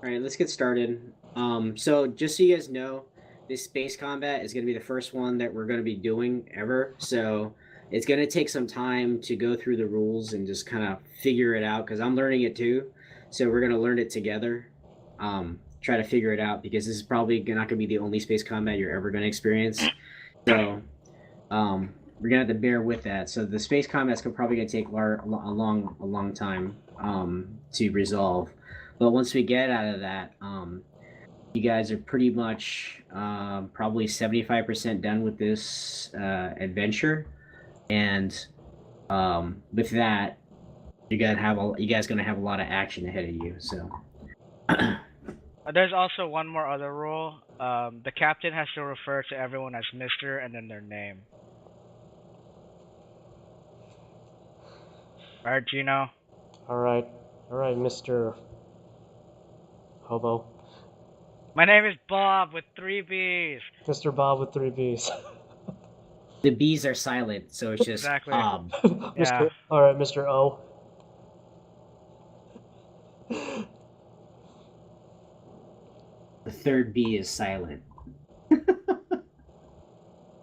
All right, let's get started. So just so you guys know, this space combat is going to be the first one that we're going to be doing ever. So it's going to take some time to go through the rules and just kind of figure it out because I'm learning it too. So we're going to learn it together. Try to figure it out because this is probably not going to be the only space combat you're ever going to experience. So we're gonna have to bear with that. So the space combat's probably gonna take a long time to resolve. But once we get out of that, you guys are pretty much probably 75% done with this adventure, and with that, you guys gonna have a lot of action ahead of you. So. There's also one more other rule. The captain has to refer to everyone as Mister and then their name. Alright, Gino? Alright, Mr. Hobo. My name is Bob with 3 B's. Mr. Bob with 3 B's. The B's are silent, so it's just Exactly. Mr. Alright, Mr. O. The third B is silent.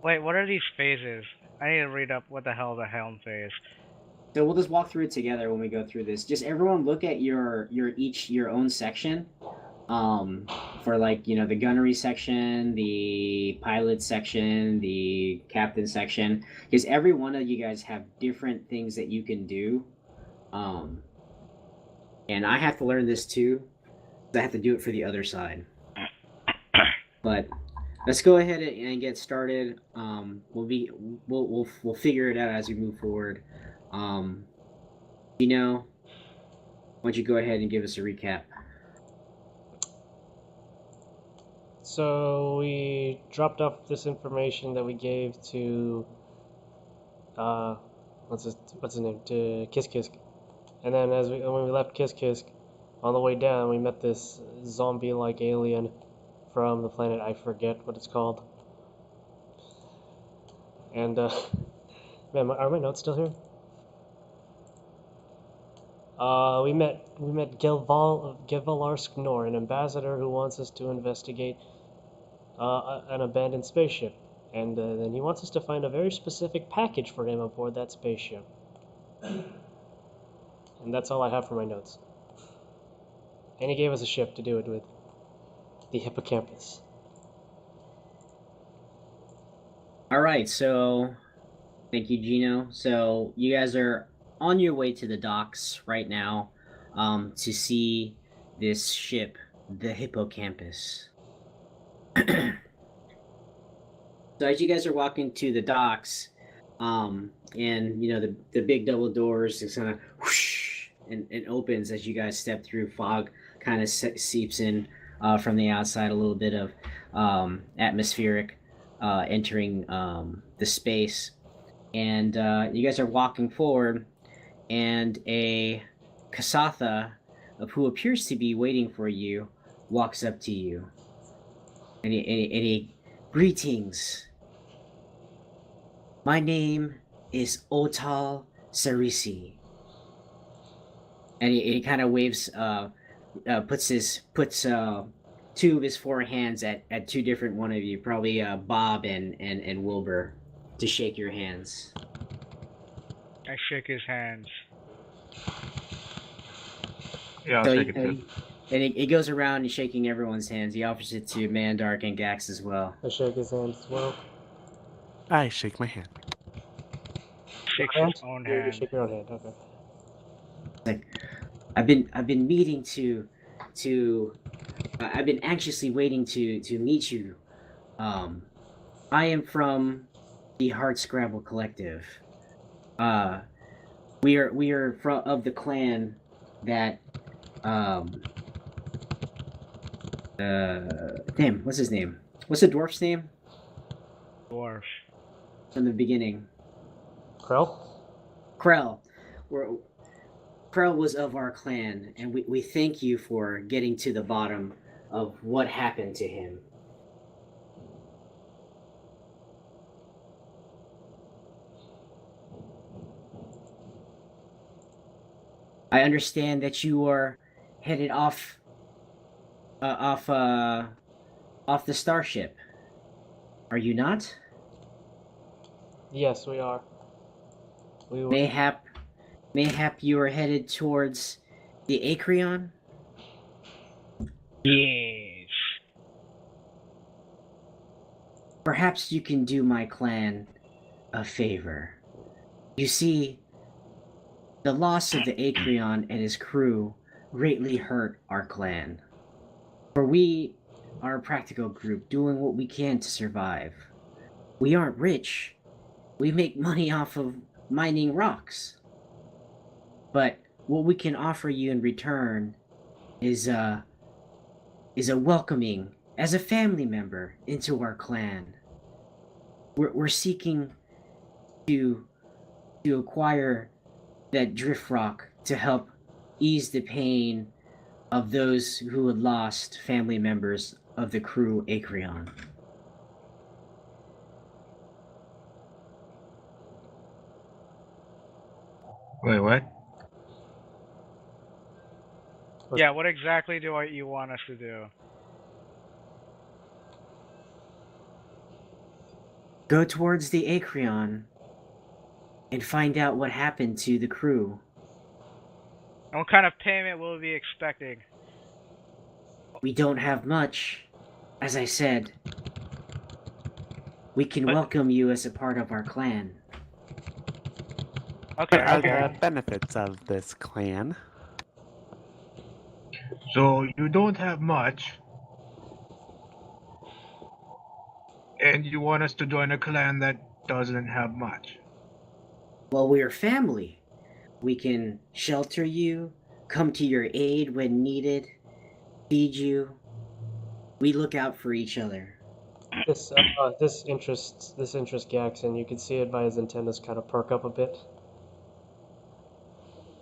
Wait, what are these phases? I need to read up what the hell the helm phase. So we'll just walk through it together when we go through this. Just everyone look at your own section. For like, the gunnery section, the pilot section, the captain section, because every one of you guys have different things that you can do. And I have to learn this too. I have to do it for the other side. But let's go ahead and get started. We'll figure it out as we move forward. Why don't you go ahead and give us a recap? So we dropped off this information that we gave to what's his name, to Kiss Kiss, and then when we left Kiss Kiss, on the way down we met this zombie-like alien from the planet, I forget what it's called. And man, are my notes still here? We met Gevalar Sknor, an ambassador who wants us to investigate an abandoned spaceship, and then he wants us to find a very specific package for him aboard that spaceship. And that's all I have for my notes. And he gave us a ship to do it with, the hippocampus. All right, so thank you, Gino. So you guys are on your way to the docks right now to see this ship, the hippocampus. So as you guys are walking to the docks, and the big double doors is kind of whoosh and opens as you guys step through. Fog kind of seeps in from the outside, a little bit of atmospheric entering the space, and you guys are walking forward, and a Kasatha, of who appears to be waiting for you, walks up to you, and he greetings. My name is Otal Sarisi. And he kind of waves, puts two of his four hands at two different one of you, probably Bob and Wilbur, to shake your hands. I shake his hands. Yeah, I'll So shake it too. And he goes around and shaking everyone's hands. He offers it to Mandark and Gax as well. I shake his hand as well. I shake my hand. Shakes his own You hand. shake your own hand, okay. Like, I've been meeting I've been anxiously waiting to meet you. I am from the Hard Scrabble Collective. We are of the clan that damn, what's his name? What's the dwarf's name? Dwarf. From the beginning. Krell? Krell. Krell was of our clan, and we thank you for getting to the bottom of what happened to him. I understand that you are headed off off the starship. Are you not? Yes, we are. We were. Mayhap you are headed towards the Acreon? Yes. Perhaps you can do my clan a favor. You see, the loss of the Acreon and his crew greatly hurt our clan. For we are a practical group doing what we can to survive. We aren't rich. We make money off of mining rocks. But what we can offer you in return is a welcoming as a family member into our clan. We're seeking to acquire that drift rock to help ease the pain of those who had lost family members of the crew Acreon. Wait, what? Yeah, what exactly do you want us to do? Go towards the Acreon and find out what happened to the crew. And what kind of payment will we be expecting? We don't have much. As I said, we can But- welcome you as a part of our clan. Okay. What are Okay. the benefits of this clan? So you don't have much, and you want us to join a clan that doesn't have much. Well, we're family. We can shelter you, come to your aid when needed, feed you. We look out for each other. This interests Gax, and you can see it by his antennas kind of perk up a bit.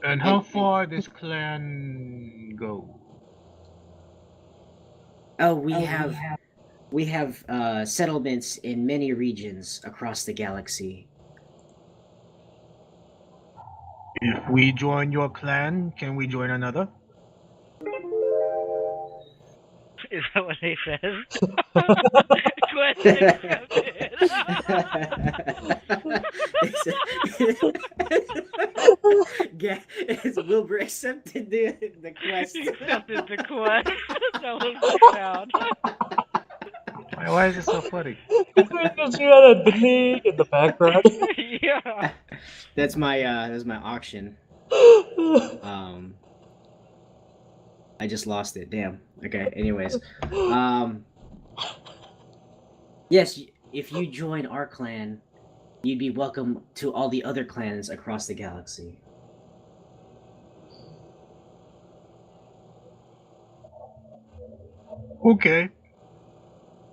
And how far this clan go? Oh, we have settlements in many regions across the galaxy. If we join your clan, can we join another? Is that what he says? Question accepted. Wilbur accepted the quest. He accepted the quest. That was proud. Why is it so funny? Because you had a ding in the background. Yeah. That's my auction. I just lost it. Damn. Okay. Anyways, yes, if you join our clan, you'd be welcome to all the other clans across the galaxy. Okay.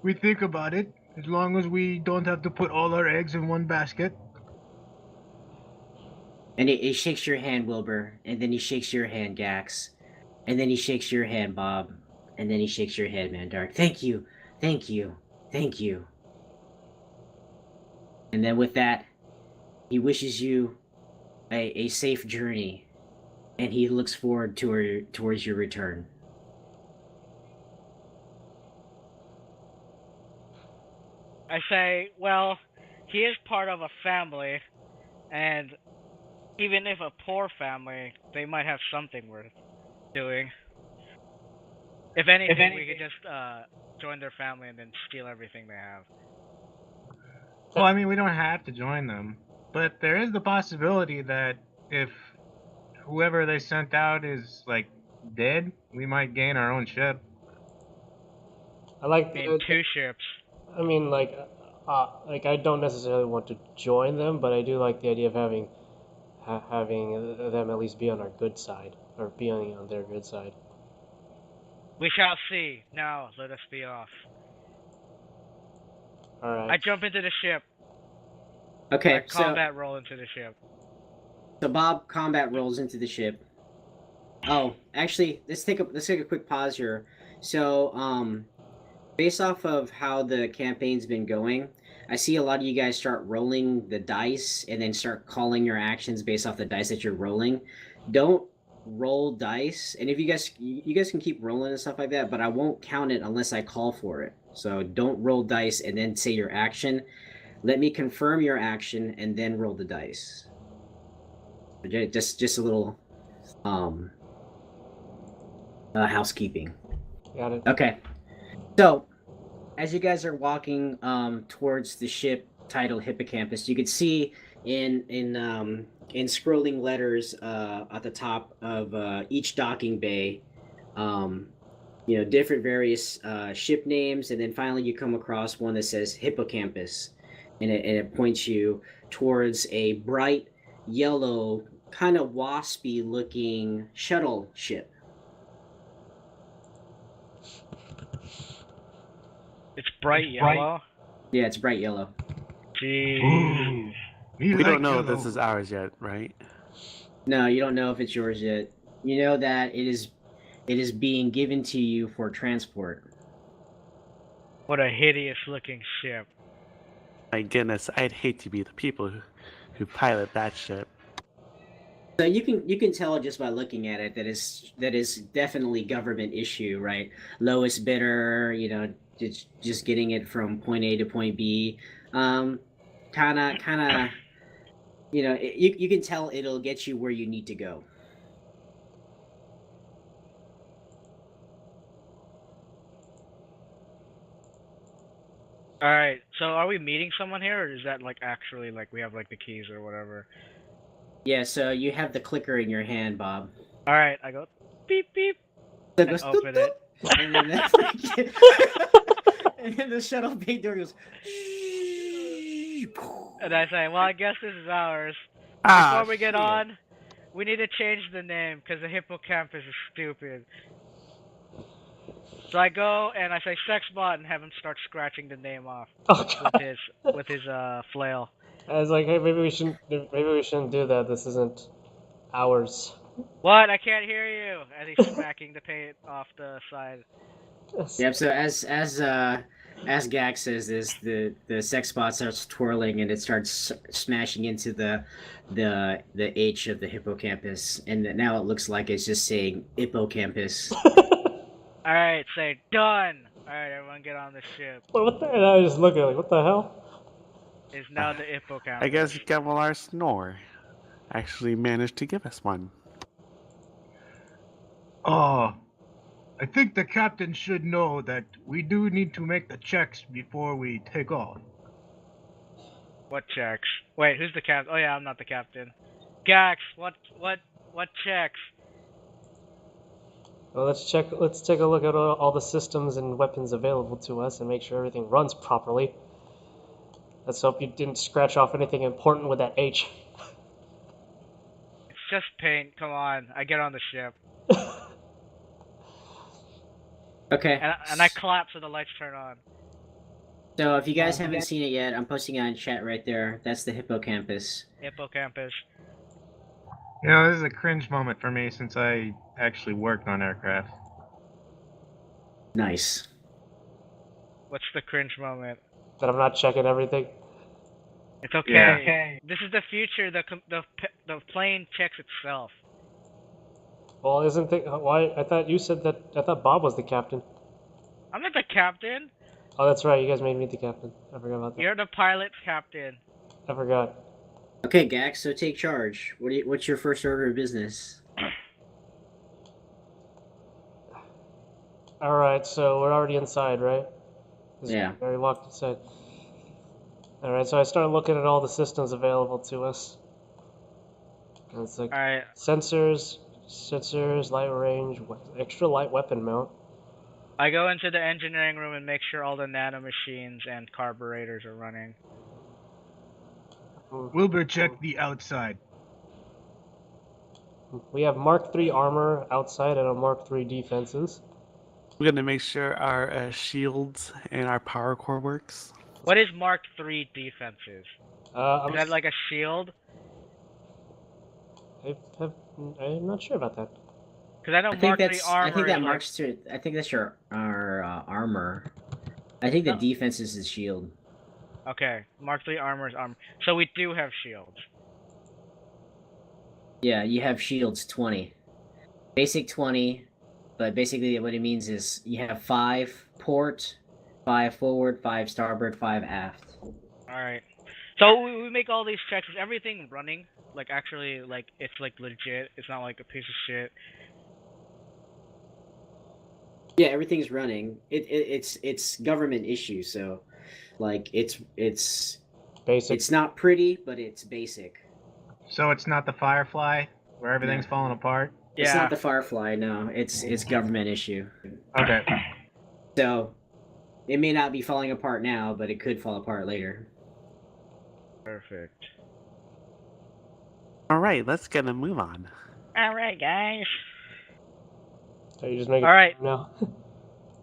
We think about it. As long as we don't have to put all our eggs in one basket. And he shakes your hand, Wilbur, and then he shakes your hand, Gax, and then he shakes your hand, Bob, and then he shakes your head, Mandark. Thank you, thank you, thank you. And then with that, he wishes you a safe journey, and he looks forward towards your return. I say, well, he is part of a family, and even if a poor family, they might have something worth doing. If anything, we could just join their family and then steal everything they have. Well, I mean, we don't have to join them. But there is the possibility that if whoever they sent out is, like, dead, we might gain our own ship. I like. I mean, 2 ships. I mean, like I don't necessarily want to join them, but I do like the idea of having them at least be on our good side, or be on their good side. We shall see. Now, let us be off. All right. I jump into the ship. Okay, Combat roll into the ship. So Bob combat rolls into the ship. Oh, actually, let's take a quick pause here. So, based off of how the campaign's been going, I see a lot of you guys start rolling the dice and then start calling your actions based off the dice that you're rolling. Don't roll dice, and if you guys can keep rolling and stuff like that, but I won't count it unless I call for it. So don't roll dice and then say your action. Let me confirm your action and then roll the dice. Just a little housekeeping. Got it. Okay. So as you guys are walking towards the ship titled Hippocampus, you can see in scrolling letters at the top of each docking bay, different various ship names, and then finally you come across one that says Hippocampus, and it points you towards a bright yellow, kind of waspy looking shuttle ship. It's bright yellow. Yeah, it's bright yellow. Jeez. We don't know if this is ours yet, right? No, you don't know if it's yours yet. You know that it is being given to you for transport. What a hideous looking ship. My goodness, I'd hate to be the people who pilot that ship. So you can tell just by looking at it that is definitely government issue, right? Lowest bidder, just getting it from point A to point B. Kind of, you can tell it'll get you where you need to go. Alright, so are we meeting someone here, or is that like actually like we have like the keys or whatever? Yeah, so you have the clicker in your hand, Bob. Alright, I go beep beep So and goes, open doop, it. doop, and then and then the shuttle bay door goes. And I say, well, I guess this is ours. Ah, Before we get shit. on, we need to change the name because the hippocampus is stupid. So I go and I say Sexbot and have him start scratching the name off Oh god. with his flail. I was like, hey, maybe we shouldn't do that. This isn't ours. What? I can't hear you. And he's smacking the paint off the side. Yep. So as Gag says this, the sex spot starts twirling and it starts smashing into the H of the hippocampus, and now it looks like it's just saying hippocampus. All right, say done. All right, everyone, get on the ship. What the? And I was just looking like, what the hell? It's now the hippocampus. I guess Gavilar Snore actually managed to give us one. Oh, I think the captain should know that we do need to make the checks before we take off. What checks? Wait, who's the captain? Oh yeah, I'm not the captain. Gax, what checks? Well, let's take a look at all the systems and weapons available to us and make sure everything runs properly. Let's hope you didn't scratch off anything important with that H. It's just paint. Come on, I get on the ship. Okay. And I clap so the lights turn on. So if you guys haven't seen it yet, I'm posting it on chat right there. That's the hippocampus. Hippocampus. You know, this is a cringe moment for me since I actually worked on aircraft. Nice. What's the cringe moment? That I'm not checking everything. It's okay. Yeah. This is the future. The plane checks itself. Well, isn't the why? I thought you said that. I thought Bob was the captain. I'm not the captain. Oh, that's right. You guys made me the captain. I forgot about that. You're the pilot captain. I forgot. Okay, Gax. So take charge. What's your first order of business? All right, so we're already inside, right? Yeah. Very locked inside. All right, so I started looking at all the systems available to us. And it's like Alright. sensors, light range, extra light weapon mount. I go into the engineering room and make sure all the nanomachines and carburetors are running. Wilbur, check the outside. We have Mark III armor outside and a Mark III defenses. We're gonna make sure our shields and our power core works. What is Mark III defenses? I'm Is that like a shield? I'm not sure about that. Because I know Mark III armor. I think that is marks to. I think that's our armor. I think the No. defense is his shield. Like, okay, Mark III armor is armor. So we do have shields. Yeah, you have shields 20. Basic 20, but basically what it means is you have 5 port, 5 forward, 5 starboard, 5 aft. Alright. So we make all these checks. Is everything running? Like, actually, like, it's, like, legit. It's not, like, a piece of shit. Yeah, everything's running. It's government issue, so like it's Basic. it's not pretty, but it's basic. So it's not the Firefly where everything's No. falling apart. It's Yeah. not the Firefly, no. It's government issue. Okay. So it may not be falling apart now, but it could fall apart later. Perfect. All right, let's get a move on. Alright, guys. So you just make it Alright. now.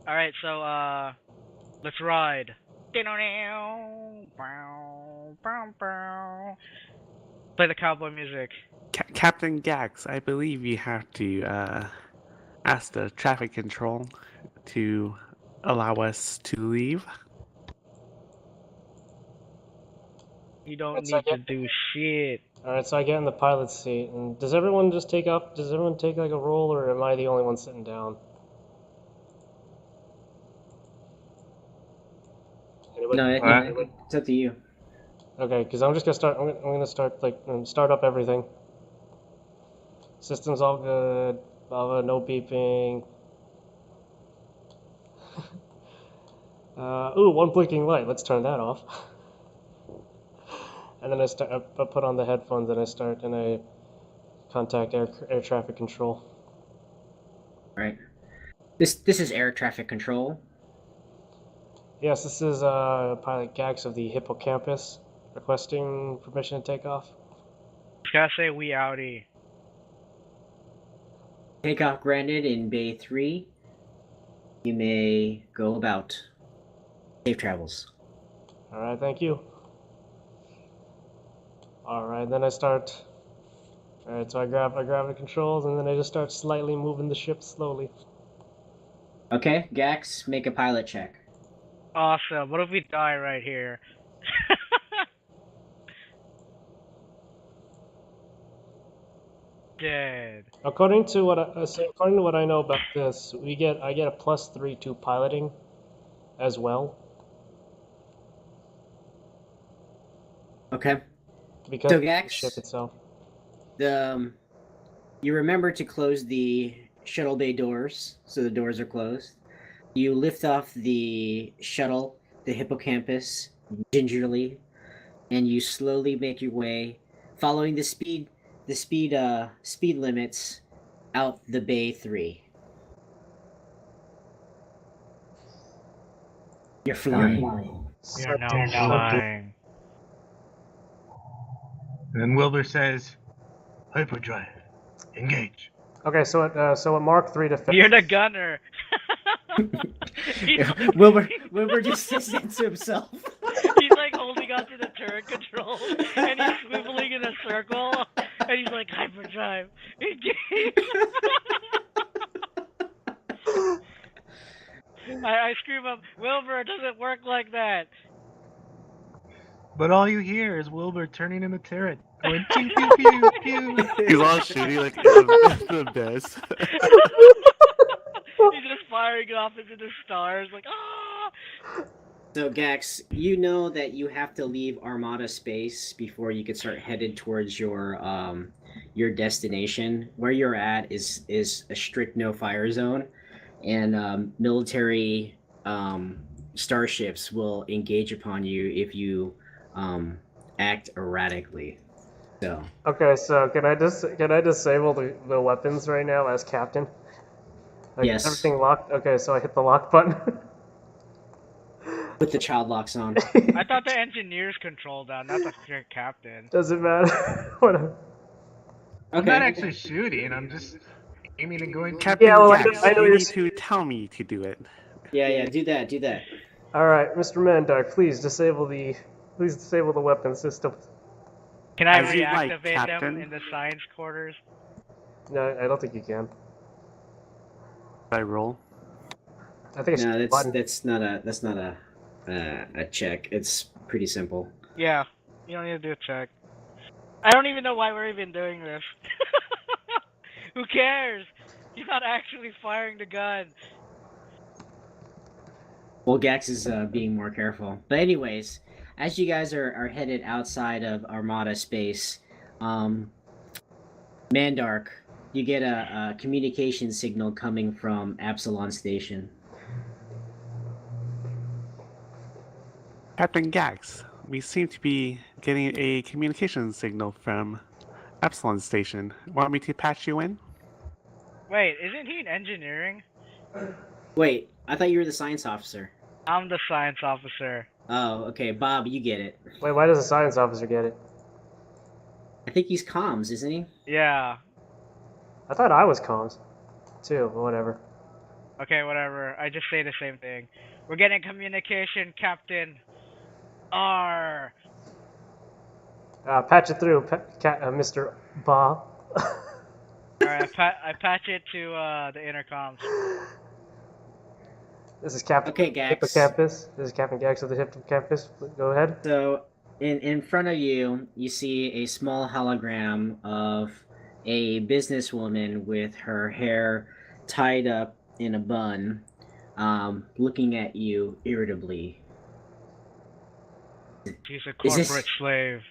Alright, so, let's ride. Play the cowboy music. Captain Gax, I believe you have to ask the traffic control to allow us to leave. You don't That's need to okay. do shit. Alright, so I get in the pilot's seat, and does everyone just take off? Does everyone take like a roll, or am I the only one sitting down? Anybody? No, it's up to you. Okay, because I'm just gonna start. I'm gonna start like start up everything. System's all good. Blah, no beeping. Ooh, one blinking light. Let's turn that off. And then I put on the headphones and I contact air traffic control. Right. This is air traffic control. Yes, this is Pilot Gax of the Hippocampus requesting permission to take off. Just gotta say we outie. Takeoff granted in Bay 3. You may go about. Safe travels. All right, thank you. All right, then I start. All right, so I grab the controls and then I just start slightly moving the ship slowly. Okay, Gax, make a pilot check. Awesome. What if we die right here? Dead. According to what I know about this, I get a +3 to piloting, as well. Okay. Because So, of the Gax, ship itself. You remember to close the shuttle bay doors, so the doors are closed. You lift off the shuttle, the hippocampus, gingerly, and you slowly make your way, following the speed limits, out the Bay 3. You're flying. We are now flying. And then Wilbur says, "Hyperdrive, engage." Okay, so at Mark 3 defense. You're the gunner. Wilbur just says to himself. He's like holding onto the turret control and he's swiveling in a circle and he's like hyperdrive. I scream up, Wilbur, it doesn't work like that. But all you hear is Wilbur turning in the turret, going pew pew pew pew. He's all shooting like the best. He's just firing off into the stars, like ah. So Gax, you know that you have to leave Armada space before you can start headed towards your destination. Where you're at is a strict no fire zone, and military starships will engage upon you if you act erratically. So Okay, so can I disable the weapons right now as captain? Like, Yes. is everything locked? Okay, so I hit the lock button. put the child locks on. I thought the engineers controlled that, not the strict captain. Doesn't matter. Whatever. I'm not actually shooting. I'm just aiming and going. Captain Yeah, well, Gax, I know you you're need to tell me to do it. Yeah, do that. All right, Mr. Mandark, please disable the weapon system. Can I As you like, reactivate them Captain. in the science quarters? No, I don't think you can. I roll. I think it's No, just a button. that's not a check. It's pretty simple. Yeah, you don't need to do a check. I don't even know why we're even doing this. Who cares? He's not actually firing the gun. Well, Gax is being more careful. But anyways, as you guys are headed outside of Armada space, Mandark, you get a communication signal coming from Absalon Station. Captain Gax, we seem to be getting a communication signal from Epsilon Station. Want me to patch you in? Wait, isn't he in engineering? Wait, I thought you were the science officer. I'm the science officer. Oh, okay, Bob, you get it. Wait, why does the science officer get it? I think he's comms, isn't he? Yeah. I thought I was comms, too, but whatever. Okay, whatever. I just say the same thing. We're getting communication, Captain. R. Patch it through, Mr. Bob. Alright, I patch it to the intercoms. This is Captain Okay, Gax. Hippocampus. This is Captain Gax of the Hippocampus. Go ahead. So, in front of you, you see a small hologram of a businesswoman with her hair tied up in a bun, looking at you irritably. She's a Is this- corporate slave.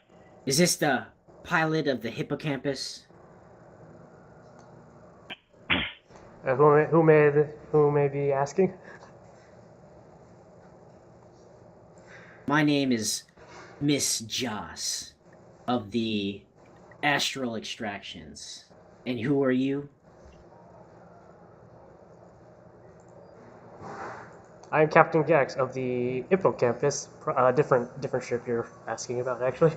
Is this the pilot of the Hippocampus? Who may be asking? My name is Miss Joss of the Astral Extractions. And who are you? I am Captain Gax of the Hippocampus. Different ship you're asking about, actually.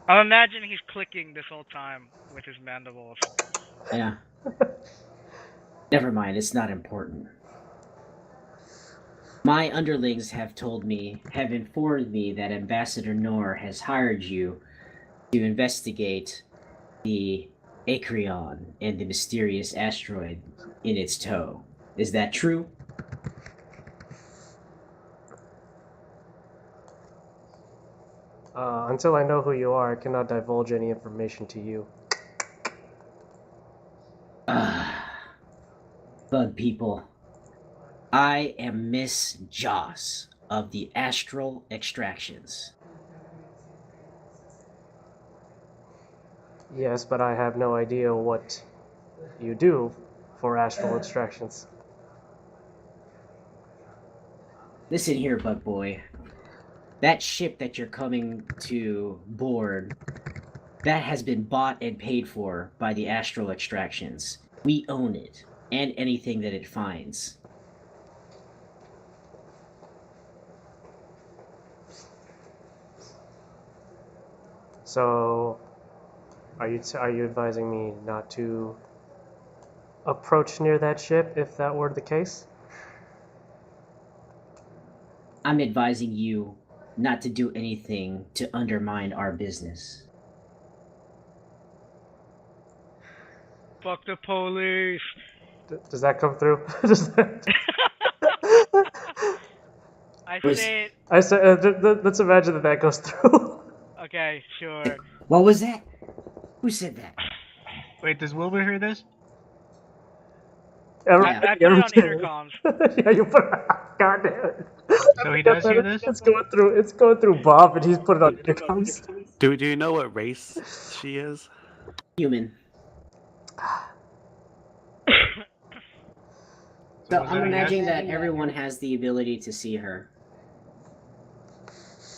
I'm imagining he's clicking this whole time with his mandibles. Yeah. Never mind, it's not important. My underlings have informed me that Ambassador Nor has hired you to investigate the Acreon and the mysterious asteroid in its tow. Is that true? Until I know who you are, I cannot divulge any information to you. Bug people. I am Miss Joss of the Astral Extractions. Yes, but I have no idea what you do for astral extractions. Listen here, Bug Boy. That ship that you're coming to board, that has been bought and paid for by the Astral Extractions. We own it, and anything that it finds. So, are you advising me not to approach near that ship if that were the case? I'm advising you not to do anything to undermine our business. Fuck the police. Does that come through? Does that... I Was- say it. I said, let's imagine that goes through. Okay, sure. What was that? Who said that? Wait, does Wilbur hear this? I put it on intercoms. Yeah, you put. God damn it. So he does hear this? It's going through Bob, and he's put it on intercoms. Do you know what race she is? Human. So So was I'm that a yes? imagining that everyone has the ability to see her.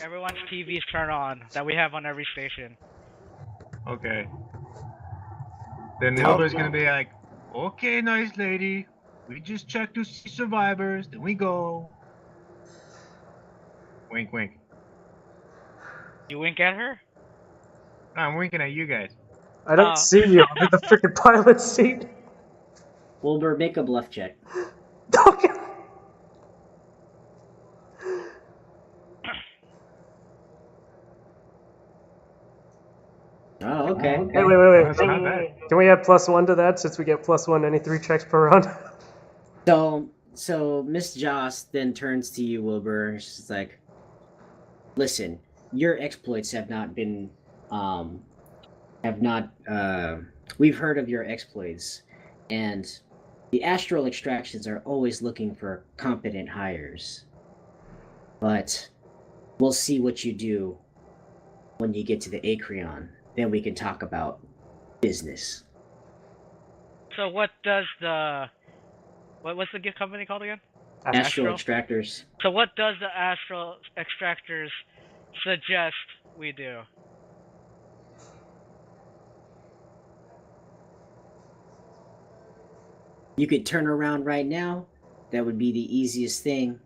Everyone's TVs turn on that we have on every station. Okay. Then Tell- Wilbur's gonna be like, okay, nice lady. We just checked to see survivors, then we go. Wink, wink. You wink at her? No, I'm winking at you guys. I don't see you. I'm in the freaking pilot seat. Wilbur, make a bluff check. Okay. Oh, okay. Hey, wait. That's not bad. Can we add +1 to that since we get +1 any 3 checks per round? So Miss Joss then turns to you, Wilbur, and she's like, "Listen, your exploits have not been, we've heard of your exploits, And the astral extractions are always looking for competent hires. But we'll see what you do when you get to the Acreon. Then we can talk about business. So what does the what's the gift company called again? Astral Astral? extractors. So what does the astral extractors suggest we do? You could turn around right now. That would be the easiest thing.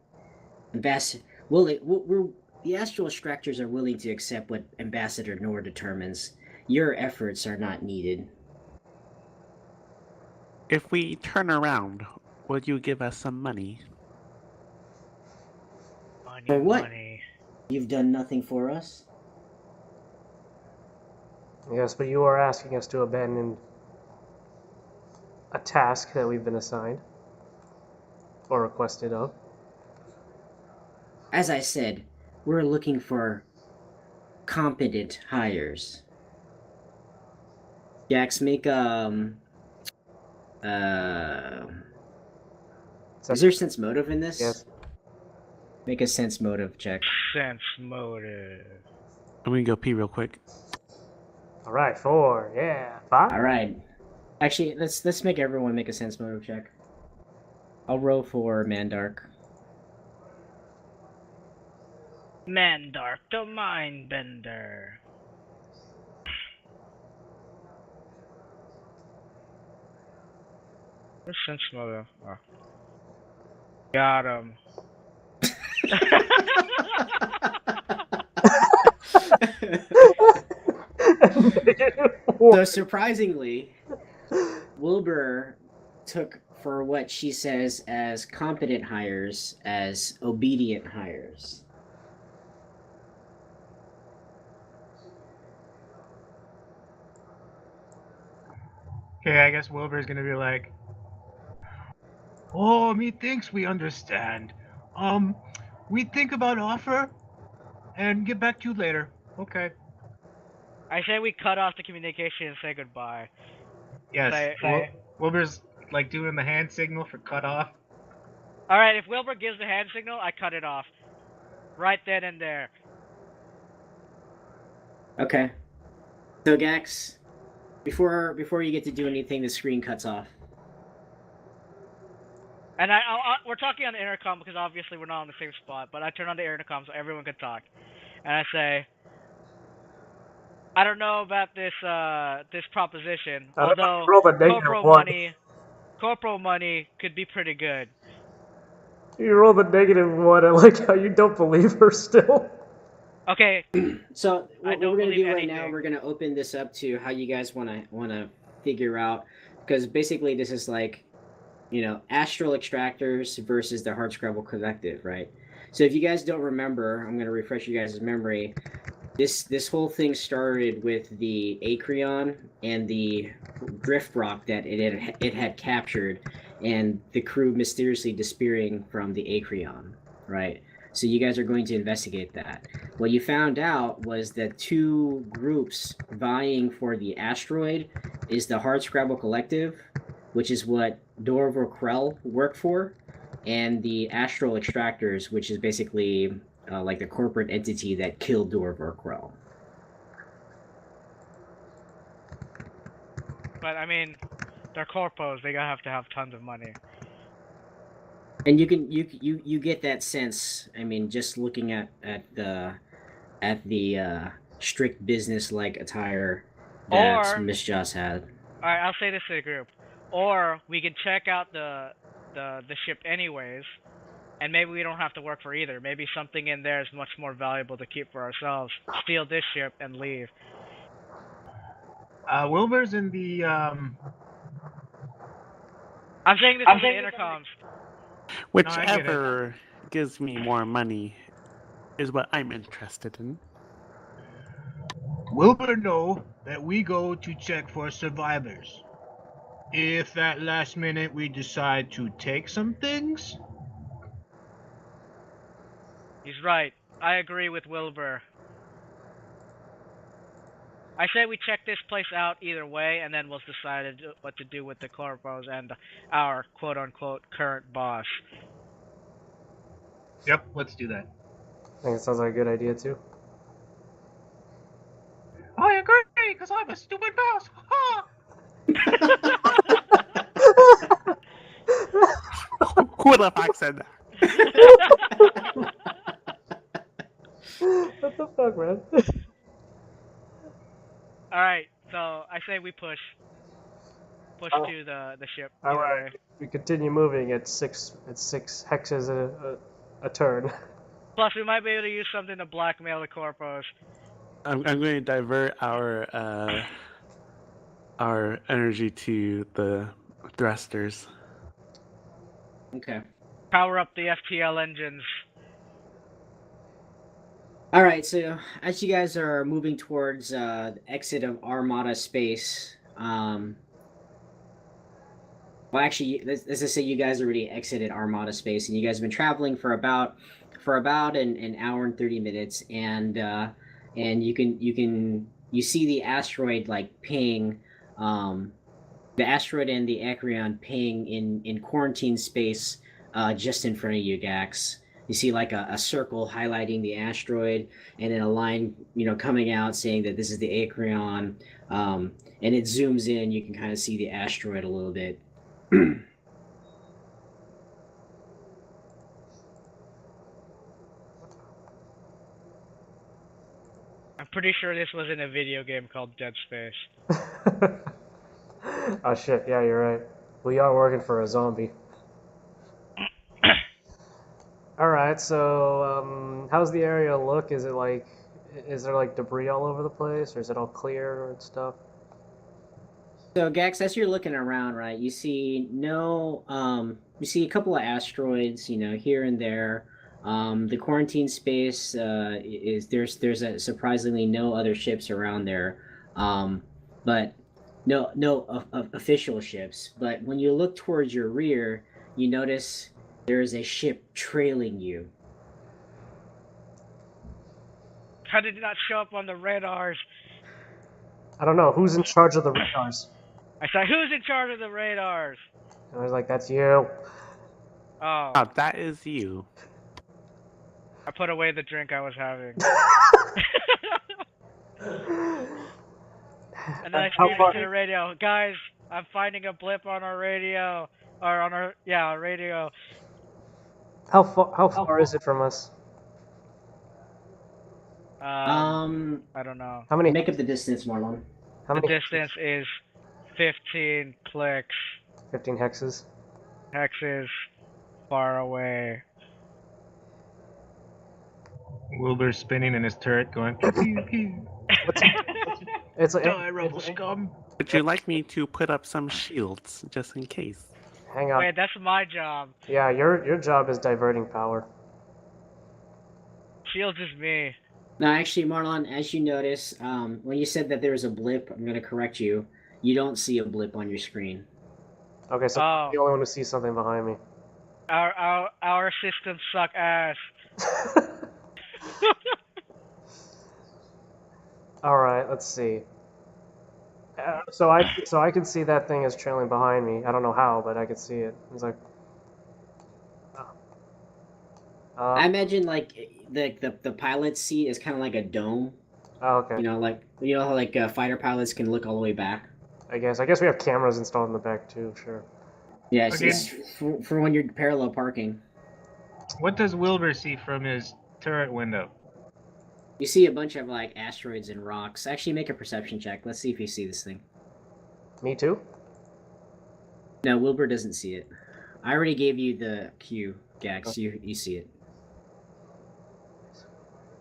Ambassador, the astral extractors are willing to accept what Ambassador Nor determines. Your efforts are not needed. If we turn around, will you give us some money? Money, For what? money. You've done nothing for us. Yes, but you are asking us to abandon a task that we've been assigned or requested of. As I said, we're looking for competent hires. Jax, make is there sense motive in this? Yes. Make a sense motive check. Sense motive. I'm gonna go pee real quick. All right, 4. Yeah, 5. All right. Actually, let's make everyone make a sense motive check. I'll roll for Mandark. Mandark the Mindbender. Where's sense motive? Oh. Got him. So surprisingly, Wilbur took for what she says as competent hires as obedient hires. Okay, I guess Wilbur's gonna be like, "Oh, methinks we understand. We think about offer and get back to you later." Okay. I say we cut off the communication and say goodbye. Yes. Say- Wilbur's like doing the hand signal for cut off. Alright, if Wilbur gives the hand signal, I cut it off. Right then and there. Okay. So Gax, before you get to do anything, the screen cuts off. And we're talking on the intercom because obviously we're not on the same spot, but I turn on the intercom so everyone can talk. And I say, I don't know about this proposition, although roll the negative corporal money could be pretty good. You roll the -1. I like how you don't believe her still. Okay. So I what don't we're gonna believe do right now, anything. we're gonna open this up to how you guys wanna figure out, because basically this is like, astral extractors versus the Hardscrabble Collective, right? So if you guys don't remember, I'm gonna refresh you guys' memory. This whole thing started with the Acreon and the drift rock that it had captured, and the crew mysteriously disappearing from the Acreon, right? So you guys are going to investigate that. What you found out was that two groups vying for the asteroid is the Hardscrabble Collective, which is what Dorvor Krell worked for, and the Astral Extractors, which is basically like the corporate entity that killed Dorvor Krell. But I mean, they're corpos. They gotta have to have tons of money. And you get that sense. I mean, just looking at the strict business like attire that Or- Miss Joss had. Alright, I'll say this to the group. Or we can check out the ship anyways, and maybe we don't have to work for either. Maybe something in there is much more valuable to keep for ourselves. Steal this ship and leave. Wilbur's in the I'm saying this in the intercoms. Whichever gives me more money is what I'm interested in. Wilbur know that we go to check for survivors. If at last minute we decide to take some things, He's right. I agree with Wilbur. I say we check this place out either way, and then we'll decide what to do with the corpos and our quote-unquote current boss. Yep, let's do that. I think it sounds like a good idea too. I agree, because I'm a stupid mouse. Ha! Who the fuck said that? What the fuck, man? All right, so I say we push Oh. to the ship. All Either right, way. we continue moving at six hexes a turn. Plus, we might be able to use something to blackmail the corpos. I'm going to divert our energy to the thrusters. Okay. Power up the FTL engines. All right. So as you guys are moving towards the exit of Armada space, well, actually, as I say, you guys already exited Armada space, and you guys have been traveling for about an hour and 30 minutes, and you see the asteroid like ping, the asteroid and the Acreon ping in quarantine space, just in front of you, Gax. You see like a circle highlighting the asteroid, and then a line, coming out saying that this is the Acreon, and it zooms in. You can kind of see the asteroid a little bit. I'm pretty sure this was in a video game called Dead Space. Oh shit, yeah, you're right. We are working for a zombie. Alright, so how's the area look? Is there like debris all over the place, or is it all clear and stuff? So Gax, as you're looking around, right, you see you see a couple of asteroids, here and there. The quarantine space there's surprisingly no other ships around there, but no official ships. But when you look towards your rear, you notice there is a ship trailing you. How did it not show up on the radars? I don't know. Who's in charge of the radars? I said, who's in charge of the radars? And I was like, that's you. Oh, Oh, that is you. I put away the drink I was having. And then I screamed into the radio, guys, I'm finding a blip on our radio. Or on our radio. How far is it from us? I don't know. How many? Make up the distance, Marlon. How The many? distance is 15 clicks. 15 hexes. Hexes far away. Wilbur's spinning in his turret, going pew pew pew. It's like Die, rebel scum. Would you like me to put up some shields just in case? hang on. Wait, that's my job. Yeah, your job is diverting power. Shields is me. No, actually, Marlon, as you notice, when you said that there was a blip, I'm going to correct you. You don't see a blip on your screen. Okay, so I'm the only one who sees something behind me. Our systems suck ass. All right, let's see. So I can see that thing is trailing behind me. I don't know how, but I could see it. It's like. I imagine like the pilot's seat is kind of like a dome. Oh, okay. How like fighter pilots can look all the way back. I guess we have cameras installed in the back too. Sure. Yeah, Okay. it's for when you're parallel parking. What does Wilbur see from his turret window? You see a bunch of like asteroids and rocks. Actually, make a perception check. Let's see if you see this thing. Me too. No, Wilbur doesn't see it. I already gave you the cue, Gax. You see it.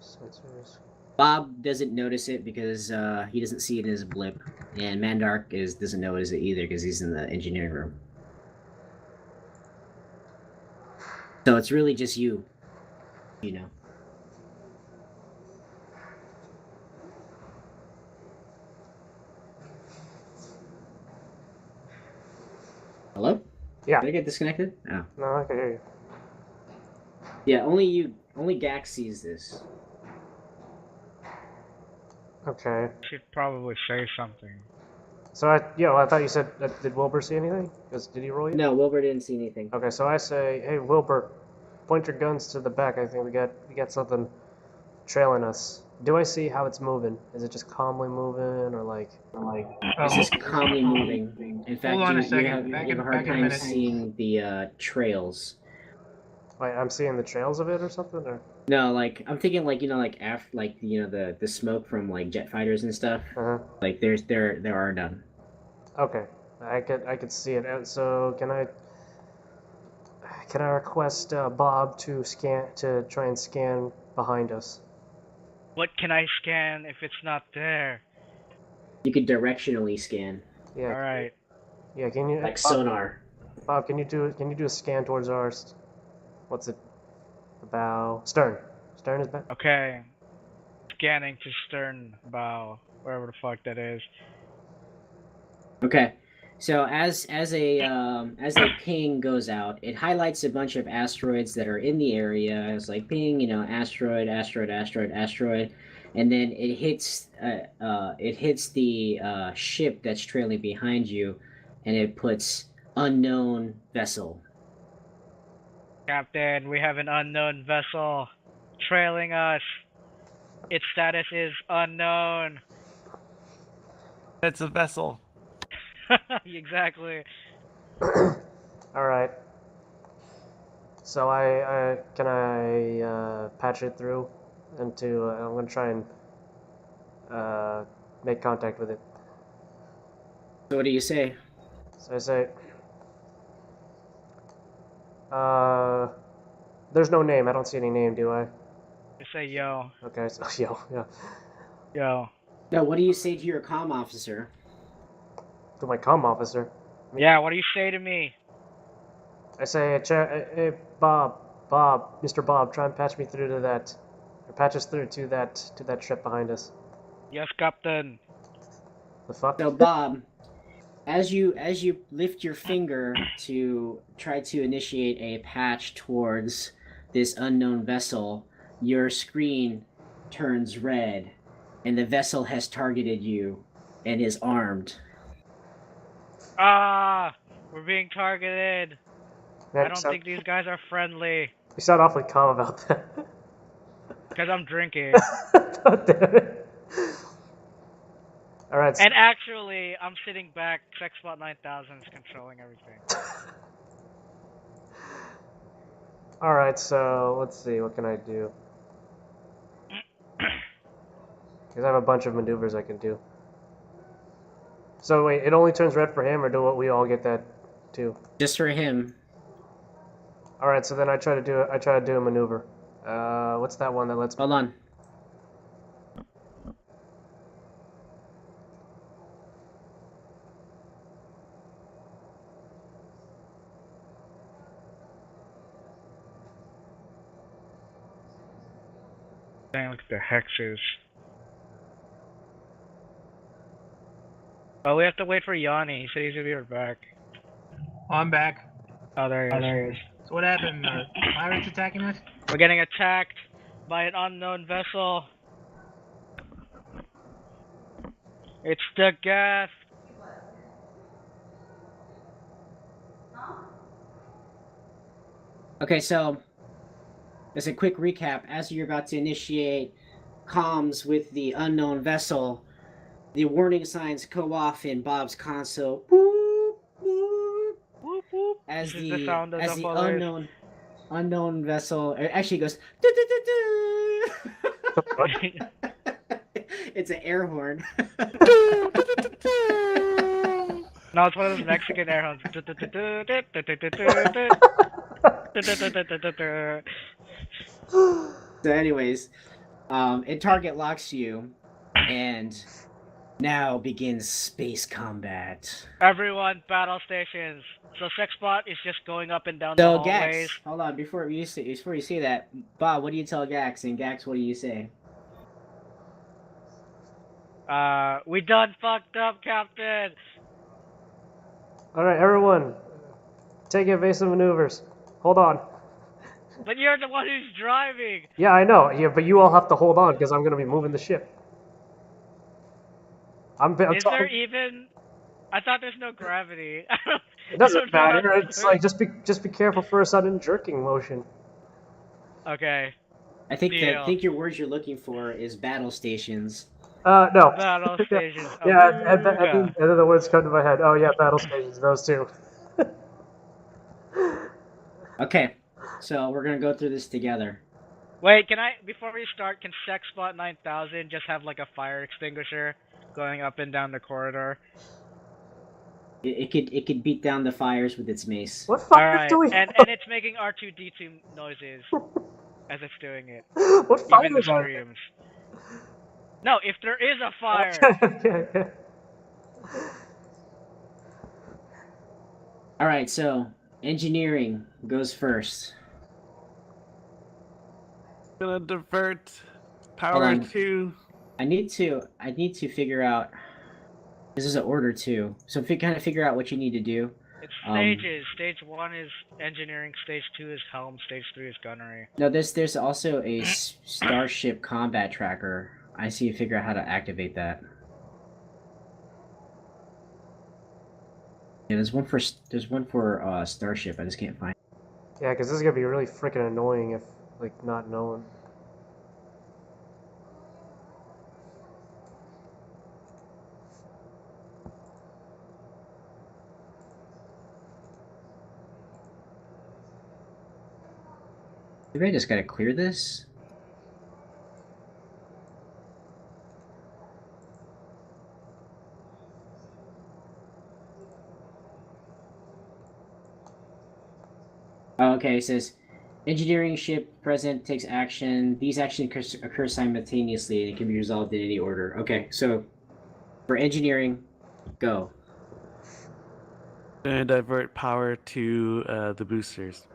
Sensors. Bob doesn't notice it because he doesn't see it as a blip, and Mandark doesn't notice it either because he's in the engineering room. So it's really just you. Hello? Yeah. Did I get disconnected? Oh. No, I can hear you. Yeah, only Gax sees this. Okay. Should probably say something. So I thought you said, did Wilbur see anything? Did he roll you? No, Wilbur didn't see anything. Okay, so I say, hey Wilbur, point your guns to the back. I think we got something trailing us. Do I see how it's moving? Is it just calmly moving, or like? It's just calmly moving. In fact, Hold on a you second. have a hard Back in a time minute. seeing the trails. Wait, I'm seeing the trails of it or something, or? No, like I'm thinking like the smoke from like jet fighters and stuff. Uh-huh. Like there are none. Okay, I could see it. So can I request Bob to try and scan behind us? What can I scan if it's not there? You could directionally scan Yeah. Alright. Yeah. Can you like sonar. Bob? Can you do a scan towards ours? What's it? The bow. Stern. Stern is back. Okay. Scanning to stern bow, wherever the fuck that is. Okay. So as a ping goes out, it highlights a bunch of asteroids that are in the area. It's like ping, asteroid, asteroid, asteroid, asteroid, and then it hits the ship that's trailing behind you, and it puts unknown vessel. Captain, we have an unknown vessel trailing us. Its status is unknown. It's a vessel. Exactly. All right. So I can patch it through into. I'm gonna try and make contact with it. So what do you say? So I say, there's no name. I don't see any name, do I? Just say yo. Okay, so yeah. Yo. No, what do you say to your comm officer? To my comm officer, Yeah, what do you say to me? I say, hey, Bob, Mr. Bob, try and patch me through to that, or patch us through to that ship behind us. Yes, Captain. The fuck? So Bob, as you lift your finger to try to initiate a patch towards this unknown vessel, your screen turns red, and the vessel has targeted you and is armed. Ah, we're being targeted. Man, I don't think these guys are friendly. You sound awfully calm about that. Because I'm drinking. God damn it. All right. And actually, I'm sitting back. Sexbot 9000 is controlling everything. All right. So let's see. What can I do? Because I have a bunch of maneuvers I can do. So wait, it only turns red for him, or do we all get that too? Just for him. All right. So then I try to do a maneuver. What's that one that lets me? Hold on. Dang, look at the hexes. Oh, we have to wait for Yanni. He said he's gonna be right back. Oh, I'm back. Oh, there he is. So what happened? Pirates attacking us? We're getting attacked by an unknown vessel. It's the gas. Okay, so as a quick recap, as you're about to initiate comms with the unknown vessel, the warning signs go off in Bob's console. Boop, boop, Whoop whoop. as This is the sound of as the police. unknown vessel it actually goes. "Doo, doo, doo, doo." It's an air horn. No, it's one of those Mexican air horns. So, anyways, it target locks you, and now begins space combat. Everyone, battle stations. So Sexbot is just going up and down the So hallways. Gax, hold on before you say that, Bob, what do you tell Gax? And Gax, what do you say? We done fucked up, Captain. All right, everyone, take evasive maneuvers. Hold on. But you're the one who's driving. Yeah, I know. Yeah, but you all have to hold on because I'm gonna be moving the ship. I'm Is there talking. even? I thought there's no gravity. It I doesn't don't know how matter. this It's works. like just be careful for a sudden jerking motion. Okay. I think Deal. your words you're looking for is battle stations. No. Battle stations. Yeah, I Awooga. mean, and then the words come to my head. Oh yeah, battle stations. Those two. Okay, so we're gonna go through this together. Wait, can I? Before we start, can Sexbot 9000 just have like a fire extinguisher going up and down the corridor? It could beat down the fires with its mace. What All fires right, do we and have? it's making R2D2 noises as it's doing it, What even the fires are there? screams. No, if there is a fire. Okay. All right, so engineering goes first. Gonna divert Hold power on. to. I need to figure out. This is an order too, so kind of figure out what you need to do. It's stages. Stage 1 is engineering, stage 2 is helm, stage 3 is gunnery. No, there's also a starship combat tracker. I see you figure out how to activate that. Yeah, there's one for starship. I just can't find. Yeah, because this is gonna be really freaking annoying if like not known. Maybe I just gotta clear this. Oh, okay, it says engineering ship present takes action. These actions occur simultaneously and it can be resolved in any order. Okay, so for engineering, go. Gonna divert power to the boosters.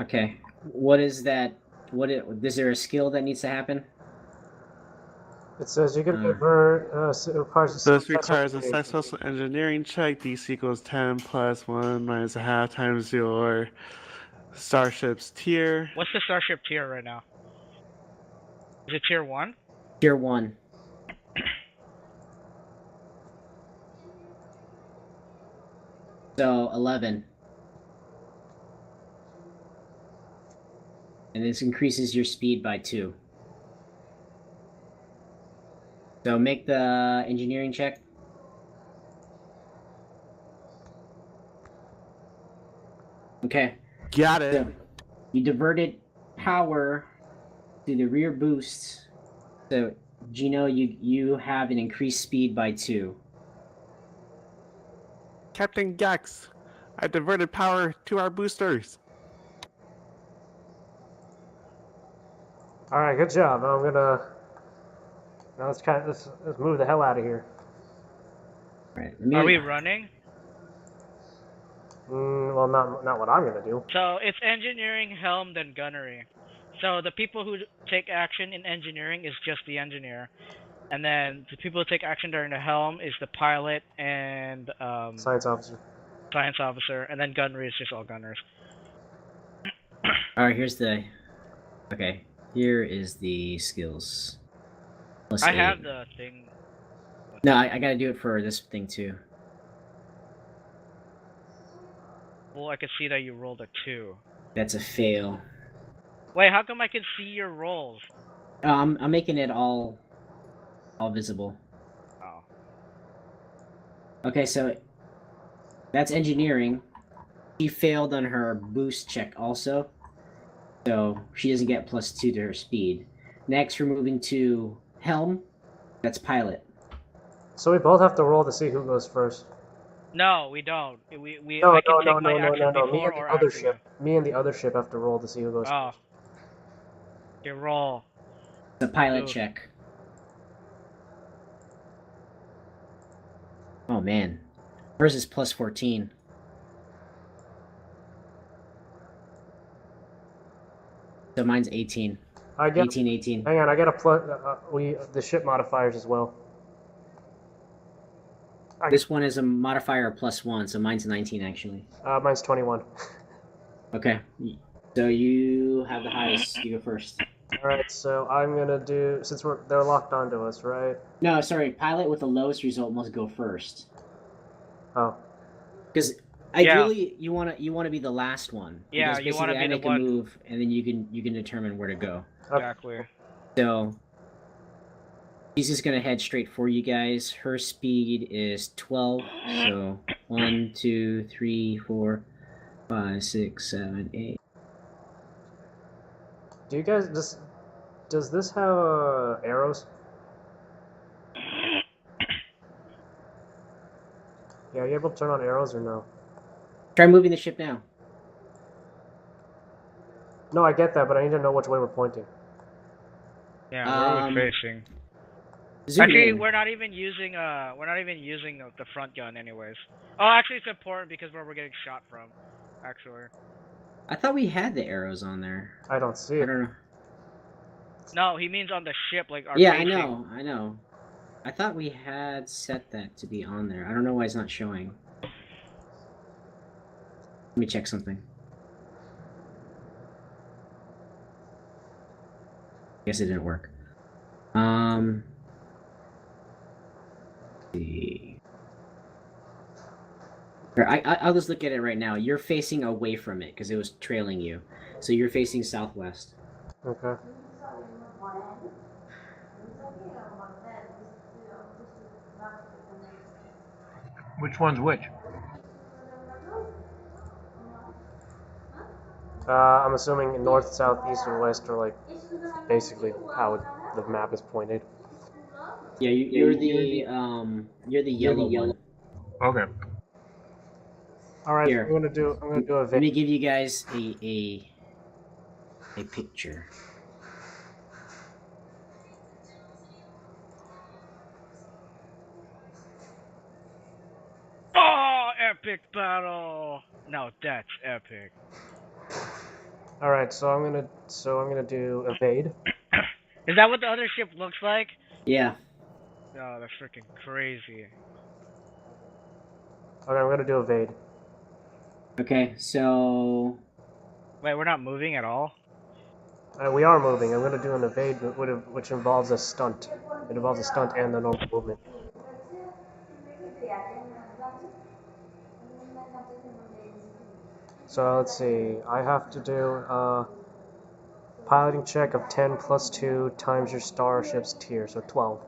Okay, what is that? Is there a skill that needs to happen? It says you can divert. It requires a This successful requires a engineering. successful engineering check. DC equals 10 plus 1 minus a half times your starship's tier. What's the starship tier right now? Is it tier 1? Tier 1. So 11. And this increases your speed by 2. So make the engineering check. Okay. Got it. So you diverted power to the rear boost. So Gino, you have an increased speed by 2. Captain Gax, I diverted power to our boosters. All right, good job. Now I'm gonna. Now let's move the hell out of here. All right. Are we running? Well, not what I'm gonna do. So it's engineering, helm, then gunnery. So the people who take action in engineering is just the engineer, and then the people who take action during the helm is the pilot and Science officer. science officer, and then gunnery is just all gunners. All right. Here's the. Okay. Here is the skills. Plus I 8. have the thing. No, I gotta do it for this thing too. Well, I could see that you rolled a 2. That's a fail. Wait, how come I can see your rolls? I'm making it all visible. Oh. Okay, so that's engineering. She failed on her boost check also, so she doesn't get +2 to her speed. Next, we're moving to helm. That's pilot. So we both have to roll to see who goes first. No, we don't. No, I can take my action no. before or after you. Me and the other ship have to roll to see who goes Oh. first. You roll. It's a pilot Ooh. check. Oh man, hers is +14. So mine's 18. I get 18. Hang on, I get a plus. The ship modifiers as well. This one is a modifier of +1, so mine's 19 actually. Mine's 21. Okay, so you have the highest. You go first. All right, so I'm gonna do since they're locked onto us, right? No, sorry. Pilot with the lowest result must go first. Oh, Because ideally, you wanna be the last one. Yeah, Because you wanna basically, I be the make a one- move, and then you can determine where to go. okay. Exactly. So she's just gonna head straight for you guys. Her speed is 12. So 1, 2, 3, 4, 5, 6, 7, 8. Do you guys does this have arrows? Yeah, are you able to turn on arrows or no? Try moving the ship now. No, I get that, but I need to know which way we're pointing. Yeah, where are we facing? Zoom Actually, in. we're not even using the front gun anyways. Oh, actually, it's important because where we're getting shot from. Actually. I thought we had the arrows on there. I don't see I it. don't know. No, he means on the ship, like our Yeah, facing. I know. I thought we had set that to be on there. I don't know why it's not showing. Let me check something. Guess it didn't work. Let's see. Here, I'll just look at it right now. You're facing away from it because it was trailing you. So you're facing southwest. Okay. Which one's which? I'm assuming north, south, east, and west are like basically how the map is pointed. Yeah, you're the yellow one. Okay. All right, Here. I'm gonna do a Let me video. give you guys a picture. Oh, epic battle! No, that's epic. All right, so I'm gonna do evade. Is that what the other ship looks like? Yeah. Oh, that's freaking crazy. Okay, I'm gonna do evade. Okay, so Wait, we're not moving at all? We are moving. I'm gonna do an evade, which involves a stunt. It involves a stunt and the normal movement. So let's see. I have to do a piloting check of 10 plus 2 times your starship's tier, so 12.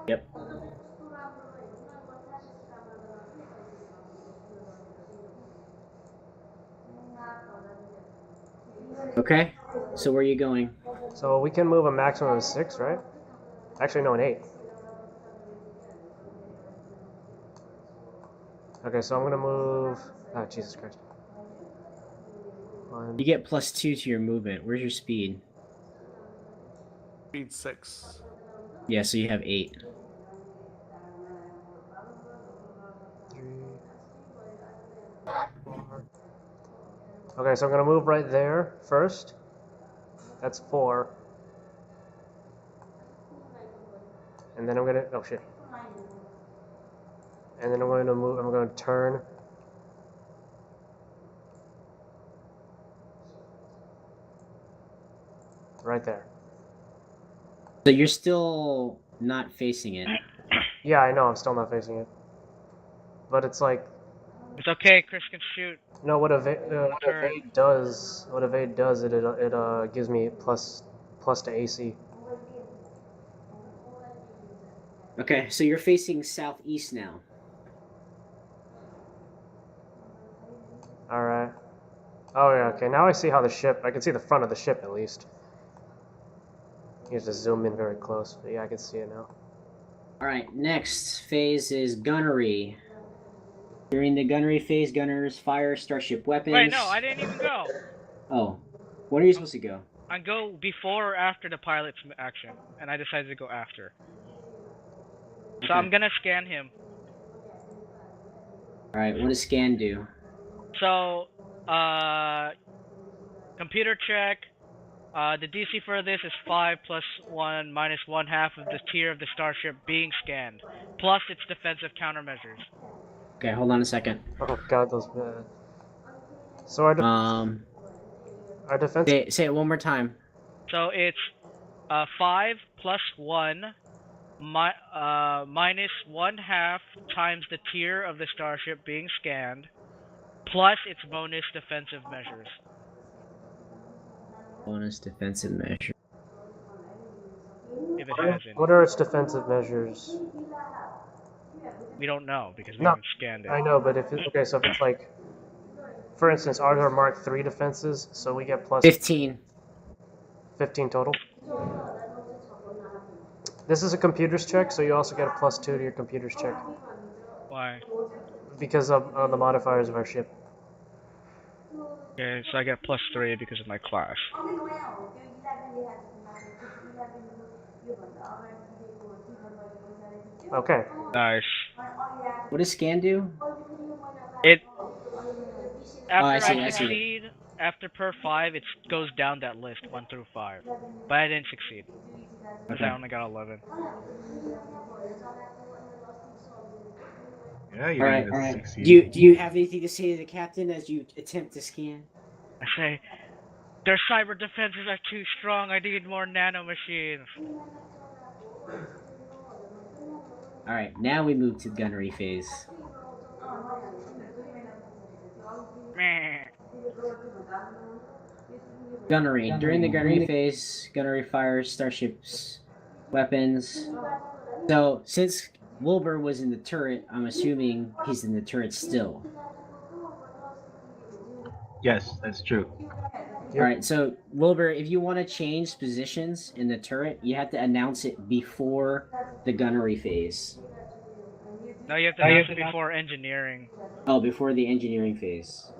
yep. Okay. So where are you going? So we can move a maximum of 6, right? Actually, no, an 8. Okay, so I'm gonna move. Ah, Jesus Christ. You get +2 to your movement. Where's your speed? Speed 6. Yeah, so you have 8. 3, 4. Okay, so I'm gonna move right there first. That's 4. And then I'm gonna. Oh shit. And then I'm going to move. I'm going to turn. Right there. So you're still not facing it. Yeah, I know. I'm still not facing it. But it's like. It's okay, Chris can shoot. No, what Turn. evade does. What evade does. It gives me plus to AC. Okay, so you're facing southeast now. All right. Oh yeah. Okay. Now I see how the ship. I can see the front of the ship at least. You have to zoom in very close. But yeah, I can see it now. All right, next phase is gunnery. During the gunnery phase, gunners fire starship weapons. Wait, no, I didn't even go. Oh, when are you supposed to go? I go before or after the pilot's action, and I decided to go after. Okay. So I'm gonna scan him. All right, what does scan do? So, computer check. The DC for this is 5 plus 1 minus 1/2 of the tier of the starship being scanned, plus its defensive countermeasures. Okay, hold on a second. Oh god, those. So our defense. Say it one more time. So it's 5 plus 1 minus 1/2 times the tier of the starship being scanned, plus its bonus defensive measures. Bonus defensive measure. If it has any. What are its defensive measures? We don't know because we No, haven't scanned it. I know, but okay, so if it's like, for instance, are there Mark III defenses? So we get plus 15. 15 total. This is a computer's check, so you also get a +2 to your computer's check Why? because of the modifiers of our ship. Okay, so I get +3 because of my class. Okay. Nice. What does scan do? It Oh, I after see, I I see. succeed, after per 5, it goes down that list 1 through 5. But I didn't succeed because I Okay. only got 11. Yeah, you All right. didn't succeed. Do you have anything to say to the captain as you attempt to scan? I say, their cyber defenses are too strong. I need more nanomachines. All right. Now we move to gunnery phase. Meh. Gunnery. During the gunnery phase, gunnery fires starships weapons. So since Wilbur was in the turret, I'm assuming he's in the turret still. Yes, that's true. Yep. All right. So Wilbur, if you want to change positions in the turret, you have to announce it before the gunnery phase. No, you have to announce it before engineering. Oh, before the engineering phase.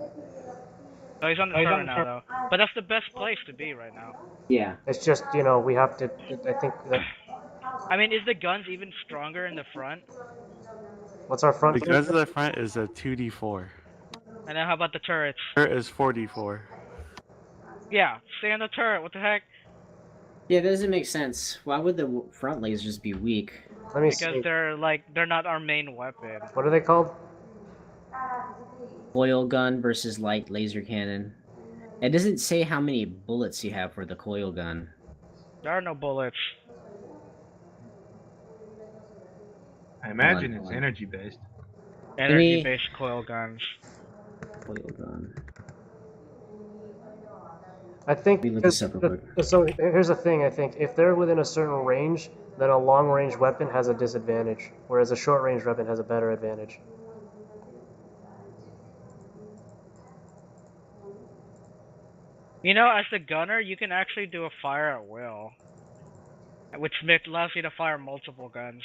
So he's on the turret now, though. But that's the best place to be right now. Yeah. It's just, we have to. I think that. I mean, is the guns even stronger in the front? What's our front? The guns at the front is a 2d4. And then how about the turrets? Turret is 4d4. Yeah, stay on the turret. What the heck? Yeah, that doesn't make sense. Why would the front lasers be weak? Let me Because see. they're not our main weapon. What are they called? Coil gun versus light laser cannon. It doesn't say how many bullets you have for the coil gun. There are no bullets. I imagine Hold it's on. energy based. Energy-based coil guns. Coil gun. I think. Let me look this up real quick. So here's the thing. I think if they're within a certain range, then a long-range weapon has a disadvantage, whereas a short-range weapon has a better advantage. You know, as the gunner, you can actually do a fire at will, which allows you to fire multiple guns.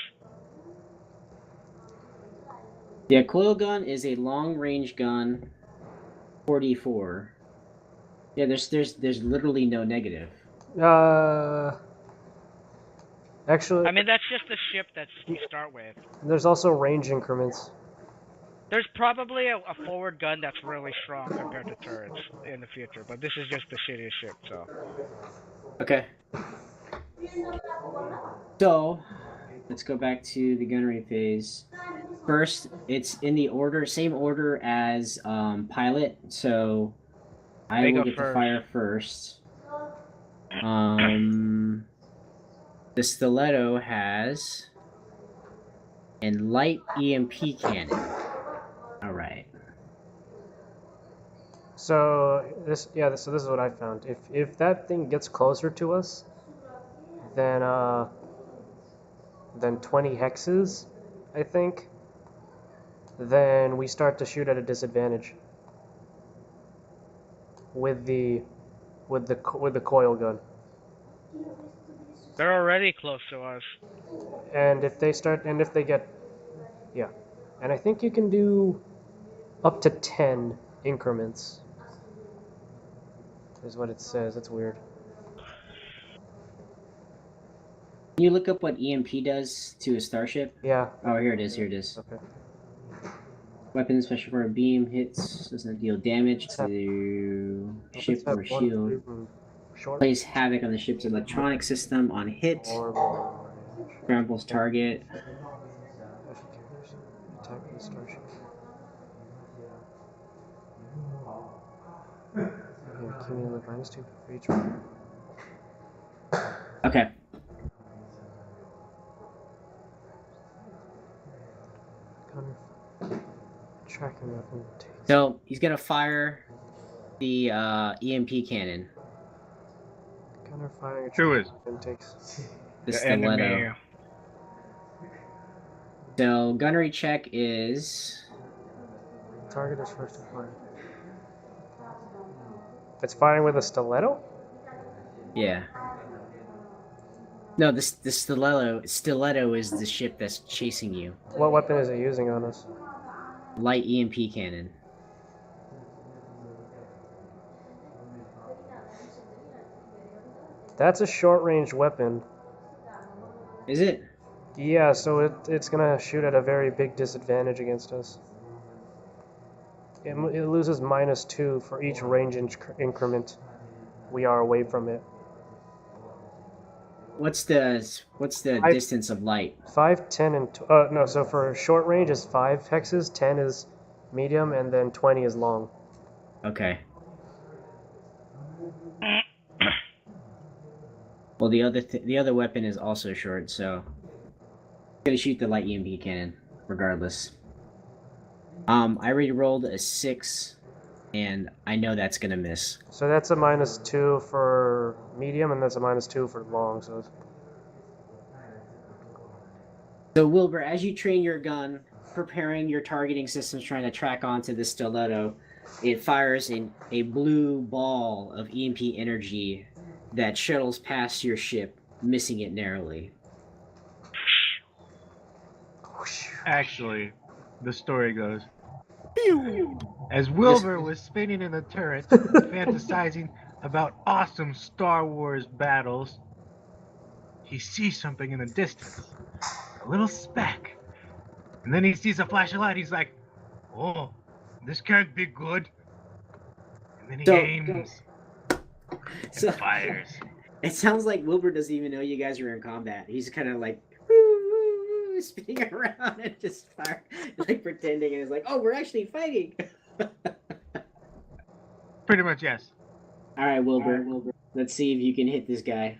Yeah, coil gun is a long range gun. 44. Yeah, there's literally no negative. Actually, I mean, that's just the ship that you start with. there's also range increments. There's probably a forward gun that's really strong compared to turrets in the future, but this is just the shittiest ship, so. Okay. So, let's go back to the gunnery phase. First, it's in the same order as pilot. So, I They will go get to first. fire first. The stiletto has a light EMP cannon. All right. So this is what I found. If that thing gets closer to us, then 20 hexes, I think, then we start to shoot at a disadvantage with the coil gun. They're already close to us. And if they get, yeah, and I think you can do up to 10 increments. Is what it says. It's weird. Can you look up what EMP does to a starship? Yeah. Oh, here it is. Here it is. Okay. Weapon special for a beam hits does not deal damage Let's have- to let's ship have or one, shield. two, short. Plays havoc on the ship's electronic system on hit. Scrambles target. Attack the starship. Cumulative -2 for each one. Okay. Gunner tracking weapon takes. So he's gonna fire the EMP cannon. Gunner firing a Who is? tracking weapon takes. The The stiletto. enemy. So gunnery check is Target is first to fire. It's firing with a stiletto? yeah. No, the stiletto is the ship that's chasing you. What weapon is it using on us? Light EMP cannon. That's a short-range weapon. Is it? Yeah, so it's gonna shoot at a very big disadvantage against us. It loses -2 for each range increment we are away from it. What's the distance of light? 5, 10, and no. So for short range is 5 hexes, 10 is medium, and then 20 is long. Okay. Well, the other weapon is also short, so I'm gonna shoot the light EMP cannon regardless. I already rolled a 6, and I know that's gonna miss. So that's a -2 for medium, and that's a -2 for long. So So Wilbur, as you train your gun, preparing your targeting systems, trying to track onto the stiletto, it fires a blue ball of EMP energy that shuttles past your ship, missing it narrowly. Actually, the story goes. As Wilbur was spinning in the turret, fantasizing about awesome Star Wars battles, he sees something in the distance. A little speck. And then he sees a flash of light. He's like, oh, this can't be good. And then he aims and fires. It sounds like Wilbur doesn't even know you guys are in combat. He's kind of like spinning around and just fire, like pretending, and is like, "Oh, we're actually fighting." Pretty much, yes. All right, Wilbur. Let's see if you can hit this guy.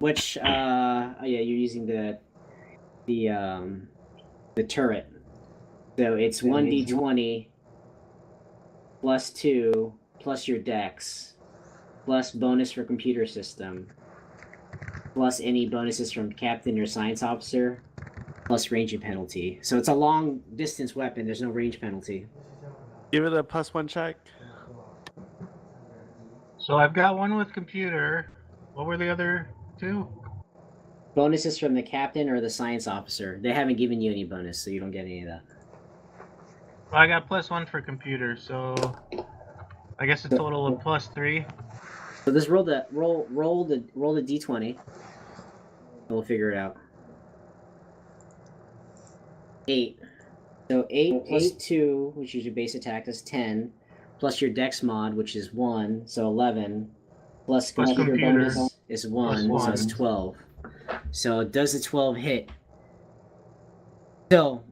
Which, oh yeah, you're using the turret. So it's 1d20 plus 2 plus your dex plus bonus for computer system plus any bonuses from captain or science officer plus range and penalty. So it's a long distance weapon. There's no range penalty. Give it a +1 check. So I've got one with computer. What were the other two? Bonuses from the captain or the science officer. They haven't given you any bonus, so you don't get any of that. Well, I got +1 for computer, so I guess a total of +3. So just roll the d20. We'll figure it out. 8. So 8 plus 2, which is your base attack, is 10. Plus your dex mod, which is 1, so 11. Plus computer bonus is 1, so it's 12. So does the 12 hit? So,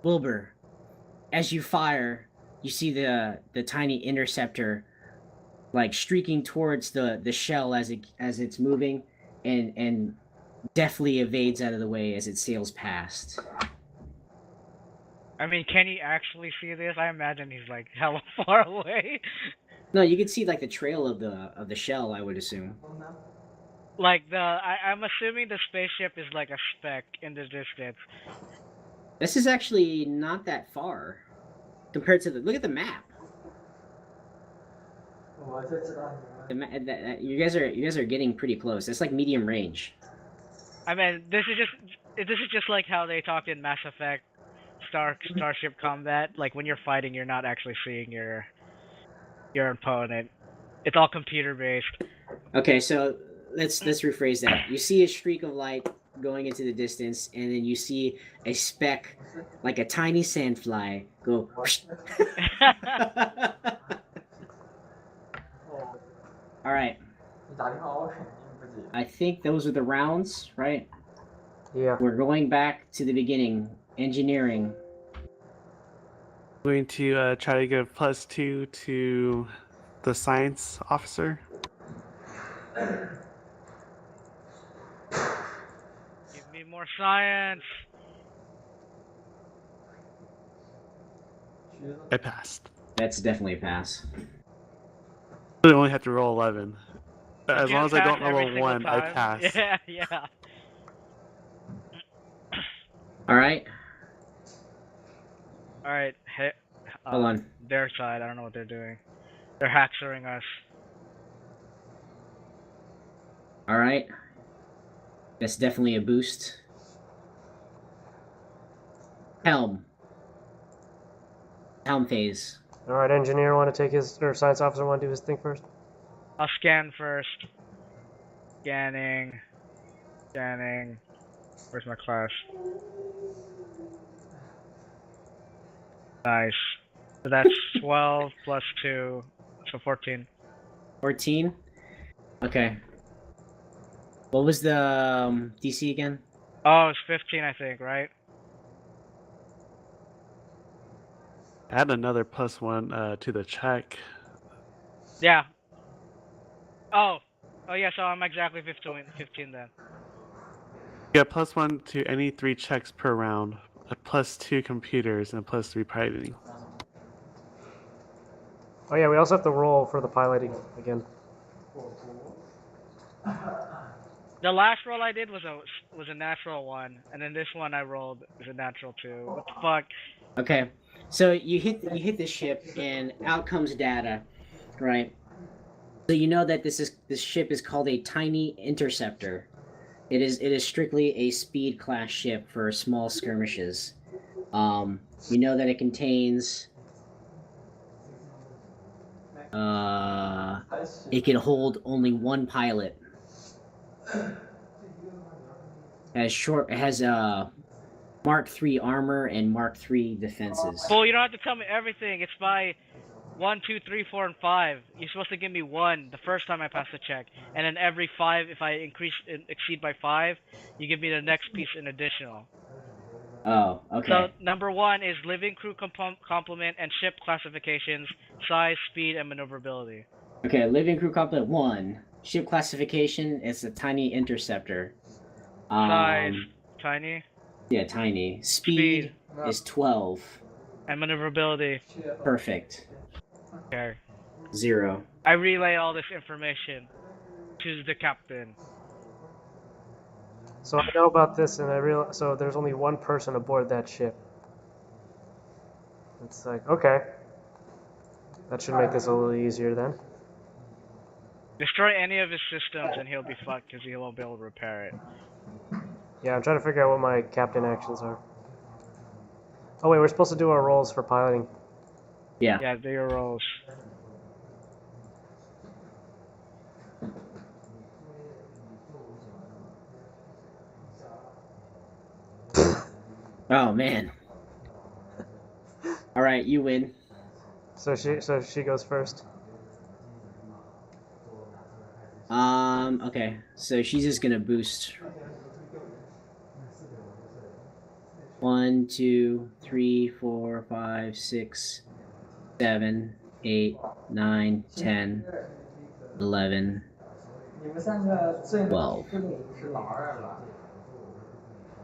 Wilbur, as you fire, you see the tiny interceptor like streaking towards the shell as it's moving, and deftly evades out of the way as it sails past. I mean, can he actually see this? I imagine he's like hella far away. No, you can see like the trail of the shell, I would assume. Like I'm assuming the spaceship is like a speck in the distance. This is actually not that far compared to look at the map. You guys are getting pretty close. That's like medium range. I mean, this is just like how they talked in Mass Effect, Starship Combat. Like when you're fighting, you're not actually seeing your opponent. It's all computer based. Okay, so let's rephrase that. You see a streak of light going into the distance, and then you see a speck, like a tiny sandfly, go. All right. I think those are the rounds, right? yeah. We're going back to the beginning. Engineering. I'm going to try to give +2 to the science officer. Need more science. I passed. That's definitely a pass. I only have to roll 11. As You long as I pass don't every roll a single 1, I time. pass. Yeah, yeah. All right. All right. Hey, Hold on. their side. I don't know what they're doing. They're haxering us. All right. That's definitely a boost. Helm. Helm phase. All right, engineer, want to take his or science officer want to do his thing first? I'll scan first. Scanning. Scanning. Where's my class? Nice. So that's 12 plus 2, so 14. 14. Okay. What was the DC again? Oh, it's 15, I think, right? Add another +1 to the check. Yeah. Oh. Oh, yeah, so I'm exactly 15 then. Yeah, +1 to any 3 checks per round. A +2 computers and a +3 piloting. Oh yeah, we also have to roll for the piloting again. The last roll I did was a natural 1, and then this one I rolled was a natural 2. What the fuck? Okay. So you hit the ship and out comes data, right? So you know that this ship is called a tiny interceptor. It is strictly a speed class ship for small skirmishes. You know that it contains it can hold only one pilot. It has Mark III armor and Mark III defenses. Well, you don't have to tell me everything. It's by 1, 2, 3, 4, and 5. You're supposed to give me 1 the first time I pass the check, and then every 5, if I exceed by 5, you give me the next piece in additional. Oh, So okay. number 1 is living crew complement and ship classifications, size, speed, and maneuverability. Okay, living crew complement 1. Ship classification is a tiny interceptor. Size, tiny. Yeah, tiny. Speed is 12. And maneuverability. Perfect. Okay. 0. I relay all this information to the captain. So I know about this, and I realize so there's only one person aboard that ship. It's like okay, that should make this a little easier then. Destroy any of his systems and he'll be fucked because he won't be able to repair it. Yeah, I'm trying to figure out what my captain actions are. Oh wait, we're supposed to do our rolls for piloting. Yeah. Yeah, do your rolls. Oh man. All right, you win. So she goes first. Okay. So she's just gonna boost. 1, 2, 3, 4, 5, 6, 7, 8, 9, 10, 11, 12.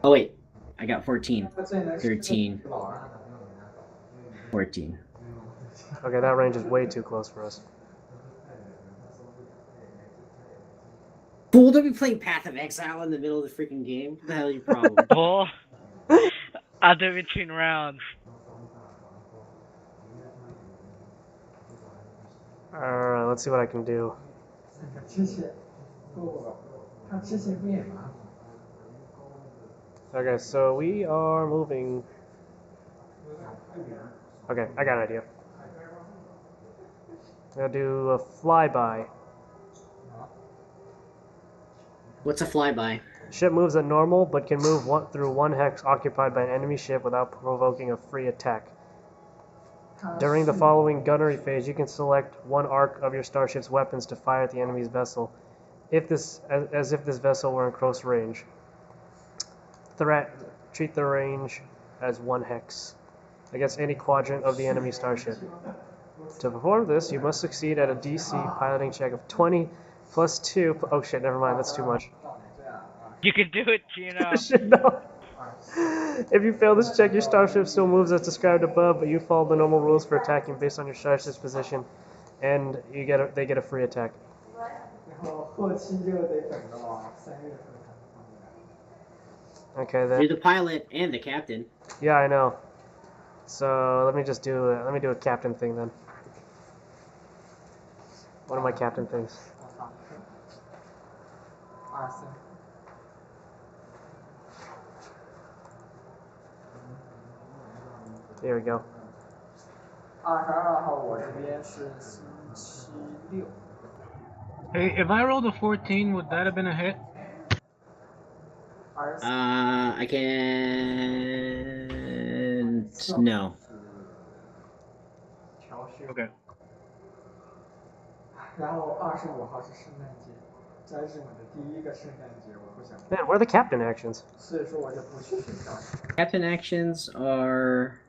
Oh wait, I got 14, 13, 14. Okay, that range is way too close for us. Fool, don't be playing Path of Exile in the middle of the freaking game. What the hell is your problem? Bull. I'll do between rounds. Alright, let's see what I can do. Okay, so we are moving. Okay, I got an idea. I'm gonna do a flyby. What's a flyby? Ship moves at normal, but can move through one hex occupied by an enemy ship without provoking a free attack. During the following gunnery phase, you can select one arc of your starship's weapons to fire at the enemy's vessel, as if this vessel were in close range. Treat the range as one hex against any quadrant of the enemy starship. To perform this, you must succeed at a DC piloting check of 20 plus 2. Oh shit, never mind, that's too much. You can do it, Gino. Shit, no. If you fail this check, your starship still moves as described above, but you follow the normal rules for attacking based on your starship's position, and they get a free attack. 然后后期就得等到3月份才能放进来。 Okay, then. You're the pilot and the captain. Yeah, I know. So let me just do a captain thing then. What are my captain things? 23。There we go. 22号我这边是星期六。 Hey, if I rolled a 14, would that have been a hit? I can't. No. 调试。 Okay. 然后25号是圣诞节，这是我的第一个圣诞节，我不想。 Man, what are the captain actions? 所以说我就不去学校。 Captain actions are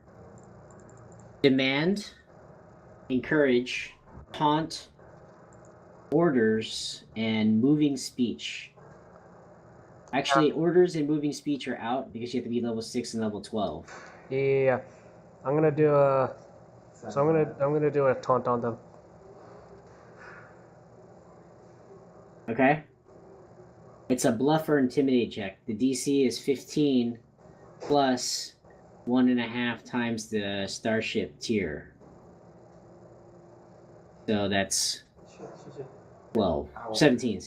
demand, encourage, taunt, orders, and moving speech. Actually, orders and moving speech are out because you have to be level 6 and level 12. Yeah, I'm gonna do a. So I'm gonna do a taunt on them. Okay? It's a bluff or intimidate check. The DC is 15 plus 1.5 times the starship tier. So that's 谢谢。 12. 17.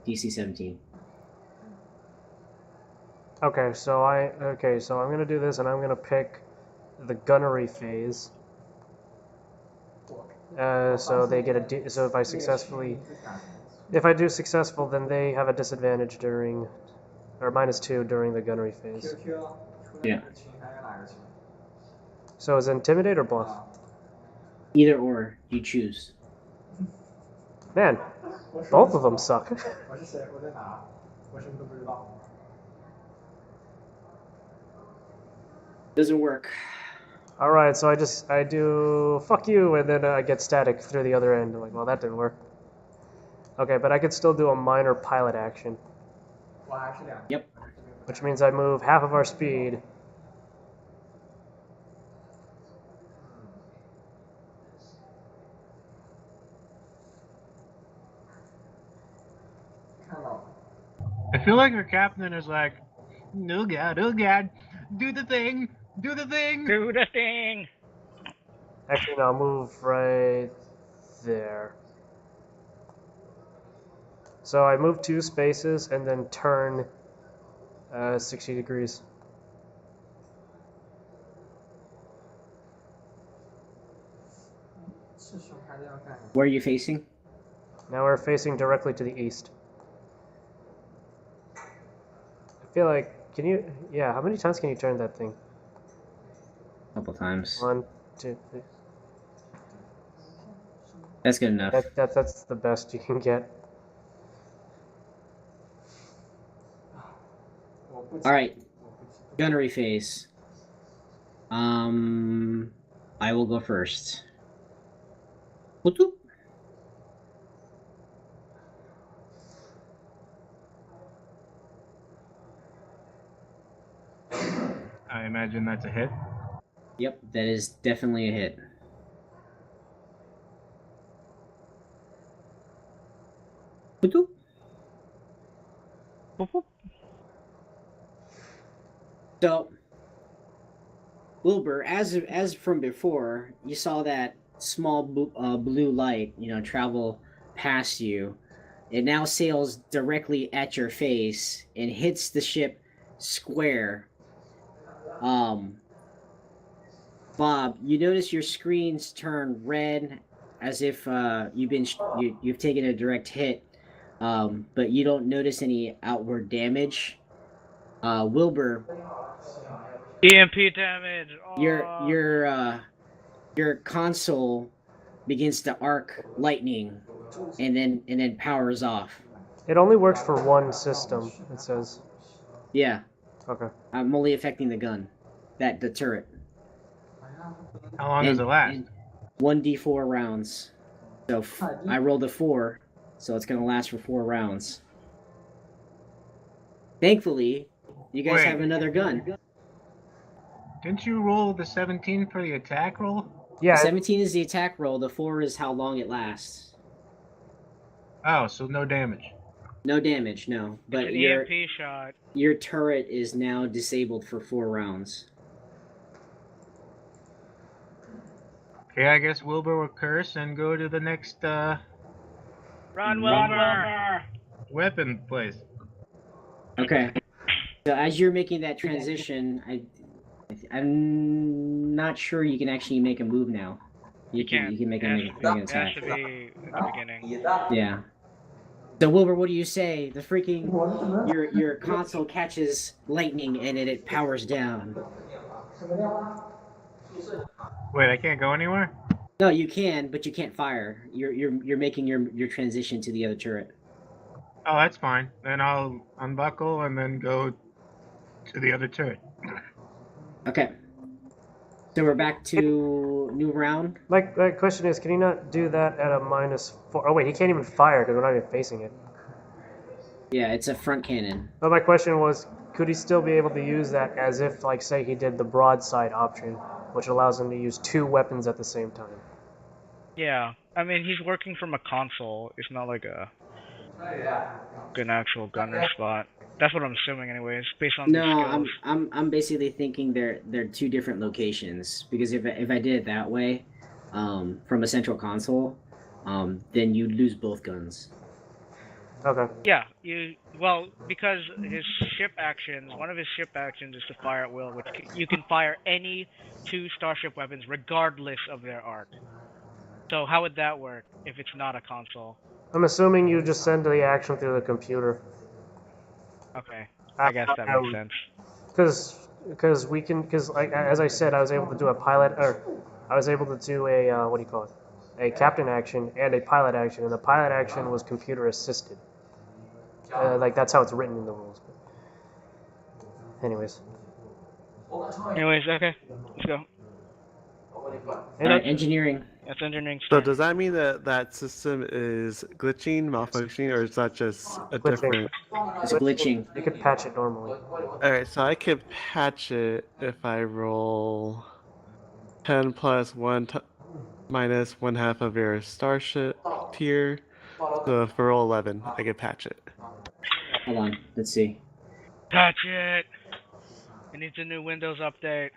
DC 17. Okay, so I'm gonna do this, and I'm gonna pick the gunnery phase. So they get so if I do successful, then they have a disadvantage during, or -2 during the gunnery phase. QQ 除了你的群还有哪个群？ So is it intimidate or bluff? Either or, you choose. Man, 我说 both of them suck. 我是谁？我在哪？我什么都不知道。 Doesn't work. All right, so I do fuck you, and then I get static through the other end. I'm like, well, that didn't work. Okay, but I could still do a minor pilot action, 我还是2个。 Yep. which means I move half of our speed. 看到了。 I feel like our captain is like, oh god, do the thing, do the thing. Do the thing. Actually, no, I'll move right there. So I move 2 spaces and then turn 60 degrees. Where are you facing? Now we're facing directly to the east. I feel like, yeah, how many times can you turn that thing? A couple times. 1, 2, 3. That's good enough. That's the best you can get. Alright. Gunnery phase. I will go first. Whoop. I imagine that's a hit. Yep, that is definitely a hit. Whoop. So, Wilbur, as from before, you saw that small blue light, travel past you. It now sails directly at your face and hits the ship square. Bob, you notice your screens turn red, as if you've taken a direct hit, but you don't notice any outward damage. Wilbur, EMP damage. Oh. your console begins to arc lightning, and then powers off. It only works for one system, it says. Yeah, Okay. I'm only affecting the gun, the turret. How long does it last? and 1d4 rounds. So I rolled a 4, so it's gonna last for 4 rounds. Thankfully, you guys Wait. have another gun. Didn't you roll the 17 for the attack roll? Yeah, The 17 is the attack roll. The 4 is how long it lasts. Oh, so no damage. No damage, no. It's But an your EMP shot. turret is now disabled for 4 rounds. Okay, I guess Wilbur will curse and go to the next Run, Wilbur! weapon place. Okay. So as you're making that transition, I'm not sure you can actually make a move now. You can't. can make It a has make to an be, it has attack. to be at the beginning. Yeah. So Wilbur, what do you say? The freaking your console catches lightning and it powers down. Wait, I can't go anywhere? No, you can, but you can't fire. You're making your transition to the other turret. Oh, that's fine. Then I'll unbuckle and then go to the other turret. Okay. So we're back to new round. my question is, can he not do that at a -4? Oh wait, he can't even fire because we're not even facing it. Yeah, it's a front cannon. But my question was, could he still be able to use that as if, like, say he did the broadside option, which allows him to use 2 weapons at the same time? Yeah, I mean he's working from a console. It's not like an actual gunner spot. That's what I'm assuming, anyways, based on No, these skills. I'm basically thinking they're 2 different locations because if I did it that way, from a central console, then you'd lose both guns. Okay. Yeah, because his ship actions, one of his ship actions is to fire at will, which you can fire any 2 starship weapons regardless of their arc. So how would that work if it's not a console? I'm assuming you just send the action through the computer. Okay, I guess that makes sense. Because we can, because like as I said, I was able to do a pilot, or I was able to do a what do you call it, a captain action and a pilot action, and the pilot action was computer assisted. Like that's how it's written in the rules. Anyways, Okay, let's go. Engineering. That's engineering. So does that mean that that system is glitching, malfunctioning, or is that just a Glitching. different? It's glitching. You could patch it normally. Alright, so I could patch it if I roll 10 plus 1 minus 1/2 of your starship tier. So if I roll 11, I could patch it. Hold on. Let's see. Patch it. It needs a new Windows update.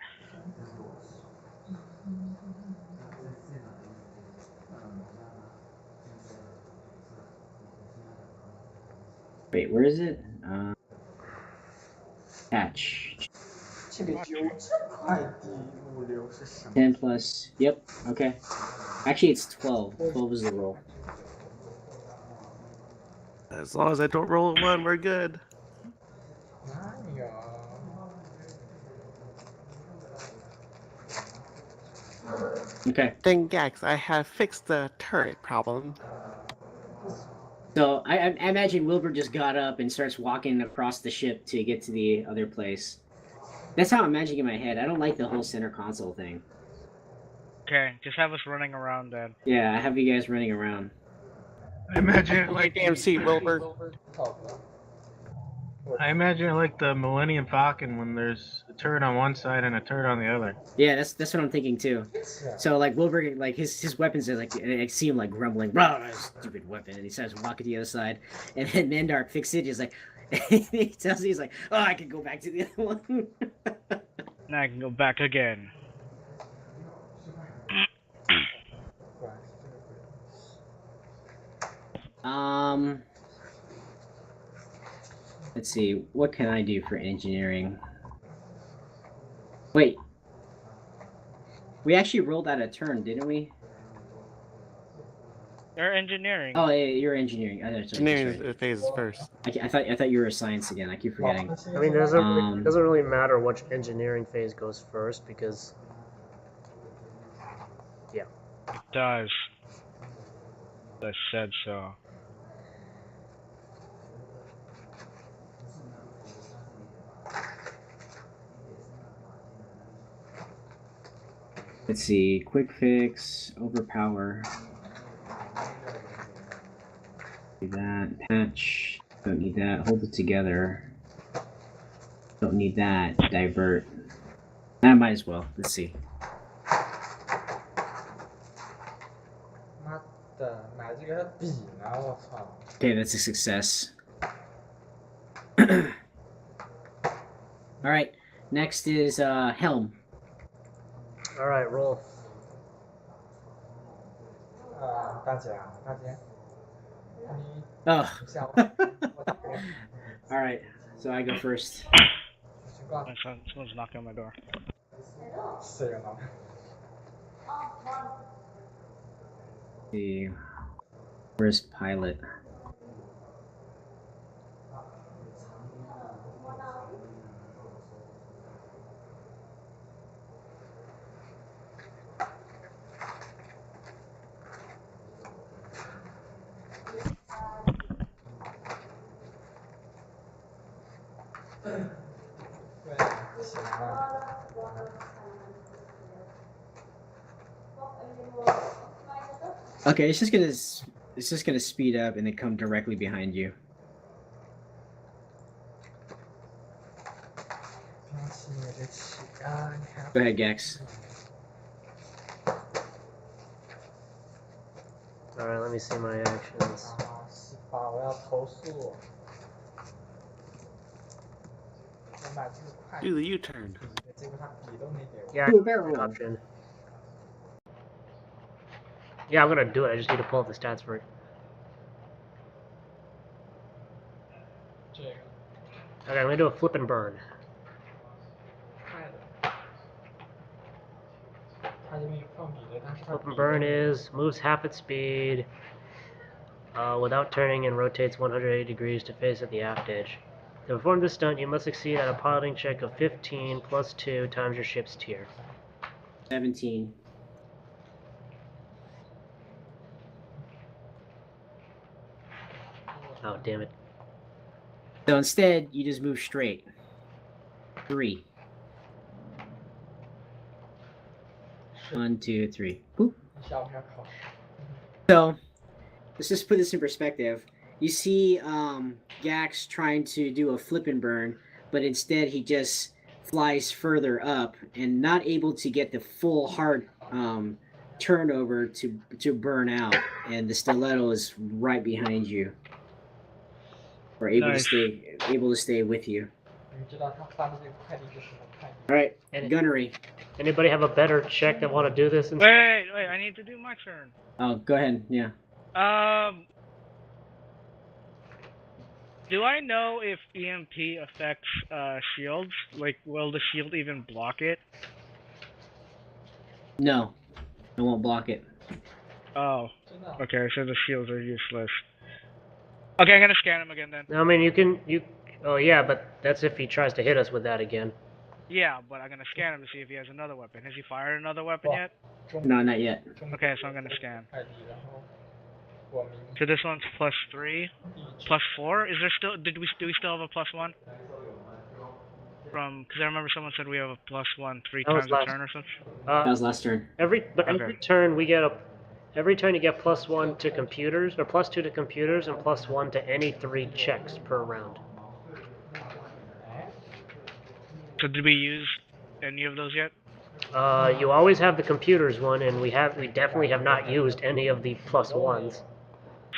Wait, where is it? Patch. 这个9000快递物流是什么？ 10 plus. Yep. Okay. Actually, it's 12. 12 is the roll. As long as I don't roll a 1, we're good. 哪有？ Okay. Then Gax, I have fixed the turret problem. So I imagine Wilbur just got up and starts walking across the ship to get to the other place. That's how I'm imagining in my head. I don't like the whole center console thing. Okay, just have us running around then. Yeah, I have you guys running around. I imagine it like Damn seat, Wilbur. 好的。 I imagine it like the Millennium Falcon when there's a turret on one side and a turret on the other. Yeah, that's what I'm thinking too. So like Wilbur, like his weapons are like I see him like grumbling, "Rah, stupid weapon," and he starts walking to the other side, and then Mandark fixes it. He's like, he tells me he's like, "Oh, I can go back to the other one." Now I can go back again. Let's see, what can I do for engineering? Wait. We actually rolled out a turn, didn't we? They're engineering. Oh, yeah, you're engineering. Oh, that's right, Engineering that's right. phase is first. I thought you were science again. I keep forgetting. I mean, it doesn't really matter which engineering phase goes first because, yeah. It does. I said so. Let's see, quick fix, overpower. Do that, patch, don't need that, hold it together. Don't need that. Divert. I might as well. Let's see. 妈的，买这个要抵呢，我操！ Okay, that's a success. Alright, next is Helm. Alright, roll. 大姐，你 Oh. 想我打给你 Alright, so I go first. 习惯 Someone's knocking on my door. 是个呢。 Let's see. Where's Pilot? Okay, it's just gonna speed up and then come directly behind you. Go ahead, Gex. Alright, let me see my actions. 我要投诉。我买这个快 Do the U-turn. 结果他笔都没给我。 Yeah, Do a barrel roll. option. Yeah, I'm gonna do it. I just need to pull up the stats for it. 这个 Okay, I'm gonna do a flip and burn. 快的。他这边有放笔的，但是他 Flip and burn is moves half its speed without turning and rotates 180 degrees to face at the aft edge. To perform this stunt, you must succeed at a piloting check of 15 plus 2 times your ship's tier. 17. Oh, damn it. So instead, you just move straight. 3. 1, 2, 3. Boop. 下午要考试。 So, let's just put this in perspective. You see Gax trying to do a flip and burn, but instead he just flies further up and not able to get the full hard turnover to burn out, and the stiletto is right behind you, or able Nice. to stay with you. 你知道他发的这个快递是什么快递？ All right, And- gunnery. Anybody have a better check that want to do this? Wait, I need to do my turn. Oh, go ahead. Yeah. Do I know if EMP affects shields? Like, will the shield even block it? No, it won't block it. Oh, 真的。 okay, so the shields are useless. Okay, I'm gonna scan him again then. I mean, oh yeah, but that's if he tries to hit us with that again. Yeah, but I'm gonna scan him to see if he has another weapon. Has he fired another weapon yet? No, not yet. Okay, so I'm gonna scan. 快递，然后我明 So this one's +3, +4. Is there still? Do we still have a +1? From, because I remember someone said we have a +1 3 That was times a last- turn or something. That was last turn. Every Okay. turn we get every turn you get +1 to computers, or +2 to computers, and +1 to any 3 checks per round. So did we use any of those yet? You always have the computers one, and we definitely have not used any of the +1s.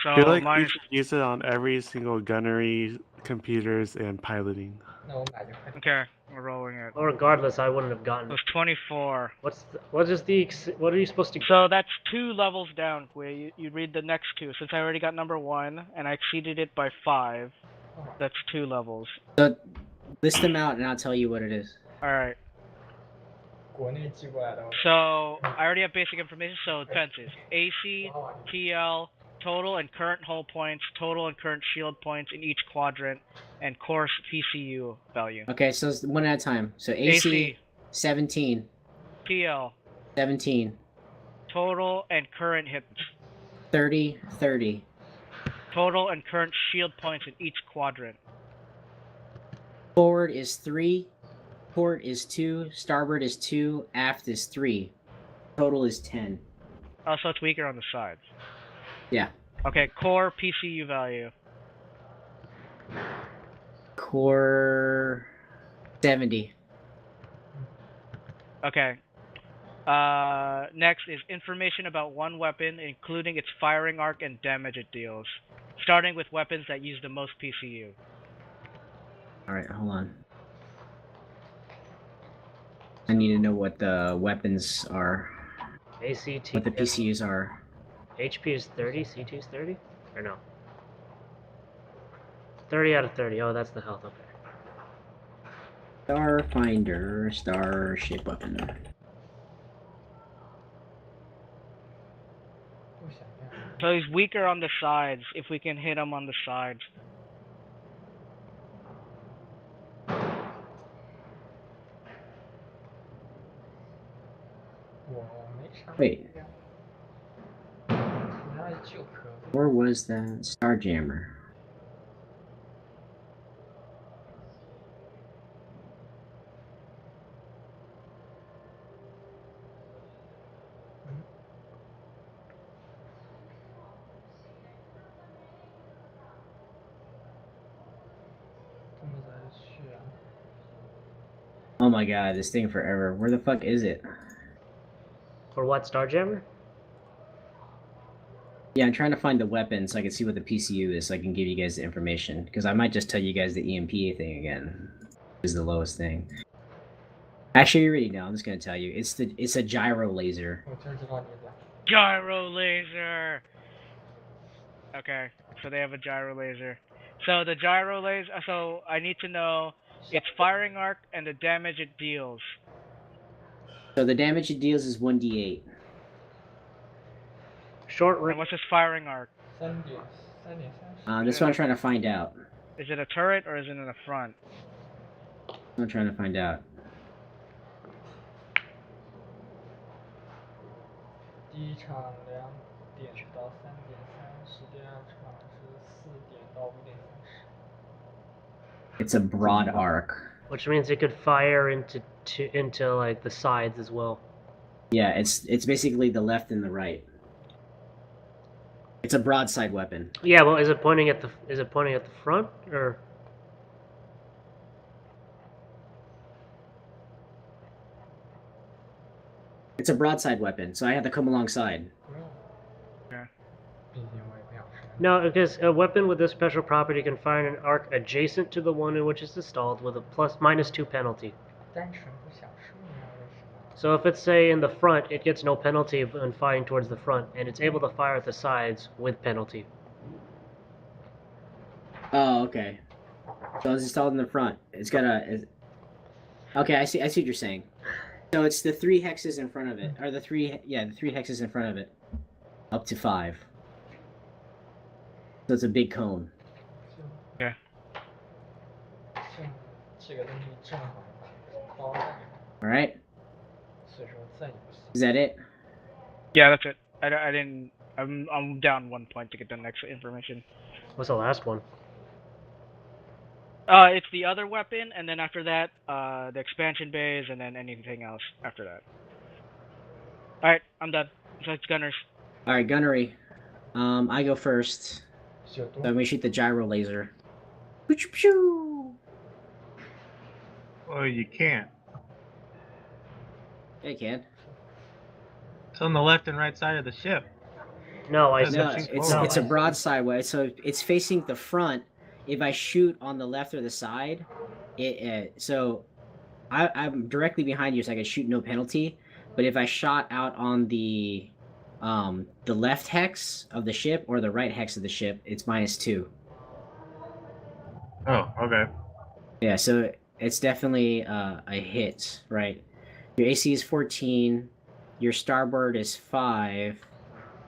So I feel like we mine. should use it on every single gunnery, computers, and piloting. 那我买就快递。 Okay, we're rolling it. Well, regardless, I wouldn't have gotten It it. was 24. What are you supposed to? So that's 2 levels down, Kui. You read the next 2. Since I already got number 1 and I exceeded it by 5, that's 2 levels. So list them out, and I'll tell you what it is. All right. 国内寄过来的。 So I already have basic information. So defenses: AC, TL, total and current hull points, total and current shield points in each quadrant, and course PCU value. Okay, so it's one at a time. So AC, 17, TL, 17, total and current hit, 30, 30. total and current shield points in each quadrant. Forward is 3, port is 2, starboard is 2, aft is 3. Total is 10. Oh, so it's weaker on the sides. Yeah. Okay, core PCU value. Core 70. Okay. Next is information about one weapon, including its firing arc and damage it deals, starting with weapons that use the most PCU. All right, hold on. I need to know what the weapons are. ACT. What the PCUs are. HP is 30. CT is 30. Or no? 30 out of 30. Oh, that's the health. Okay. Starfinder, starship weapon. 不想要。 So he's weaker on the sides, if we can hit him on the sides. 我没啥。 Wait, 那就可以。 where was that? Starjammer. Oh my god, this thing forever. Where the fuck is it? For what, Starjammer? Yeah, I'm trying to find the weapon so I can see what the PCU is so I can give you guys the information. Because I might just tell you guys the EMP thing again. Is the lowest thing. Actually, you already know. I'm just gonna tell you. It's a gyro laser. 我就知道你的。 Gyro laser! Okay, so they have a gyro laser. So the gyro laser, so I need to know its firing arc and the damage it deals. So the damage it deals is 1d8. Short And range. what's its firing arc? 3.30。That's what I'm trying to find out. Is it a turret or is it in the front? I'm trying to find out. 第一场2点到3点30，第二场是4点到5点30。 It's a broad arc. Which means it could fire into like the sides as well. Yeah, it's basically the left and the right. It's a broadside weapon. Yeah, well, is it pointing at the front or? It's a broadside weapon, so I have to come alongside. 不用。 Yeah. 毕竟我也不想吃。 No, because a weapon with this special property can fire an arc adjacent to the one in which it's installed with a ±2 penalty. 单纯不想输呀，为什么？ So if it's say in the front, it gets no penalty when firing towards the front, and it's able to fire at the sides with penalty. Oh, okay. So it's installed in the front. It's got a. Okay, I see what you're saying. So it's the 3 hexes in front of it, or the 3 hexes in front of it, up to 5. So it's a big cone. Yeah. 这个东西正好包在。 All right. 所以说再也不行。 Is that it? Yeah, that's it. I didn't. I'm down 1 point to get the next information. What's the last one? It's the other weapon, and then after that, the expansion bays, and then anything else after that. Alright, I'm done. So it's gunners. All right, gunnery. I go first. 就多 So I'm gonna shoot the gyro laser. Pew, pew. Oh, you can't. Yeah, you can. It's on the left and right side of the ship. No, I No, said No, it's a broadside way, so it's facing the front. If I shoot on the left or the side, so I'm directly behind you, so I can shoot no penalty. But if I shot out on the left hex of the ship or the right hex of the ship, it's -2. Oh, okay. Yeah, so it's definitely a hit, right? Your AC is 14. Your starboard is 5.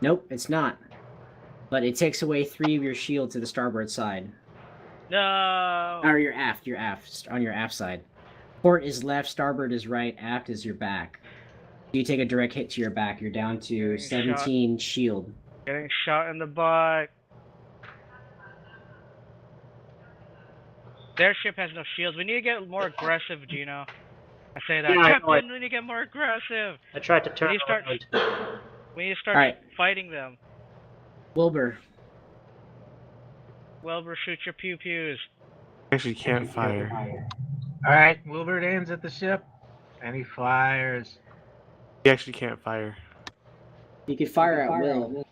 Nope, it's not. But it takes away 3 of your shield to the starboard side. No! Or your aft, on your aft side. Port is left, starboard is right, aft is your back. You take a direct hit to your back, you're down to Getting 17 shield. Getting shot in the butt. Their ship has no shields. We need to get more aggressive, Gino. I say that. Yeah, I know Captain, we need to get more aggressive. I tried to turn We start- around. We need to start Alright. fighting them. Wilbur. Wilbur, shoot your pew-pews. Actually can't fire. All right, Wilbert aims at the ship, and he fires. He actually can't fire. You can fire at will.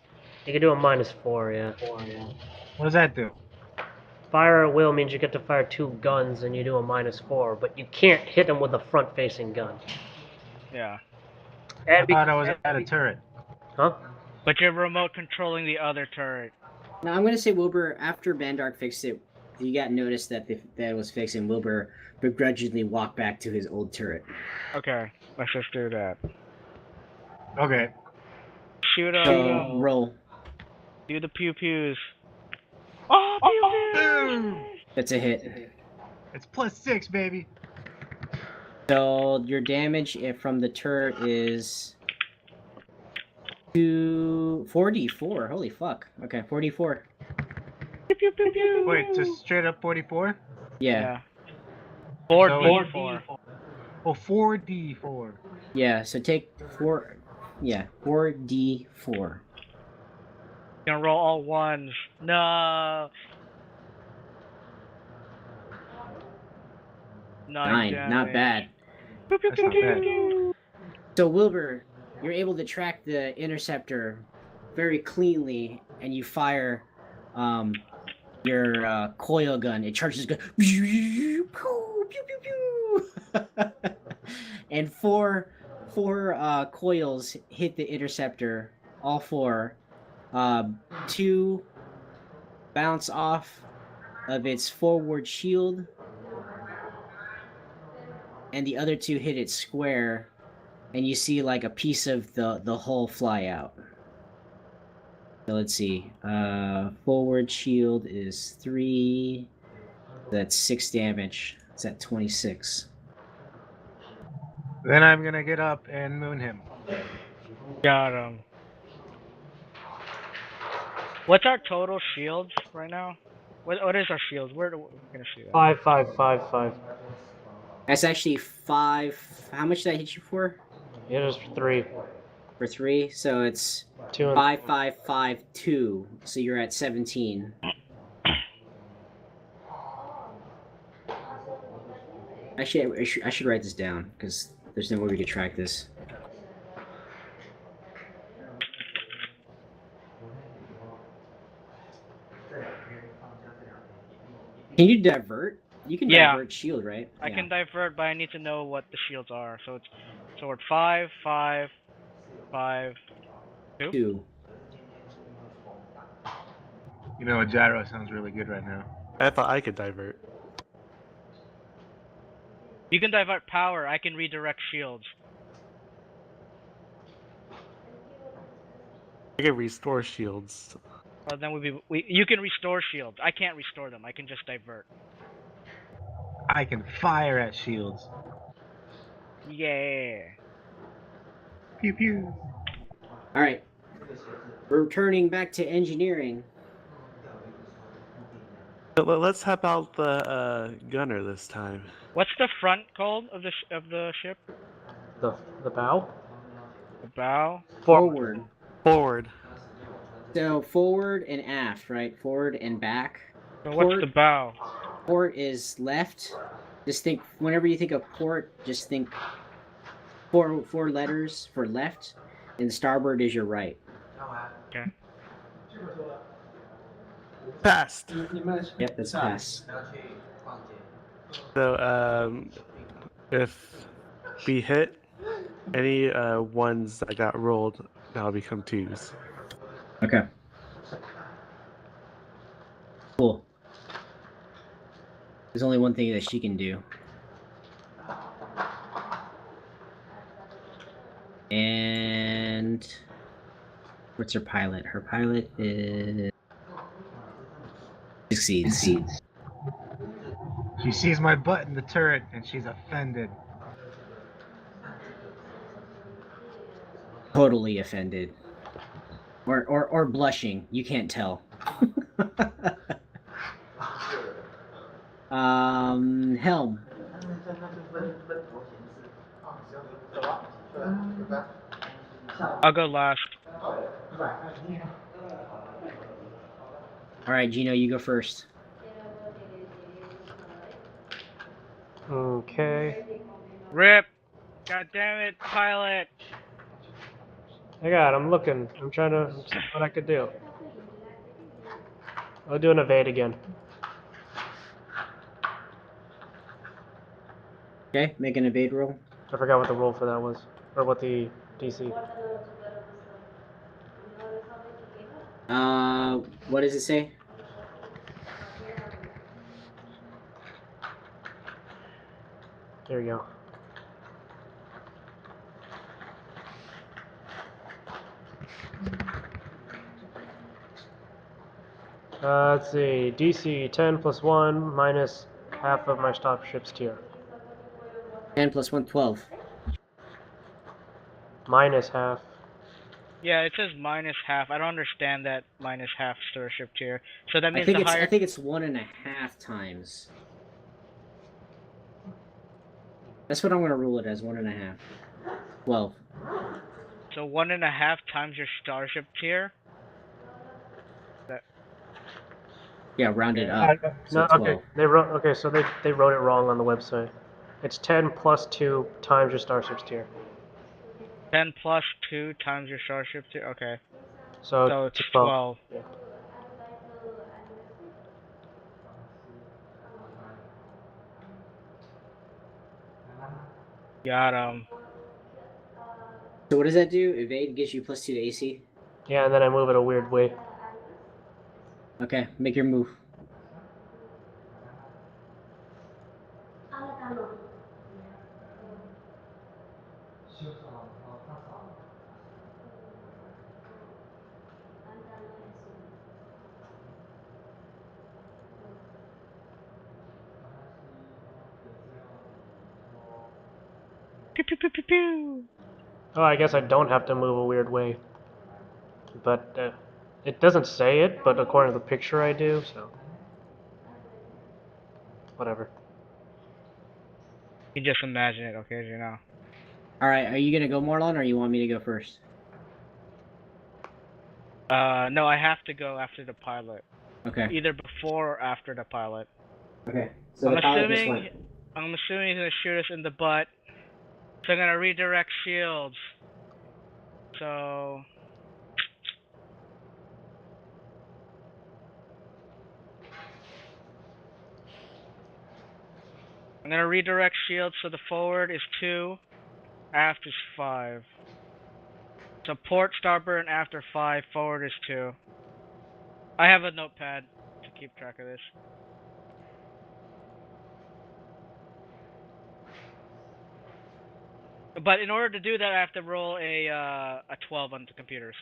You can do a -4, yeah. What does that do? Fire at will means you get to fire 2 guns and you do a -4, but you can't hit them with a front-facing gun. Yeah. I thought I was at a turret. Huh? But you're remote controlling the other turret. Now I'm gonna say Wilbur, after Bandark fixed it, you got noticed that that was fixed, and Wilbur begrudgingly walked back to his old turret. Okay, let's just do that. Okay. Shoot So roll. Do the pew pews. Oh, pew pews! Boom! That's a hit. It's +6, baby. So your damage from the turret is 4d4. Holy fuck. Okay, 4d4. Pew pew pew. Wait, just straight up 44? Yeah. 4d4. Oh, 4d4. Yeah. So take 4. Yeah, 4d4. Gonna roll all ones. No. 9. Not damage. bad. Pew, pew, That's pew, not pew, bad. pew. So Wilbur, you're able to track the interceptor very cleanly, and you fire your coil gun. It charges gun, pew pew pew pew, and four coils hit the interceptor. All 4. 2 bounce off of its forward shield, and the other 2 hit it square. And you see like a piece of the hull fly out. So let's see. Forward shield is 3. That's 6 damage. It's at 26. Then I'm gonna get up and moon him. Got him. What's our total shields right now? What is our shields? Where do we gonna see that? 5, 5, 5, 5. That's actually 5. How much did I hit you for? It is 3. For 3. So it's 2 and 5, 5, 5, 2. So you're at 17. Actually, I should write this down because there's no way we could track this. Can you divert? You can Yeah. divert shield, right? I Yeah. can divert, but I need to know what the shields are. So we're 5, 5, 5, 2. 2. You know, a gyro sounds really good right now. I thought I could divert. You can divert power. I can redirect shields. I can restore shields. Well, then you can restore shields. I can't restore them. I can just divert. I can fire at shields. Yeah. Pew pew. All right. We're returning back to engineering. But let's help out the gunner this time. What's the front called of the ship? the bow? The bow. Forward. Forward. So forward and aft, right? Forward and back. So what's the bow? Port is left. Just think, whenever you think of port, just think four letters for left, and starboard is your right. Okay. Fast. Yep, that's pass. So if we hit any ones that got rolled, that'll become 2s. Okay. Cool. There's only one thing that she can do. And what's her pilot? Her pilot is succeeds. She sees my butt in the turret and she's offended. Totally offended. Or blushing. You can't tell. Helm. I'll go last. All right, Gino, you go first. Okay. Rip! God damn it, pilot! I got it. I'm looking. I'm seeing what I could do. I'll do an evade again. Okay, make an evade roll. I forgot what the roll for that was, or what the DC. What does it say? There you go. Let's see. DC 10 plus 1 minus half of my starship's tier. 10 plus 1, 12. Minus half. Yeah, it says minus half. I don't understand that minus half starship tier. So that I means think the it's higher. I think it's 1.5 times. That's what I'm gonna rule it as, 1.5. 12. So 1.5 times your starship tier. Yeah, round it Okay. up. So No, 12. okay. They wrote okay, so they wrote it wrong on the website. It's 10 plus 2 times your starship's tier. 10 plus 2 times your starship tier. Okay. So So it's 12. 12. Yeah. Got him. So what does that do? Evade gives you +2 to AC. Yeah, and then I move it a weird way. Okay, make your move. Pew pew pew pew pew. Oh, I guess I don't have to move a weird way. But it doesn't say it, but according to the picture I do, so. Whatever. You just imagine it, okay, you know. Alright, are you gonna go, Marlon, or you want me to go first? No, I have to go after the pilot. Okay. Either before or after the pilot. Okay. So the pilot just went. I'm assuming he's gonna shoot us in the butt. So I'm gonna redirect shields. So I'm gonna redirect shields so the forward is 2, aft is 5. So port, starboard, and after 5, forward is 2. I have a notepad to keep track of this. But in order to do that, I have to roll a 12 on the computers.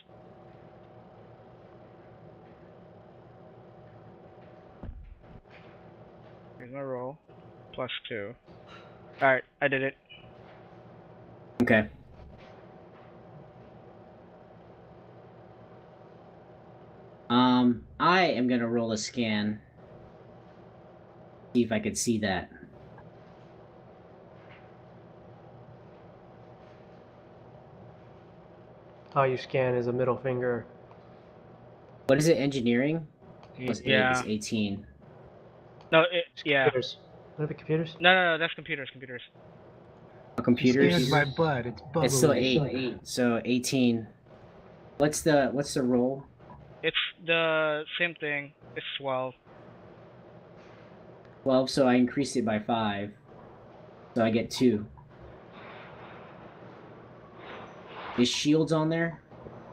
Here's my roll. +2. Alright, I did it. Okay. I am gonna roll a scan. See if I could see that. How you scan is a middle finger. What is it? Engineering? Plus 8 Yeah. is 18. No, yeah. Computers. What are the computers? No, that's computers. Computers. Scares my butt. It's bubbly. It's still 8. So 18. What's the roll? It's the same thing. It's 12. 12. So I increased it by 5. So I get 2. Is shields on there?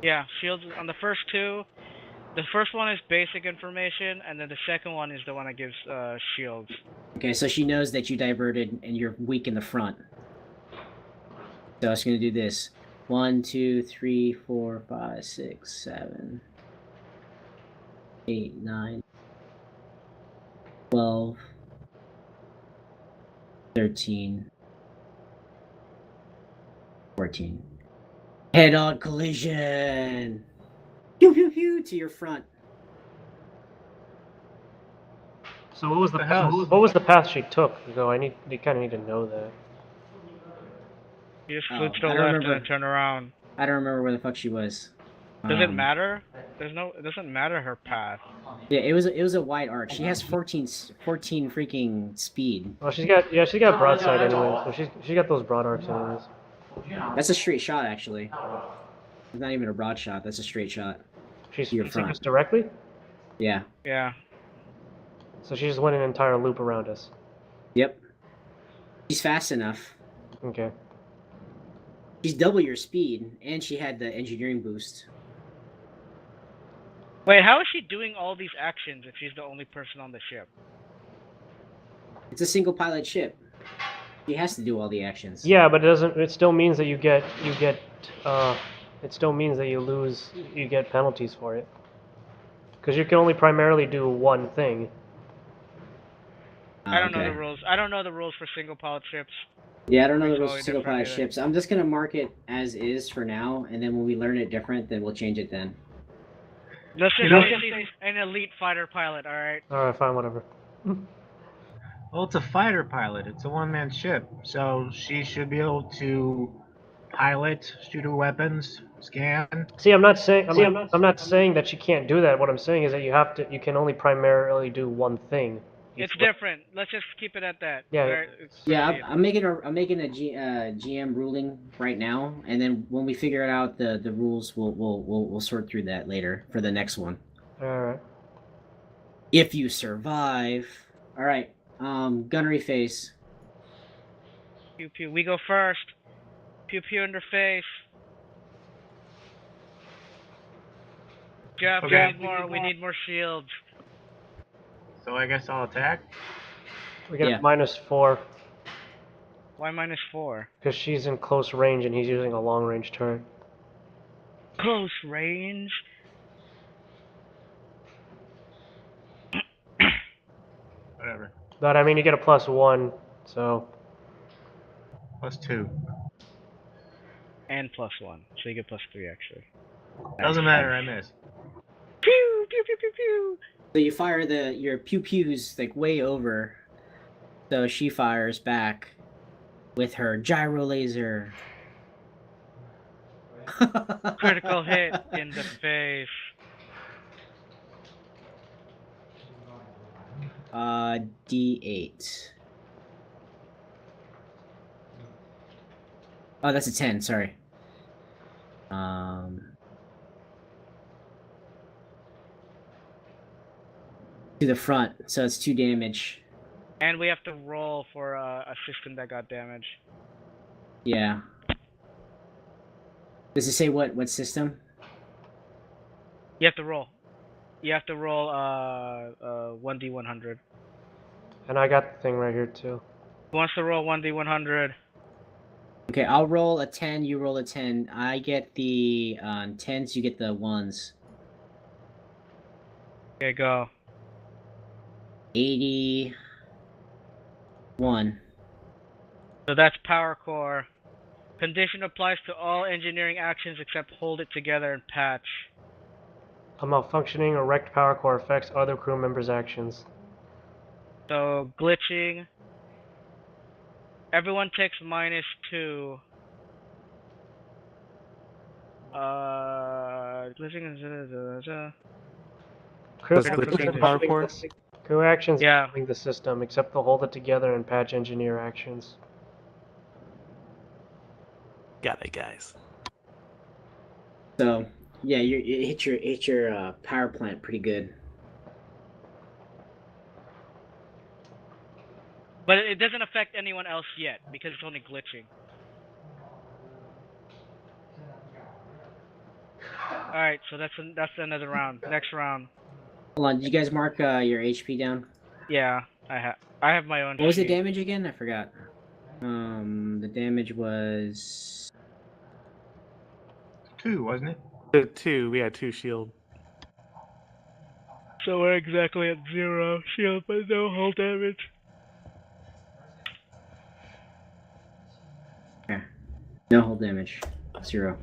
Yeah, shields on the first 2. The first one is basic information, and then the second one is the one that gives shields. Okay, so she knows that you diverted and you're weak in the front. So I was gonna do this. 1, 2, 3, 4, 5, 6, 7, 8, 9, 12, 13, 14. Head-on collision! Pew pew pew to your front. So what was the The hell? what was the path she took? Though you kind of need to know that. You just Oh, flew to the I don't left and remember. then turn around. I don't remember where the fuck she was. Does it matter? It doesn't matter her path. Yeah, it was a wide arc. She has 14 freaking speed. Well, she's got broadside anyway, so she's got those broad arcs anyways. That's a straight shot, actually. It's not even a broad shot. That's a straight shot. She's To your facing front. us directly, Yeah. Yeah. so she just went an entire loop around us. Yep. She's fast enough. Okay. She's double your speed, and she had the engineering boost. Wait, how is she doing all these actions if she's the only person on the ship? It's a single pilot ship. She has to do all the actions. Yeah, but it doesn't. It still means that you get. It still means that you lose. You get penalties for it. Because you can only primarily do one thing. I don't know okay. the rules. I don't know the rules for single pilot ships. Yeah, I don't know the It's rules totally for single different pilot either. ships. I'm just gonna mark it as is for now, and then when we learn it different, then we'll change it then. Let's just say she's an elite fighter pilot, alright? Alright, fine, whatever. Well, it's a fighter pilot. It's a one-man ship, so she should be able to pilot, shoot her weapons, scan. See, I'm not saying. I'm not saying that she can't do that. What I'm saying is that you have to. You can only primarily do one thing. It's different. Let's just keep it at that. Yeah, Alright, Yeah, proceed. I'm making a GM ruling right now, and then when we figure out the rules, we'll sort through that later for the next one. All right. If you survive. All right. Gunnery phase. Pew pew. We go first. Pew pew in their face. Jeff, Okay. we need more shields. So I guess I'll attack. We get Yeah. a -4 Why -4? because she's in close range and he's using a long range turret. Close range. Whatever. But I mean, you get a +1, so +2. And +1. So you get +3 actually. Doesn't matter. I missed. Pew pew pew pew pew. So you fire your pew pews like way over. So she fires back with her gyro laser. Critical hit in the face. D8. Oh, that's a 10, sorry. To the front, so it's 2 damage. And we have to roll for a system that got damaged. Yeah. Does it say what system? You have to roll. You have to roll 1d100. and I got the thing right here too. Who wants to roll 1d100? Okay, I'll roll a 10, you roll a 10. I get the 10s, you get the 1s. Okay, go. 81. So that's power core. Condition applies to all engineering actions except hold it together and patch. A malfunctioning or wrecked power core affects other crew members' actions. So glitching. Everyone takes -2. Glitching is Crew Does actions glitching involving power core? Crew actions Yeah. involving the system, except the hold it together and patch engineer actions. Got it, guys. So, yeah, it hit your power plant pretty good. But it doesn't affect anyone else yet because it's only glitching. All right, so that's another round. Next round. Hold on, did you guys mark your HP down? Yeah, I have my own. What was the sheet. damage again? I forgot. The damage was 2, wasn't it? 2. We had 2 shield. So we're exactly at 0 shield, but no hull damage. no hull damage. 0.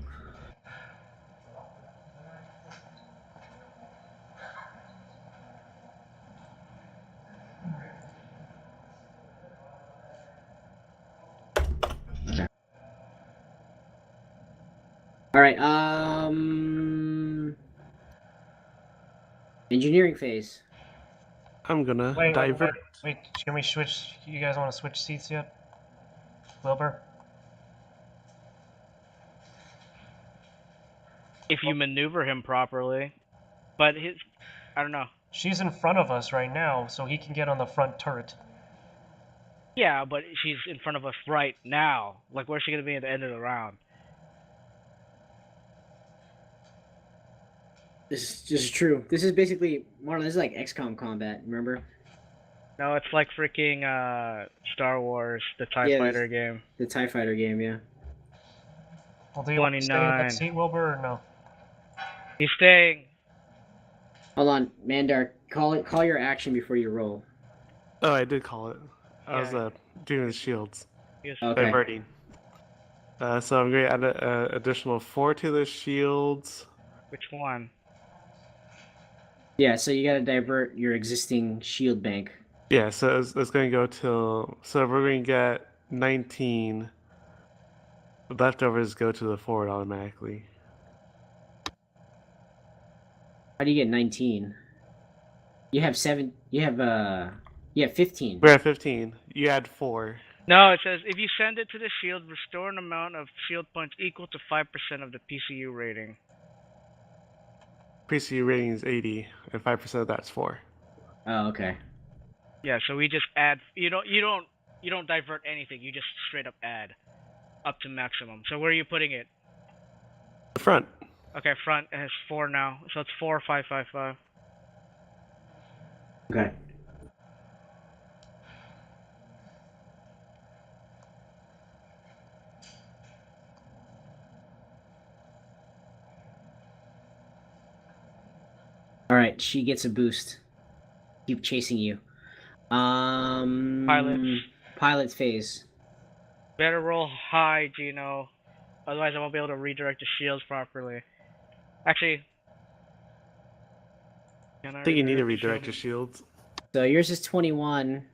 Okay. All right. And Engineering phase. I'm gonna Wait, divert. wait, can we switch? You guys want to switch seats yet? Wilbur? If you maneuver him properly. But I don't know. She's in front of us right now, so he can get on the front turret. Yeah, but she's in front of us right now. Like, where's she gonna be at the end of the round? This is true. This is basically Marlon. This is like XCOM combat. Remember? No, it's like freaking Star Wars, the TIE Yeah, Fighter game. The TIE Fighter game. Yeah. Well, do you want to stay in that 29. seat, Wilbur, or no? He's staying. Hold on, Mandar. Call your action before you roll. Oh, I did call it. I was Yeah. doing the shields. He's Okay. Diverting. So I'm going to add an additional 4 to the shields. Which one? Yeah. So you gotta divert your existing shield bank. Yeah, so it's going to go till... So we're going to get 19. The leftovers go to the forward automatically. How do you get 19? You have 7. You have 15. We're at 15. You add 4. No, it says if you send it to the shield, restore an amount of shield points equal to 5% of the PCU rating. PCU rating is 80, and 5% of that's 4. Oh, okay. Yeah, so we just add. You don't divert anything. You just straight up add up to maximum. So where are you putting it? The front. Okay, front has 4 now, so it's 4, 5, 5, 5. Okay. All right, she gets a boost. Keep chasing you. Pilot's phase. Better roll high, Gino. Otherwise, I won't be able to redirect the shields properly. Actually, I think you need to redirect your shields. So yours is 21.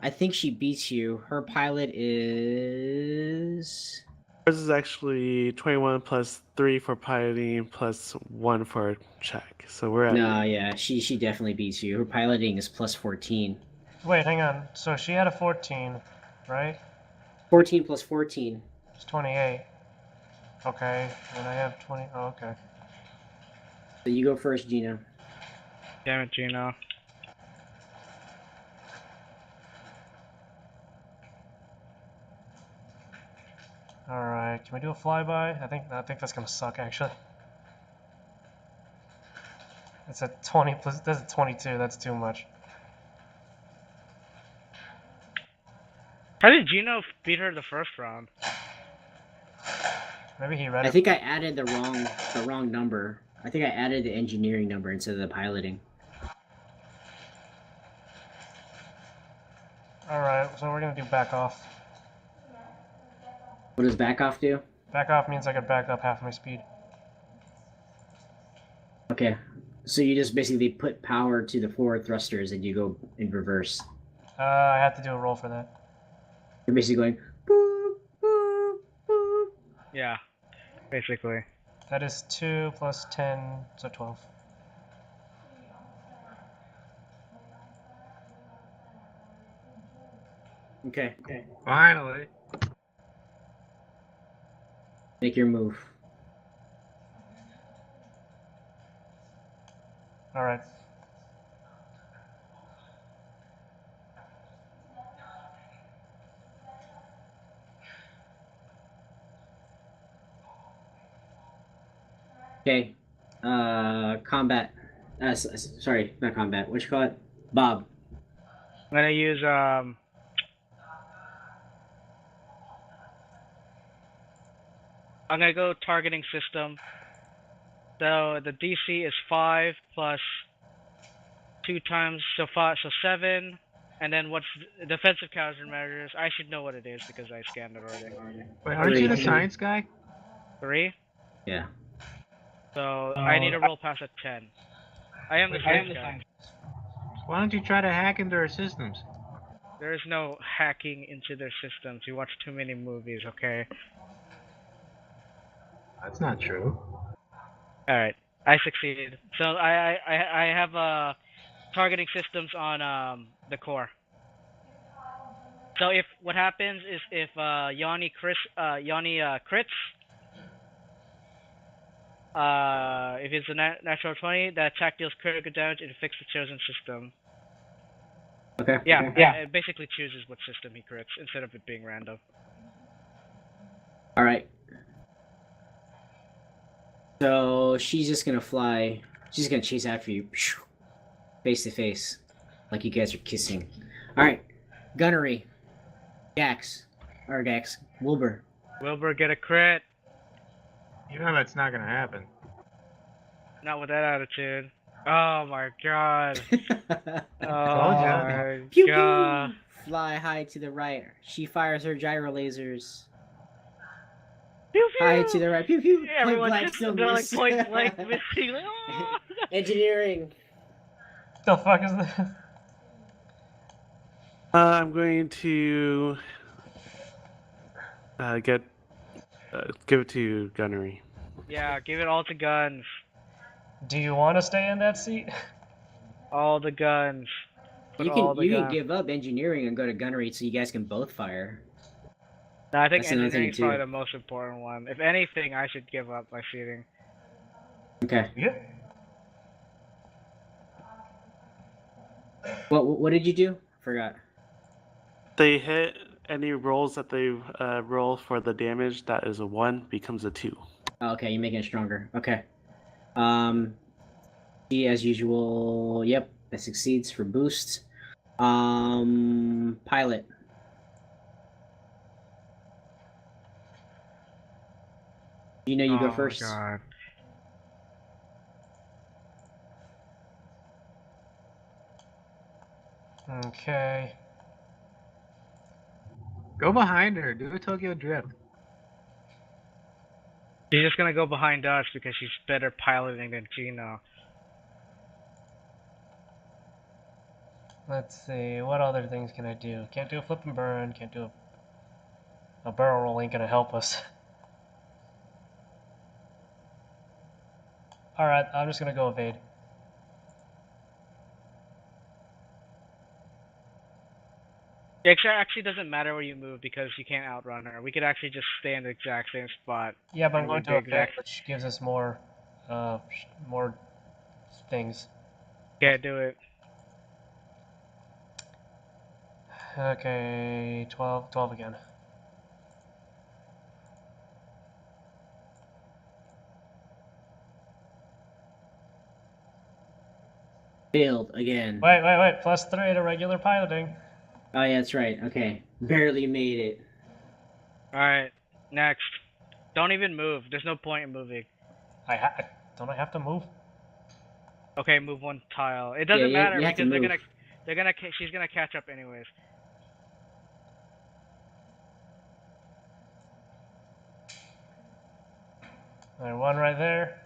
I think she beats you. Her pilot is. Ours is actually 21 plus 3 for piloting plus 1 for check. So we're at... No, yeah, she definitely beats you. Her piloting is plus 14. Wait, hang on. So she had a 14, right? 14 plus 14. It's 28. Okay, and I have 20. Oh, okay. So you go first, Gina. Damn it, Gino. Alright, can we do a flyby? I think that's gonna suck actually. It's a 20 plus that's a 22, that's too much. How did Gino beat her the first round? Maybe he read I it. think I added the wrong number. I think I added the engineering number instead of the piloting. Alright, so we're gonna do back off. What does back off do? Back off means I could back up half my speed. Okay. So you just basically put power to the forward thrusters and you go in reverse. I have to do a roll for that. You're basically going boop, boop, boop. Yeah, basically. That is 2 plus 10, so 12. Okay. Finally. Make your move. Alright. Okay. Combat. Sorry, not combat. What you call it? Bob. I'm gonna use I'm gonna go targeting system. So the DC is 5 plus 2 times, so 5, so 7. And then what's defensive countermeasures? I should know what it is because I scanned it already. Wait, aren't you the 3. science guy? 3. Yeah. So I need to roll past a 10. I am the science guy. Why don't you try to hack into our systems? There is no hacking into their systems. You watch too many movies, okay? That's not true. Alright. I succeeded. So I have targeting systems on the core. So if what happens is if Yanni crits, if it's a natural 20, that attack deals critical damage and affects the chosen system. Okay. Yeah, it basically chooses what system he crits instead of it being random. All right. So she's just gonna fly. She's gonna chase after you, face to face, like you guys are kissing. All right, gunnery, Gax, Wilbur. Wilbur get a crit. You know that's not gonna happen. Not with that attitude. Oh my god. Oh Told ya. my Pew god. pew. Fly high to the right. She fires her gyro lasers. Pew pew. High to the right. Pew pew. Point Everyone blank just still they're like miss. point blank missing. Like, oh. Engineering. The fuck is this? I'm going to give it to gunnery. Yeah, give it all to guns. Do you want to stay in that seat? All the guns. Put You all can the guns. give up engineering and go to gunnery so you guys can both fire. No, I think That's another thing, engineering's probably too. the most important one. If anything, I should give up my seating. Okay. Yeah. What did you do? Forgot. They hit any rolls that they roll for the damage that is a 1 becomes a 2. Oh, okay, you're making it stronger. Okay. She, as usual, yep, that succeeds for boost. Pilot. You know you go first. God. Okay. Go behind her. Do a Tokyo drift. She's just gonna go behind us because she's better piloting than Gino. Let's see. What other things can I do? Can't do a flip and burn. Can't do a barrel roll. Ain't gonna help us. All right. I'm just gonna go evade. It actually doesn't matter where you move because you can't outrun her. We could actually just stay in the exact same spot. Yeah, but I'm And going we'd to be evade, exact- which gives us more things. Yeah, do it. Okay, 12 again. Failed again. Wait. +3 to regular piloting. Oh yeah, that's right. Okay, barely made it. Alright, next. Don't even move. There's no point in moving. Don't I have to move? Okay, move one tile. It doesn't Yeah, matter you have to because move. she's gonna catch up anyways. Alright, one right there.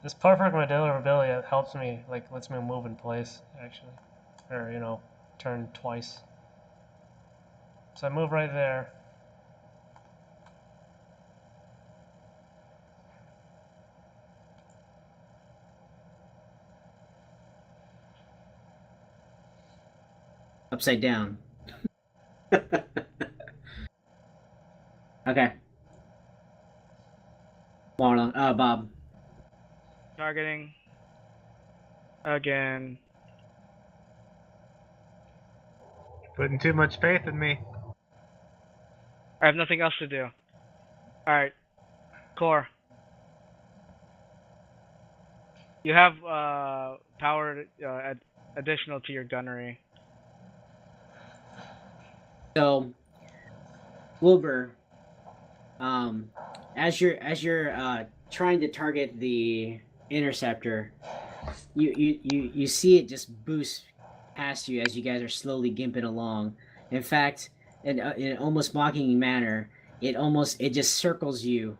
This perfect maneuverability helps me, like, lets me move in place, actually. Or, you know, turn twice. So I move right there. Upside down. Okay. Marlon, Bob. Targeting. Again. Putting too much faith in me. I have nothing else to do. Alright. Core. You have power additional to your gunnery. So, Wilbur, as you're trying to target the interceptor, you see it just boost past you as you guys are slowly gimping along. In fact, in an almost mocking manner, it just circles you.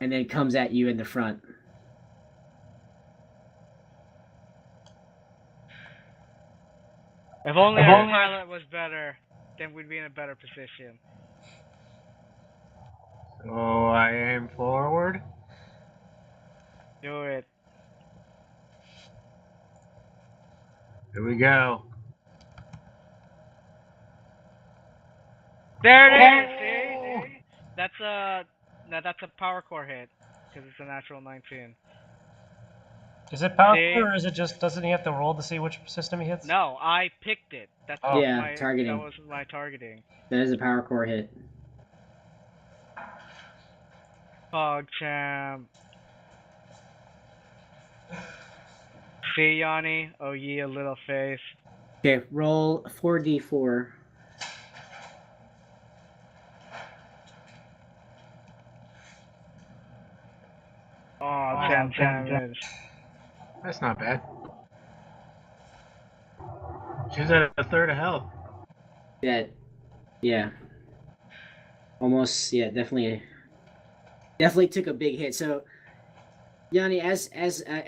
And then comes at you in the front. If only our pilot was better, then we'd be in a better position. So I aim forward. Do it. Here we go. There it is. See? That's a power core hit because it's a natural 19. Is it power See? core, or is it just doesn't he have to roll to see which system he hits? No, I picked it. That's Oh. Yeah, that targeting. was my targeting. That is a power core hit. PogChamp. See, Yanni? Oh, ye a little face. Okay, roll 4d4. Oh, 10 damage. That's not bad. She's at a third of health. Yeah. Almost, yeah, definitely took a big hit. So, Yanni, as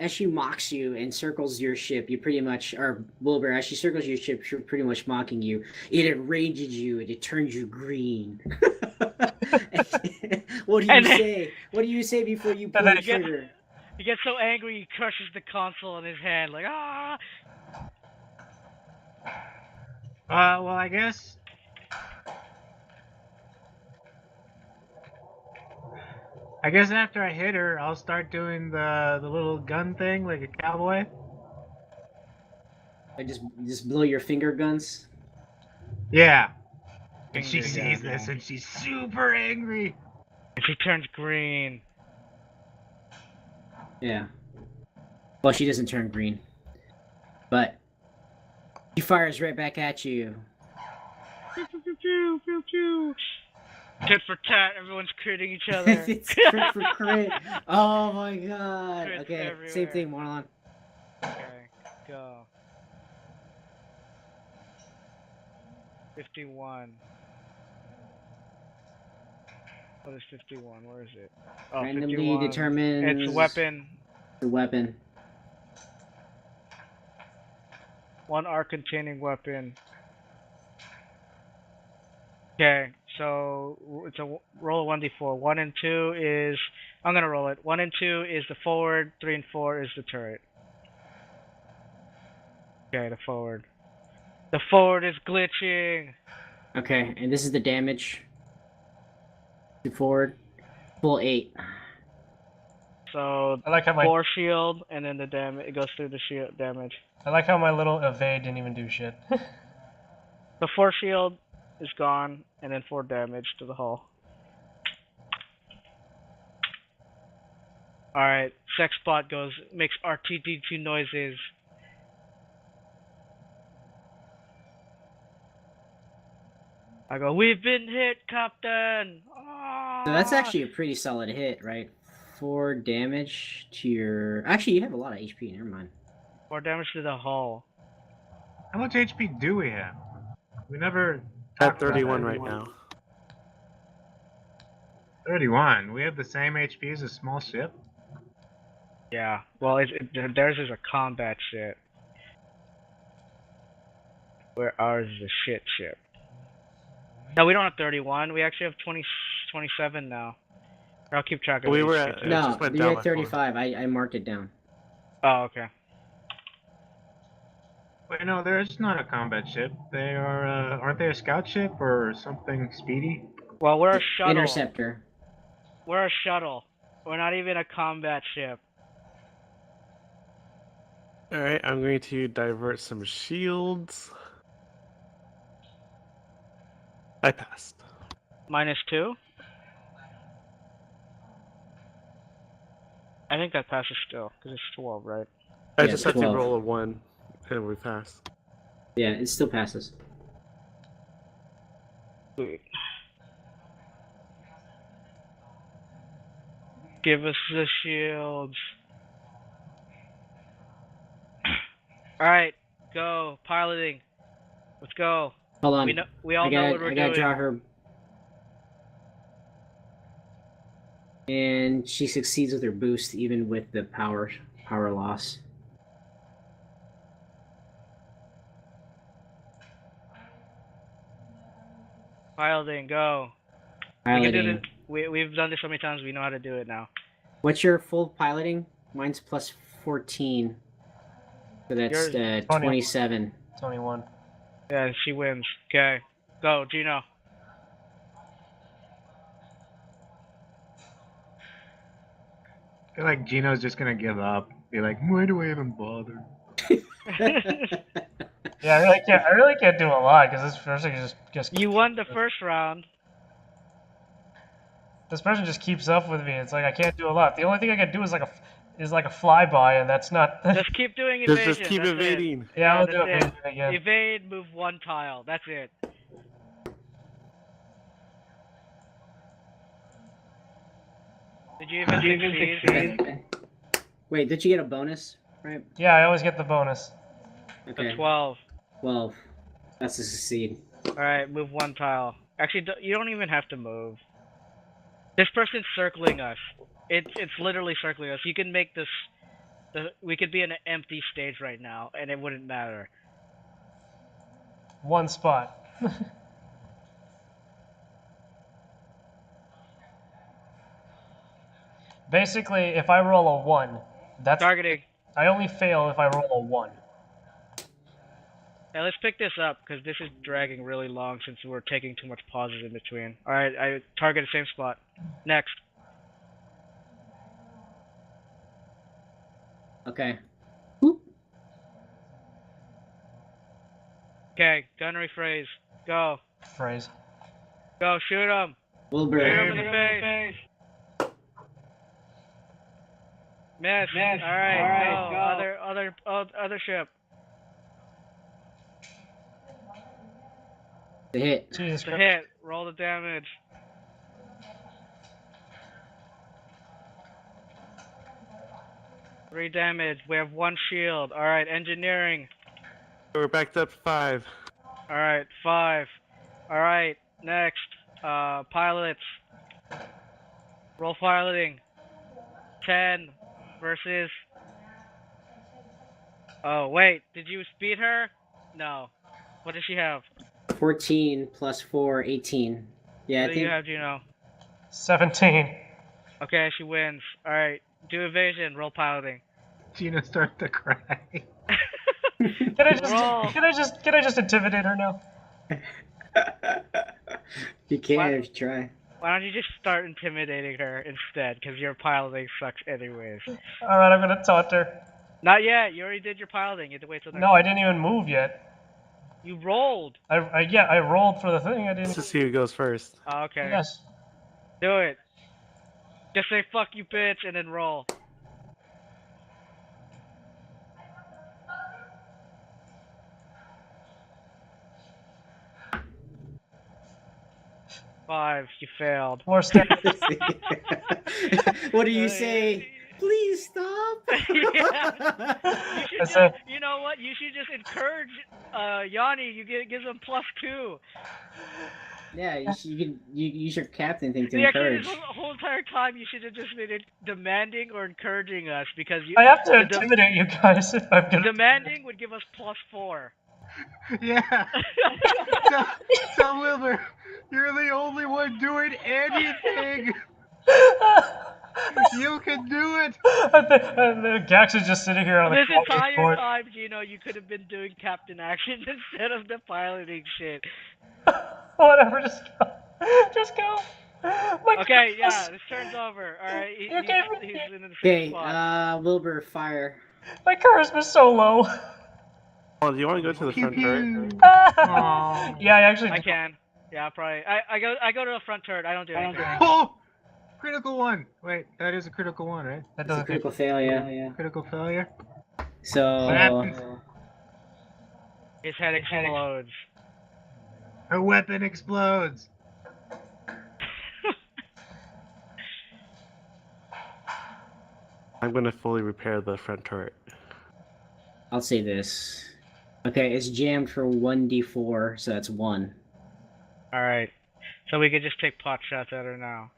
she mocks you and circles your ship, you pretty much, or Wilbur, as she circles your ship, she's pretty much mocking you. It enrages you and it turns you green. What do you say? What do you say before you pull the trigger? He gets so angry he crushes the console in his hand, like ah. Well, I guess. After I hit her, I'll start doing the little gun thing like a cowboy. I just blow your finger guns. Yeah. And she Finger sees gun, this yeah. and she's super angry. And she turns green. Yeah. Well, she doesn't turn green, but she fires right back at you. Pew pew pew pew pew. Tit for tat, everyone's critting each other. It's crit for crit. Oh my god. Crits Okay, everywhere. same thing, Marlon. Okay, go. 51. What is 51? Where is it? Oh, Randomly 51. determines It's a weapon. the weapon. One arc containing weapon. Okay, so it's a roll of 1d4. 1 and 2 is. I'm gonna roll it. 1 and 2 is the forward. 3 and 4 is the turret. Okay, the forward. The forward is glitching. Okay, and this is the damage. To forward. Full 8. So I like how my 4 shield, and then the damage. It goes through the shield damage. I like how my little evade didn't even do shit. The 4 shield is gone, and then 4 damage to the hull. Alright, Sexbot makes RTD2 noises. I go, we've been hit, Captain! Ah! So that's actually a pretty solid hit, right? 4 damage to your... Actually, you have a lot of HP, never mind. 4 damage to the hull. How much HP do we have? We never At talked about 31 that. right now. 31. We have the same HP as a small ship. Yeah, well, theirs is a combat ship. Where ours is a shit ship. No, we don't have 31. We actually have 27 now. I'll keep track of We it. were at- No, just went you're down at by 35. I marked it down. Oh, okay. Wait, no, there's not a combat ship. They are, aren't they a scout ship or something speedy? Well, we're a shuttle. Interceptor. We're a shuttle. We're not even a combat ship. Alright, I'm going to divert some shields. I passed. -2? I think that passes still, because it's 12, right? I Yeah, just had 12. to roll a 1, and we passed. Yeah, it still passes. Sweet. Give us the shields. Alright, go. Piloting. Let's go. Hold on. We all know what we're I gotta doing. draw her. And she succeeds with her boost, even with the power loss. Piloting, go. Piloting. We've done this so many times. We know how to do it now. What's your full piloting? Mine's plus 14. So that's Yours- 27. 21. Yeah, she wins. Okay, go, Gino. I feel like Gino's just gonna give up. Be like, why do I even bother? Yeah, I really can't do a lot because this person just You won the first round. this person just keeps up with me. It's like I can't do a lot. The only thing I can do is like a flyby, and that's not. Just keep doing evasion. Just keep that's evading. It. Yeah, I'll that's do it. it again. Evade, move one tile. That's it. Did you even succeed? Wait, did you get a bonus? Right. Yeah, I always get the bonus. Okay. The 12. 12. That's a succeed. Alright, move one tile. Actually, you don't even have to move. This person's circling us. It's literally circling us. You can make this. We could be in an empty stage right now, and it wouldn't matter. One spot. Basically, if I roll a 1, that's Targeting. I only fail if I roll a 1. Now let's pick this up because this is dragging really long since we're taking too much pauses in between. All right, I target the same spot. Next. Okay. Okay, gunnery phrase. Go. Phrase. Go, shoot him. Wilbur. Shoot him in the face. Miss. All right, go. Other ship. The hit. Jesus The Christ. hit. Roll the damage. Three damage. We have one shield. All right, engineering. We're backed up 5. All right, 5. All right, next. Pilots. Roll piloting. 10 versus. Oh wait, did you beat her? No. What does she have? 14 plus 4, 18. Yeah, What I do you think. have, Gino? 17. Okay, she wins. All right, do evasion. Roll piloting. Gino starts to cry. Can I just Roll. can I just intimidate her now? You can What? if you try. Why don't you just start intimidating her instead? Because your piloting sucks anyways. All right, I'm gonna taunt her. Not yet. You already did your piloting. You have to wait till next. No, I didn't even move yet. You rolled. I rolled for the thing. I Let's didn't. see who goes first. Oh, okay. Yes. Do it. Just say "fuck you, bitch" and then roll. Five. You failed. More steps. What do you say? Please stop. Yeah. You I should say, you know what? You should just encourage Yanni. You gives him +2. Yeah, you can use your captain thing to See, actually, encourage. this whole entire time you should have just been demanding or encouraging us because you. I have to the intimidate you guys if I'm gonna. demanding would give us +4. Yeah. Tell Wilbur, you're the only one doing anything. You can do it. Gax is just sitting here on the This captain's entire board. time, you could have been doing captain action instead of the piloting shit. Whatever, just go. Just go. My Okay, yeah, charisma's- this turn's over. Alright, You gave me- he's in the Okay, same spot. Wilbur, fire. My charisma's so low. Oh, do you want to go to the Pew front turret? pew. Yeah, I actually. I can. Yeah, probably. I go to the front turret. I don't do anything. Oh! Critical one. Wait, that is a critical one, right? That It's a doesn't critical fail, yeah. Critical failure. So What happens? His head explodes. Her weapon explodes. I'm going to fully repair the front turret. I'll say this. Okay, it's jammed for 1d4, so that's 1. Alright. So we could just take pot shots at her now.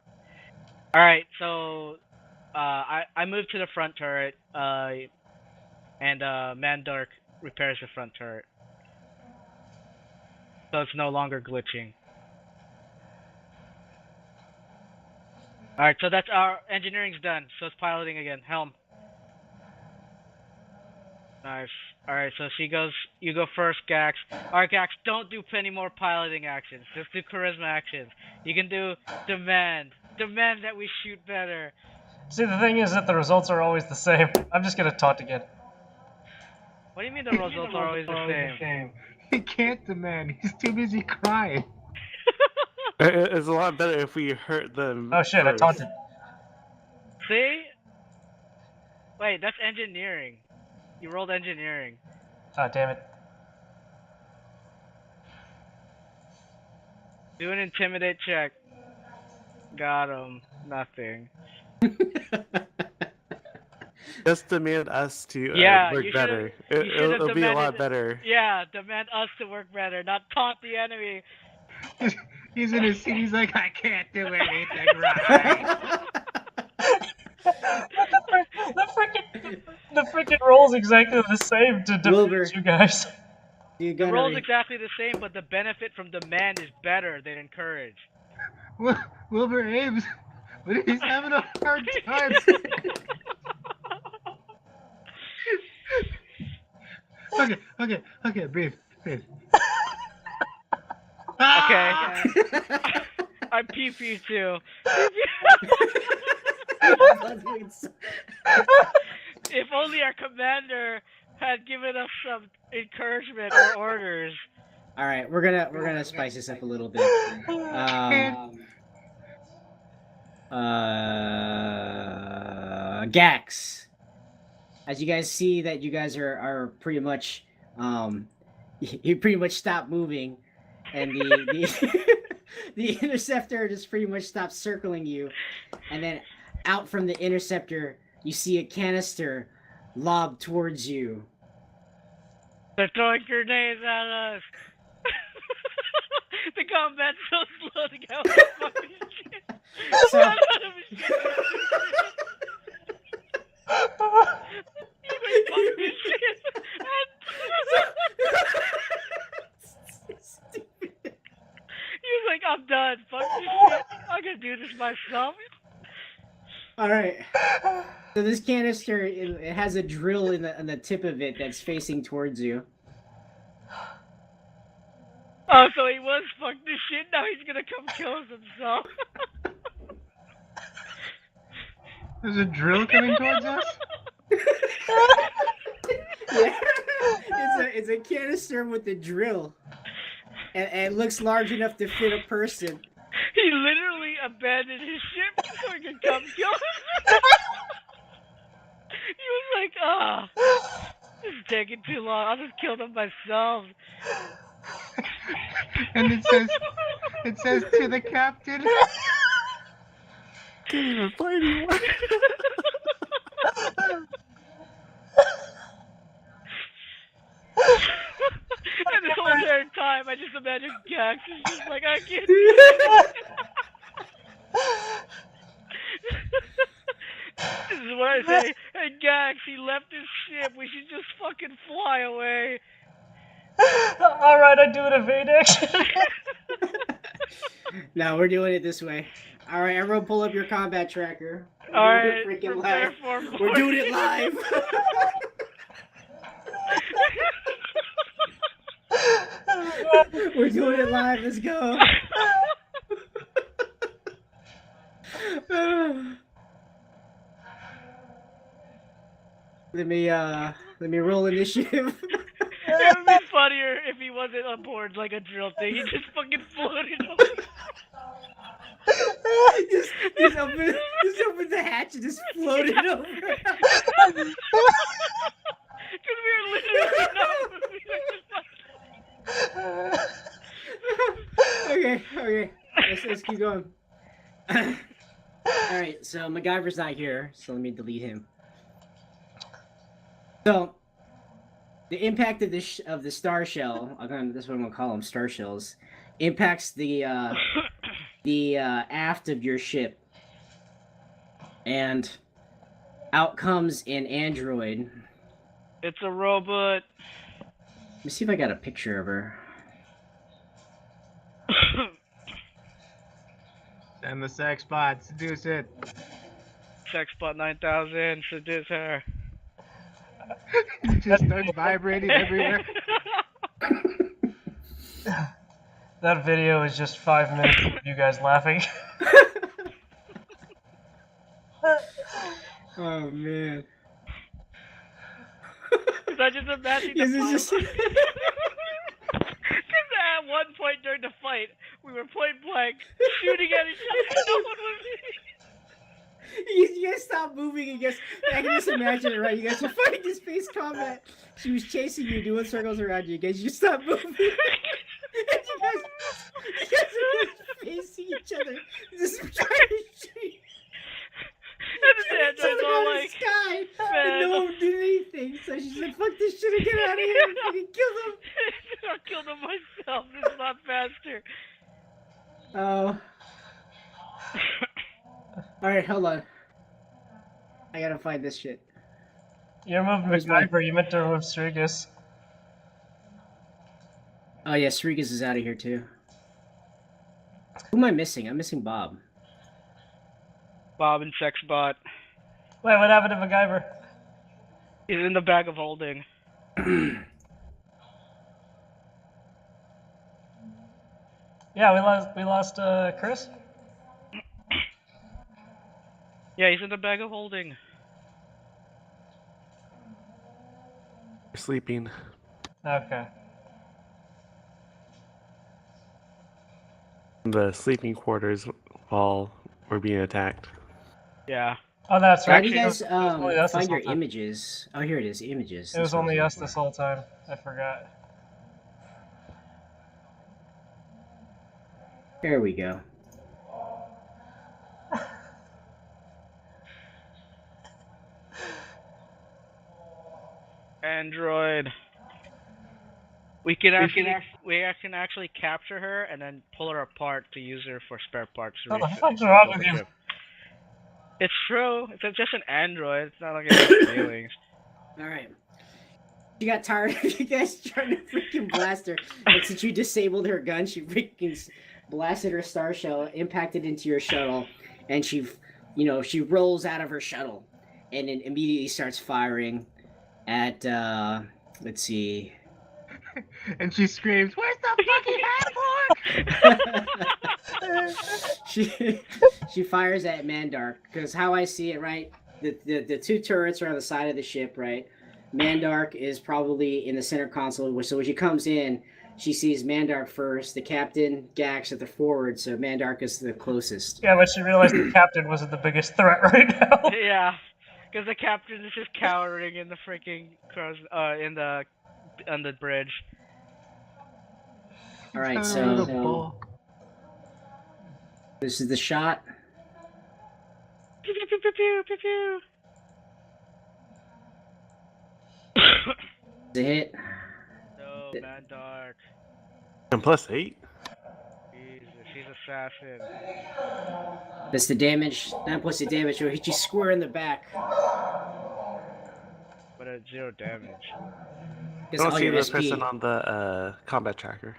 Alright, so I moved to the front turret, and Mandark repairs the front turret. So it's no longer glitching. Alright, so that's our engineering's done. So it's piloting again. Helm. Nice. Alright, so you go first, Gax. Alright, Gax, don't do any more piloting actions. Just do charisma actions. You can do demand. Demand that we shoot better. See, the thing is that the results are always the same. I'm just gonna taunt again. What do you mean the results are always the same? He can't demand. He's too busy crying. It's a lot better if we hurt them. Oh shit, first. I taunted. See? Wait, that's engineering. You rolled engineering. Ah, damn it. Do an intimidate check. Got him. Nothing. Just demand us to Yeah, work you better. should've- you should've It'll be a lot demanded- better. Yeah, demand us to work better, not taunt the enemy. He's in his seat. He's like, I can't do anything right. The freaking roll's exactly the same to Wilbur. defeat you guys. You The gotta roll's exactly the same, but the benefit from demand is better than encourage. Wilbur Ames, but he's having a hard time. Okay, breathe. Okay. I'm PP too. If only our commander had given us some encouragement or orders. All right, we're gonna spice this up a little bit. Gax. As you guys see that you guys are pretty much you pretty much stopped moving, and the the interceptor just pretty much stopped circling you, and then out from the interceptor you see a canister lobbed towards you. They're throwing grenades at us. The combat's so slow to get with fucking shit. So- Son of a shit. You like fucking shit. He's like, I'm done. Fuck this shit. I'm gonna do this myself. All right. So this canister, it has a drill in the tip of it that's facing towards you. Oh, so he was fuck this shit. Now he's gonna come kill us himself. There's a drill coming towards us? Yeah. It's a canister with a drill, and it looks large enough to fit a person. He literally abandoned his ship so he could come kill us. He was like, ah, this is taking too long. I'll just kill them myself. And it says to the captain. Can't even play anymore. And this whole entire time, I just imagine Gax is just like, I can't do it. This is what I say. Hey, Gax, he left his ship. We should just fucking fly away. Alright, I do an evade action. No, we're doing it this way. All right, everyone, pull up your combat tracker. We're All doing right, it freaking prepare live. for We're doing it live. We're doing it live. Let's go. Let me roll initiative. It would be funnier if he wasn't on board like a drill thing. He just fucking floated over. just open the hatch and just floated over. Because we were literally not moving. Okay. Let's keep going. Alright, so MacGyver's not here, so let me delete him. So, the impact of the star shell, this is what I'm gonna call them, star shells, impacts the aft of your ship, and out comes an android. It's a robot. Let me see if I got a picture of her. And the sex bot, seduce it. Sexbot 9000, seduce her. It just starts vibrating everywhere. That video is just 5 minutes of you guys laughing. Oh man. Cause I just imagine Yes, the it's just- Cause at one point during the fight, we were point blank shooting at each other. No one was. You guys stop moving and guess I can just imagine it, right? You guys are fighting in space combat. She was chasing you, doing circles around you. Guys, you stop moving. And you guys are just facing each other. Just trying to shoot And the each android's other all out of the like, sky. And man. no one did anything. So she's like, fuck this shit and get out of here and fucking kill them. I killed him myself. It's not faster. Oh. Alright, hold on. I gotta find this shit. You removed Where's my- MacGyver, you meant to remove Strigus. Oh yeah, Srigas is out of here too. Who am I missing? I'm missing Bob. Bob and Sexbot. Wait, what happened to MacGyver? He's in the bag of holding. Yeah, we lost Chris. Yeah, he's in the bag of holding. Sleeping. Okay. The sleeping quarters all were being attacked. Yeah. Oh, that's How right. do you It guys was only us this find your whole time. images? Oh, here it is, images. It was That's what only I us looking this for. whole time. I forgot. There we go. Android. We can actually capture her and then pull her apart to use her for spare parts. to What the refit- fuck's wrong rebuild with the you? ship. It's true. It's just an android. It's not like it has feelings. Alright. She got tired of you guys trying to freaking blast her. And since you disabled her gun, she freaking blasted her star shell, impacted into your shuttle, and she rolls out of her shuttle and then immediately starts firing at, let's see. And she screams, "Where's the fucking airport?" she fires at Mandark, because how I see it, right? The two turrets are on the side of the ship, right? Mandark is probably in the center console, so when she comes in, she sees Mandark first, the captain, Gax at the forward, so Mandark is the closest. Yeah, but she realized the captain wasn't the biggest threat right now. Yeah, because the captain is just cowering in the freaking on the bridge. Alright, He's having a so ball. this is the shot. Pew pew pew pew pew pew pew. The hit. No, Mandark. And plus 8? Jesus, she's assassin. That's the damage. 9 plus the damage will hit you square in the back. But at 0 damage. I Because don't all see your the SP. person on the combat tracker.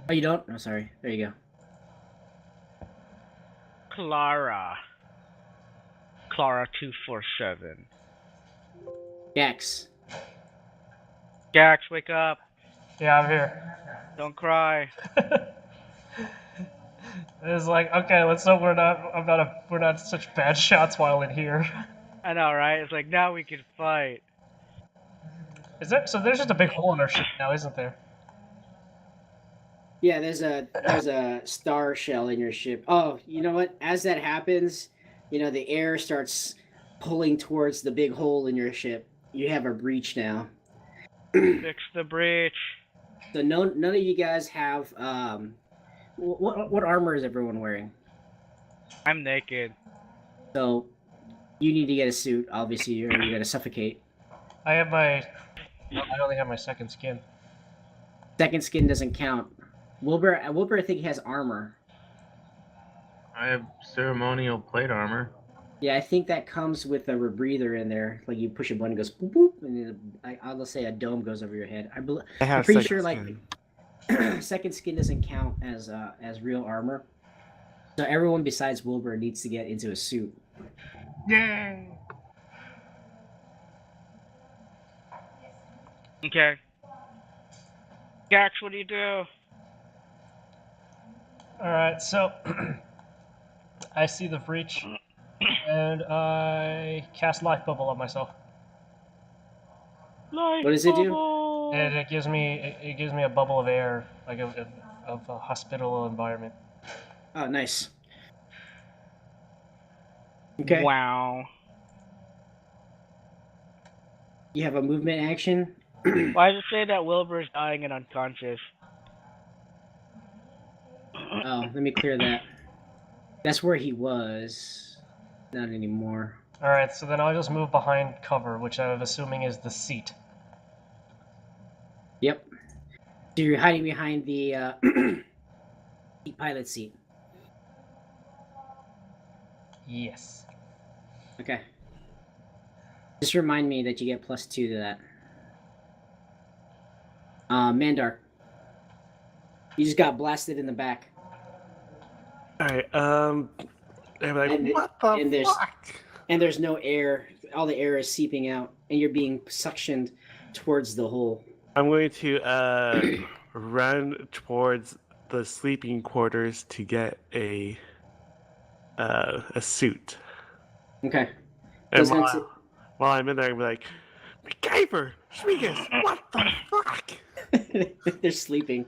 Oh, you don't? Oh, sorry. There you go. Clara 247. Gax. Gax, wake up. Yeah, I'm here. Don't cry. It's like, okay, let's hope we're not such bad shots while in here. I know, right? It's like, now we can fight. Is there? So there's just a big hole in our ship now, isn't there? Yeah, there's a star shell in your ship. Oh, you know what? As that happens, the air starts pulling towards the big hole in your ship. You have a breach now. Fix the breach. So none of you guys have what armor is everyone wearing? I'm naked. So you need to get a suit, obviously, or you're gonna suffocate. I only have my second skin. Second skin doesn't count. Wilbur, I think he has armor. I have ceremonial plate armor. Yeah, I think that comes with a rebreather in there. Like you push a button, it goes boop boop, and then I'll say a dome goes over your head. I have I'm pretty second sure skin. like second skin doesn't count as real armor. So everyone besides Wilbur needs to get into a suit. Yay! Okay. Gax, what do you do? Alright, so I see the breach and I cast Life Bubble on myself. Life What does it do? bubble! And it gives me a bubble of air, like of a hospitable environment. Oh, nice. Okay. Wow. You have a movement action. Why does it say that Wilbur's dying and unconscious? Oh, let me clear that. That's where he was. Not anymore. Alright, so then I'll just move behind cover, which I'm assuming is the seat. Yep. So you're hiding behind the pilot seat. Yes. Okay. Just remind me that you get +2 to that. Mandar. You just got blasted in the back. Alright, they're like, what the fuck? And there's no air. All the air is seeping out, and you're being suctioned towards the hole. I'm going to run towards the sleeping quarters to get a suit. Okay. And while I'm in there, I'm like, MacGyver, Schmiegus, what the fuck? They're sleeping.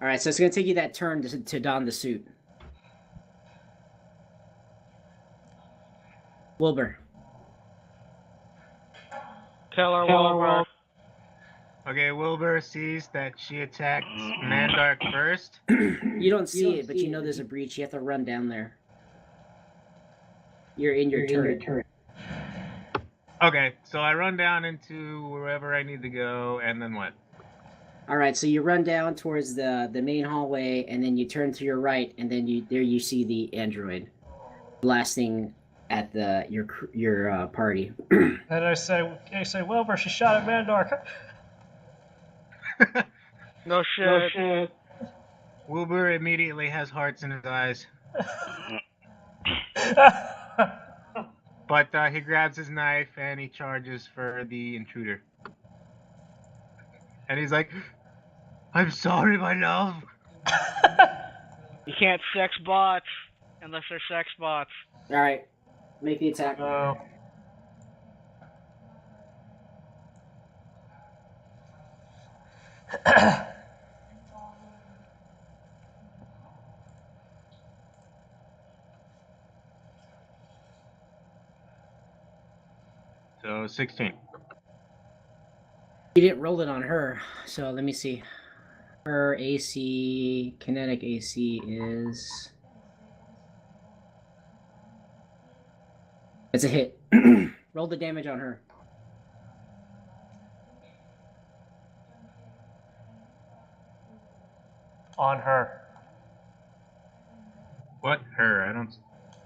Alright, so it's going to take you that turn to don the suit. Wilbur. Tell her, Wilbur. Okay, Wilbur sees that she attacked Mandark first. You don't see it, but you know there's a breach. You have to run down there. You're in your turret. Okay, so I run down into wherever I need to go, and then what? Alright, so you run down towards the main hallway, and then you turn to your right, and then you see the android blasting at your party. And I say, Wilbur, she shot at Mandark. No shit. Wilbur immediately has hearts in his eyes, but he grabs his knife and he charges for the intruder. And he's like, I'm sorry, my love. You can't sex bots unless they're sex bots. Alright, make the attack. No. So 16. You didn't roll it on her, so let me see. Her AC, kinetic AC is... It's a hit. Roll the damage on her. On her. What? Her? I don't...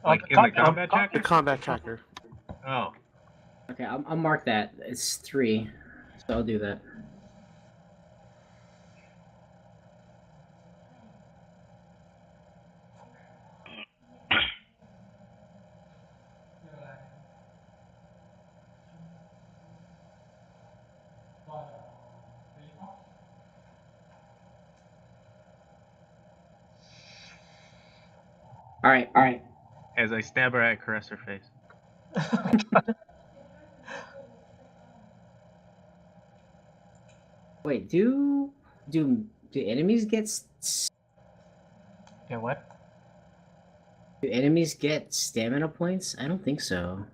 Like, in the combat The tracker? combat tracker. Oh. Okay, I'll mark that. It's 3, so I'll do that. Alright. As I stab her, I caress her face. Wait, do enemies get Yeah, what? do enemies get stamina points? I don't think so.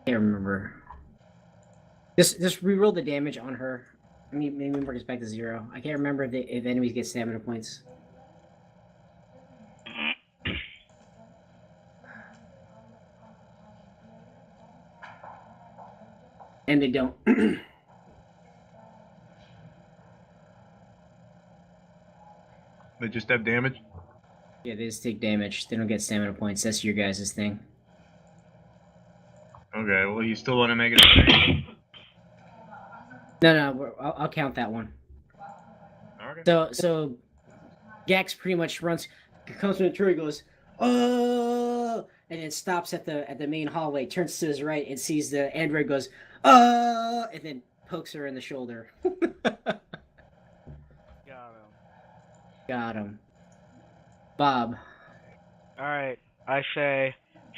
Can't remember. Just reroll the damage on her. I mean, maybe mark this back to 0. I can't remember if enemies get stamina points. And they don't. They just have damage? Yeah, they just take damage. They don't get stamina points. That's your guys' thing. Okay, well, you still want to make it a 3? No, I'll count that one. Okay. So Gax pretty much comes from the turret, goes, oh, and then stops at the main hallway, turns to his right, and sees the android, goes, oh, and then pokes her in the shoulder. Got him. Got him. Bob. Alright, I say,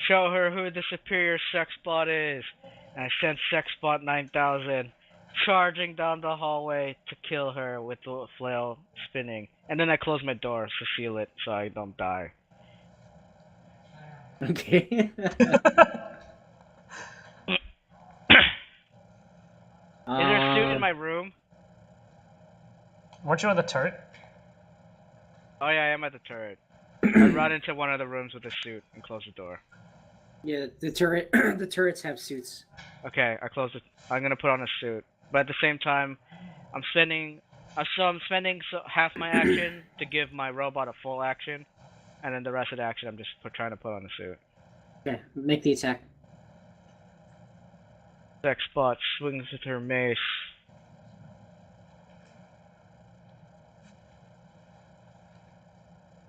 show her who the superior sex bot is. And I send Sexbot 9000 charging down the hallway to kill her with the flail spinning. And then I close my door to seal it so I don't die. Okay. Is there a suit in my room? Weren't you on the turret? Oh yeah, I am at the turret. I run into one of the rooms with a suit and close the door. Yeah, the turrets have suits. Okay, I close it. I'm gonna put on a suit, but at the same time, I'm spending half my action to give my robot a full action, and then the rest of the action I'm just trying to put on a suit. Okay, make the attack. Sexbot swings with her mace.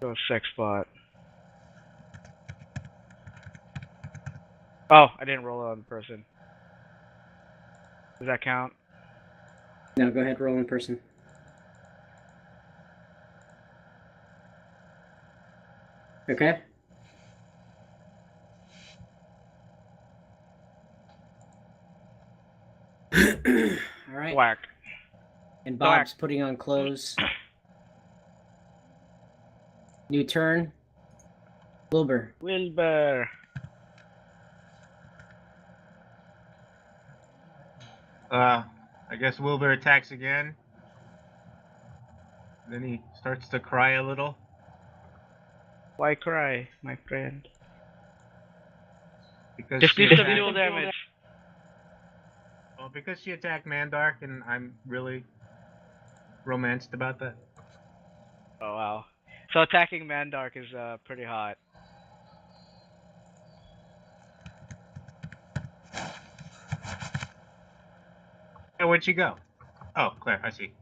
Go Sexbot. Oh, I didn't roll it on the person. Does that count? No, go ahead, roll in person. Okay. All right. Whack. And Bob's putting on clothes. New turn. Wilbur. Wilbur. I guess Wilbur attacks again. Then he starts to cry a little. Why cry, my friend? Because Just she do some attacked- dual damage. Well, because she attacked Mandark, and I'm really romanced about that. Oh wow. So attacking Mandark is pretty hot. Hey, where'd she go? Oh, Claire, I see.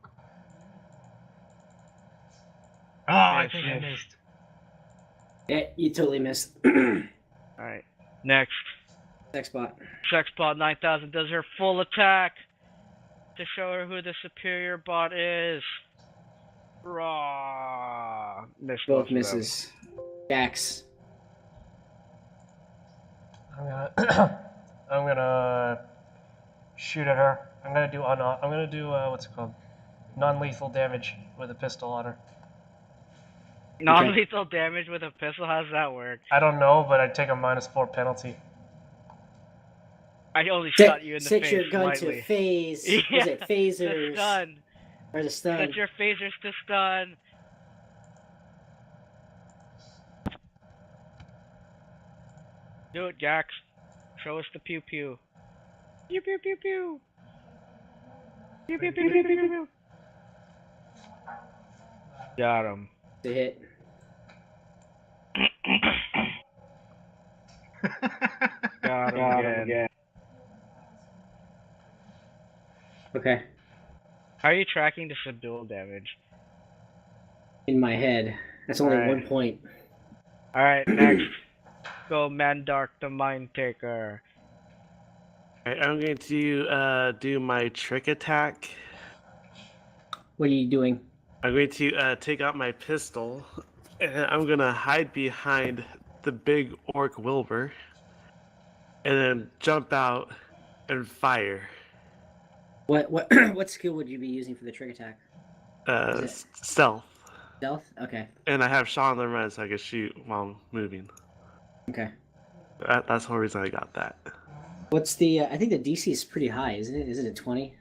Oh, I think I missed. Yeah, you totally missed. Alright. Next. Sexbot. Sexbot 9000 does her full attack to show her who the superior bot is. Raw. Miss Both of them. misses. Gax. I'm gonna shoot at her. I'm gonna do what's it called? Non-lethal damage with a pistol on her. Non-lethal damage with a pistol? How does that work? I don't know, but I'd take a -4 penalty. I only shot you in the Set face your gun slightly. to phase. Yeah, Was it phasers? The stun. Or the stun? Set your phasers to stun. Do it, Jax. Show us the pew pew. Pew pew pew pew. Pew pew pew pew pew pew. Got him. To hit. Got him again. Okay. How are you tracking the subdual damage? In my head. That's only Alright. 1 point. Alright, next. Go Mandark the Mind Taker. Alright, I'm going to do my trick attack. What are you doing? I'm going to take out my pistol, and I'm going to hide behind the big orc Wilbur, and then jump out and fire. What skill would you be using for the trick attack? Is Stealth. Stealth? Okay. And I have shot on the run, so I can shoot while moving. Okay. That's the whole reason I got that. What's the? I think the DC is pretty high, isn't it? Is it a 20?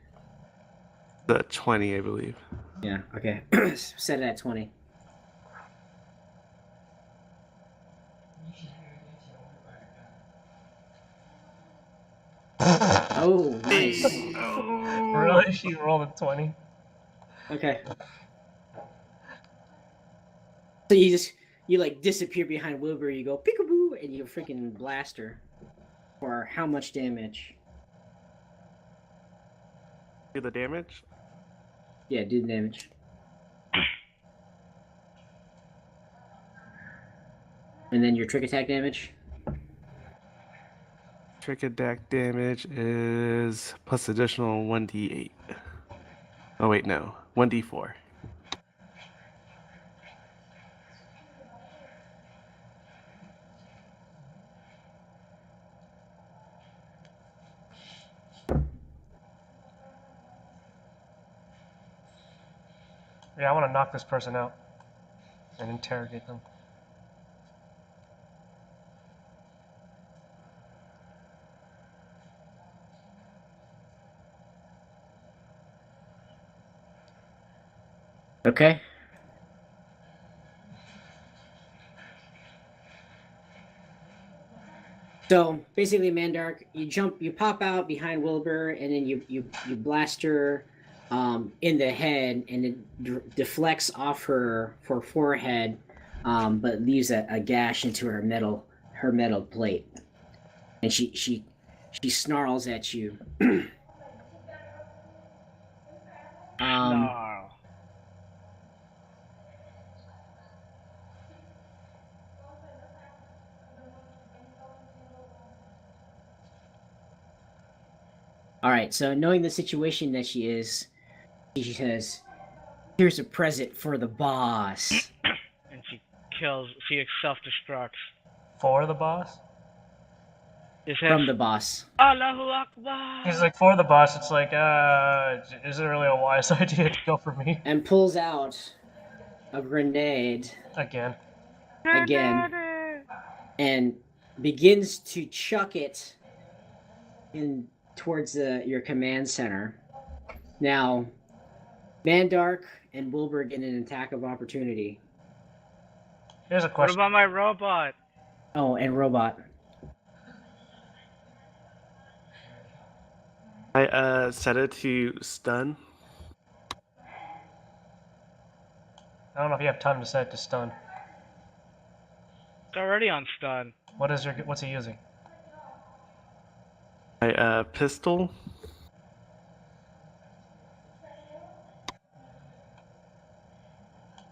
The 20, I believe. Yeah. Okay. Set it at 20. Oh, nice. Really? She rolled a 20? Okay. So you like disappear behind Wilbur, you go peekaboo, and you freaking blast her. For how much damage? Do the damage. Yeah, do the damage. And then your trick attack damage. Trick attack damage is plus additional 1d8. Oh wait, no, 1d4. Yeah, I want to knock this person out and interrogate them. Okay. So basically, Mandark, you pop out behind Wilbur, and then you blast her in the head, and it deflects off her forehead, but leaves a gash into her metal plate, and she snarls at you. Snarl. All right. So knowing the situation that she is, she says, "Here's a present for the boss." And she self-destructs. For the boss? It From says, the boss. Allahu Akbar! He's like, for the boss, it's like, is it really a wise idea to go for me? And pulls out a grenade Again. and begins to chuck it in towards your command center. Now, Mandark and Wilbur get an attack of opportunity. Here's a What question. about my robot? Oh, and Robot. I set it to stun. I don't know if you have time to set it to stun. It's already on stun. What's he using? My pistol.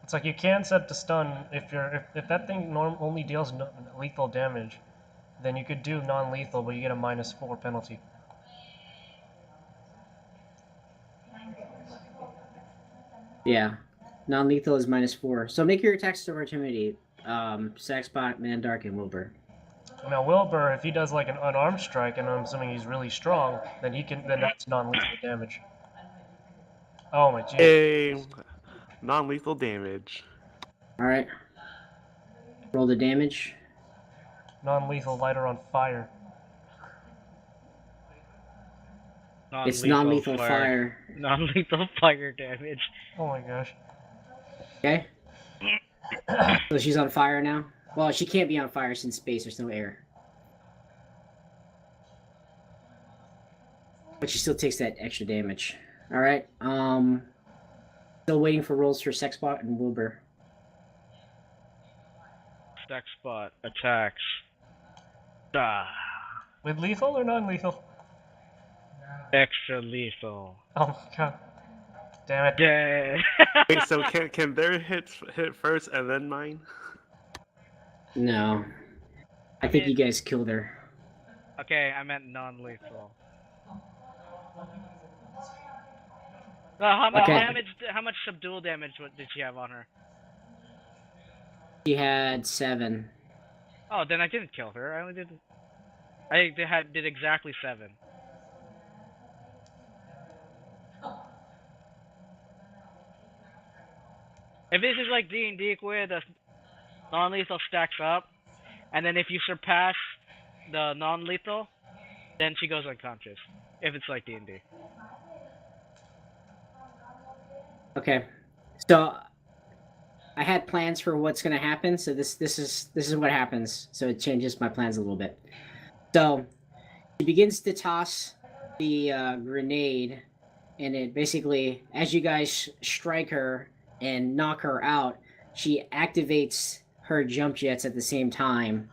It's like you can set to stun if that thing only deals lethal damage, then you could do non-lethal, but you get a -4 penalty. Yeah. Non-lethal is -4. So make your attacks of opportunity. Saxbot, Mandark, and Wilbur. Now Wilbur, if he does like an unarmed strike, and I'm assuming he's really strong, then that's non-lethal damage. Oh my jeez. A non-lethal damage. All right. Roll the damage. Non-lethal lighter on fire. It's non-lethal fire. Non-lethal fire damage. Oh my gosh. Okay. So she's on fire now? Well, she can't be on fire since space, there's no air. But she still takes that extra damage. Alright. Still waiting for rolls for Sexbot and Wilbur. Stack spot attacks. Ah. With lethal or non-lethal? Extra lethal. Oh my god. Damn it. Yeah. Wait, so can their hit first and then mine? No. I think you guys killed her. Okay, I meant non-lethal. How much Okay. damage? How much subdual damage did she have on her? She had 7. Oh, then I didn't kill her. I only did. Did exactly 7. If this is like D&D where the non-lethal stacks up, and then if you surpass the non-lethal, then she goes unconscious. If it's like D&D. Okay. So I had plans for what's gonna happen, so this is what happens. So it changes my plans a little bit. So he begins to toss the grenade, and it basically, as you guys strike her and knock her out, she activates her jump jets at the same time,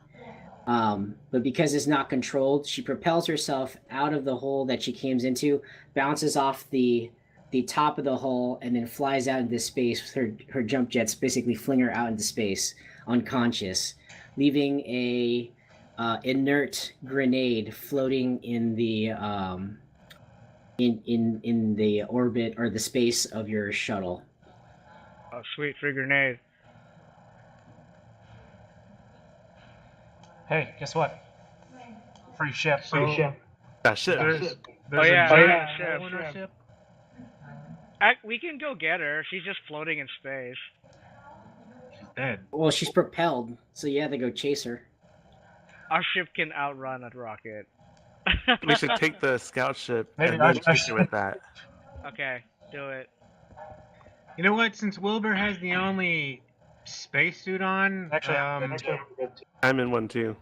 But because it's not controlled, she propels herself out of the hole that she came into, bounces off the top of the hull, and then flies out into space. Her jump jets basically fling her out into space, unconscious, leaving a inert grenade floating in the in the orbit or the space of your shuttle. Oh, sweet, free grenade. Hey, guess what? Free ship. So That shit. there's Oh, yeah, a giant yeah, hole in our ship. ship. We can go get her. She's just floating in space. She's dead. Well, she's propelled, so you have to go chase her. Our ship can outrun a rocket. We should take the scout ship Maybe and our then chase her ship. with that. Okay, do it. You know what? Since Wilbur has the only spacesuit on, Actually, I'm in one too.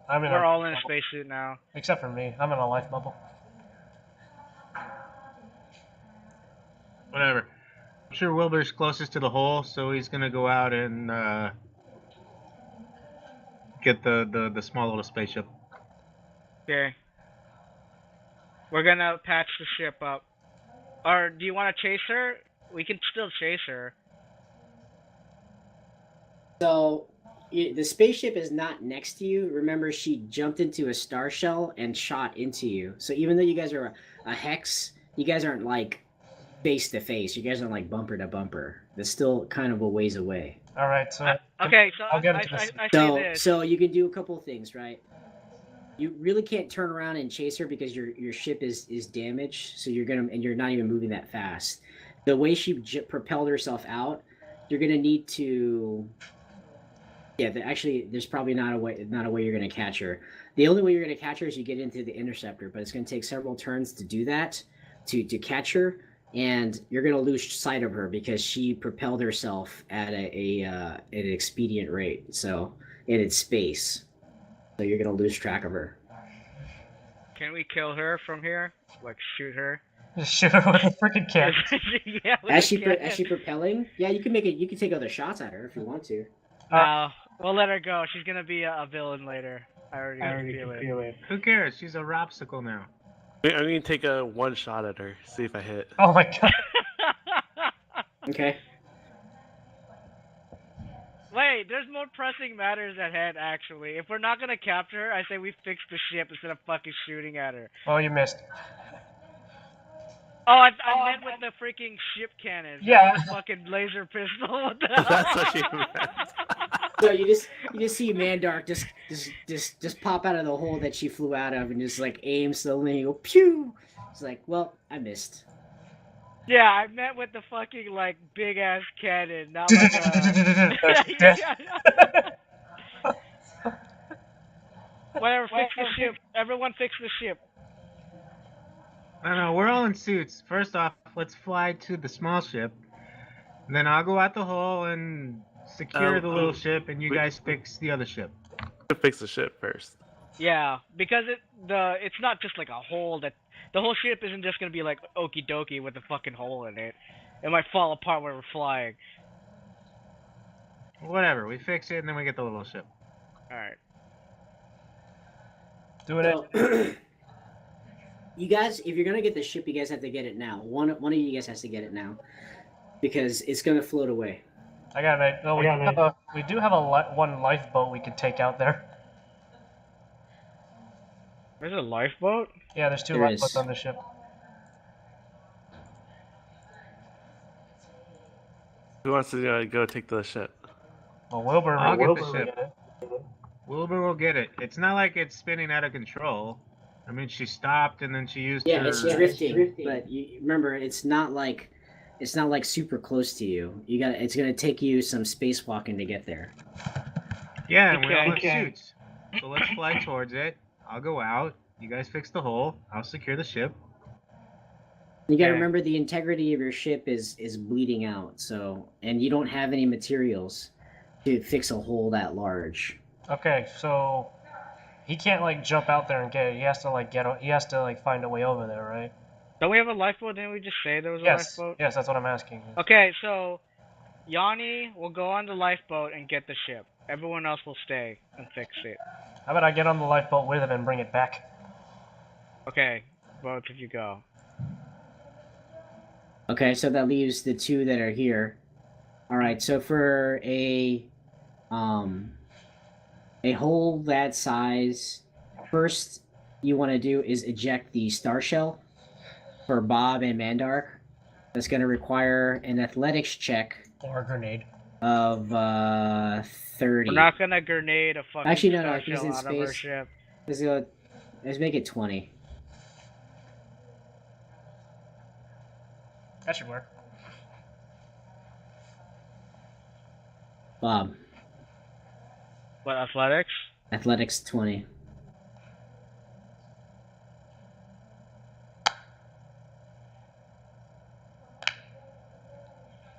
I'm in We're a, all in a spacesuit now. except for me. I'm in a life bubble. whatever. I'm sure Wilbur's closest to the hole, so he's gonna go out and get the small little spaceship. Okay. We're gonna patch the ship up. Or do you want to chase her? We can still chase her. So the spaceship is not next to you. Remember, she jumped into a star shell and shot into you. So even though you guys are a hex, you guys aren't like face to face. You guys aren't like bumper to bumper. That's still kind of a ways away. All right, so Okay, so I'll get I into this. say So this. so you can do a couple of things, right? You really can't turn around and chase her because your ship is damaged. So you're not even moving that fast. The way she propelled herself out, you're gonna need to. Yeah, actually, there's probably not a way you're gonna catch her. The only way you're gonna catch her is you get into the interceptor, but it's gonna take several turns to do that, to catch her, and you're gonna lose sight of her because she propelled herself at an expedient rate. So in its space, so you're gonna lose track of her. Can we kill her from here? Like shoot her? Just shoot her with a freaking cannon. Yeah, with As a she cannon. as she propelling, yeah, you can make it. You can take other shots at her if you want to. No, we'll let her go. She's gonna be a villain later. I already feel it. Who cares? She's a Ropsicle now. I'm gonna take a one shot at her, see if I hit. Oh my god. Okay. Wait, there's more pressing matters at hand, actually. If we're not gonna capture her, I say we fix the ship instead of fucking shooting at her. Oh, you missed. Oh, I meant with the freaking ship cannons. Yeah. Not the fucking laser pistol. What the hell? That's what she meant. So you just see Mandark just pop out of the hole that she flew out of and just like aim slowly and go pew. It's like, well, I missed. Yeah, I meant with the fucking like big ass cannon, not like Whatever, fix the ship. Everyone fix the ship. No, we're all in suits. First off, let's fly to the small ship. And then I'll go out the hole and secure the little ship, and you guys fix the other ship. Fix the ship first. Yeah, because it's not just like a hole that the whole ship isn't just gonna be like okie dokie with a fucking hole in it. It might fall apart when we're flying. Whatever, we fix it, and then we get the little ship. All right. Doing it. So, you guys, if you're gonna get the ship, you guys have to get it now. One of you guys has to get it now, because it's gonna float away. I got it. No, we do have one lifeboat we could take out there. There's a lifeboat? Yeah, there's two There lifeboats is. on the ship. Who wants to go take the ship? Well, Wilbur I'll get Wilbur the will ship. get it. Wilbur will get it. It's not like it's spinning out of control. I mean, she stopped and then she used Yeah, her... it's drifting, but you remember it's not like super close to you. It's gonna take you some spacewalking to get there. Yeah, and we all have suits. So let's fly towards it. I'll go out. You guys fix the hole. I'll secure the ship. You gotta Okay. remember the integrity of your ship is bleeding out. So, and you don't have any materials to fix a hole that large. Okay, so he can't like jump out there and get it. He has to like he has to like find a way over there, right? Don't we have a lifeboat? Didn't we just say there was a Yes. lifeboat? Yes, that's what I'm asking. Okay, so Yanni will go on the lifeboat and get the ship. Everyone else will stay and fix it. How about I get on the lifeboat with it and bring it back? Okay, both of you go. Okay, so that leaves the two that are here. All right, so for a hole that size, first you want to do is eject the star shell for Bob and Mandark. That's going to require an athletics check Or a grenade. of 30. We're not gonna grenade a fucking Actually, no, star because shell in out of our space. ship. Let's make it 20. That should work. Bob, What, athletics? athletics 20.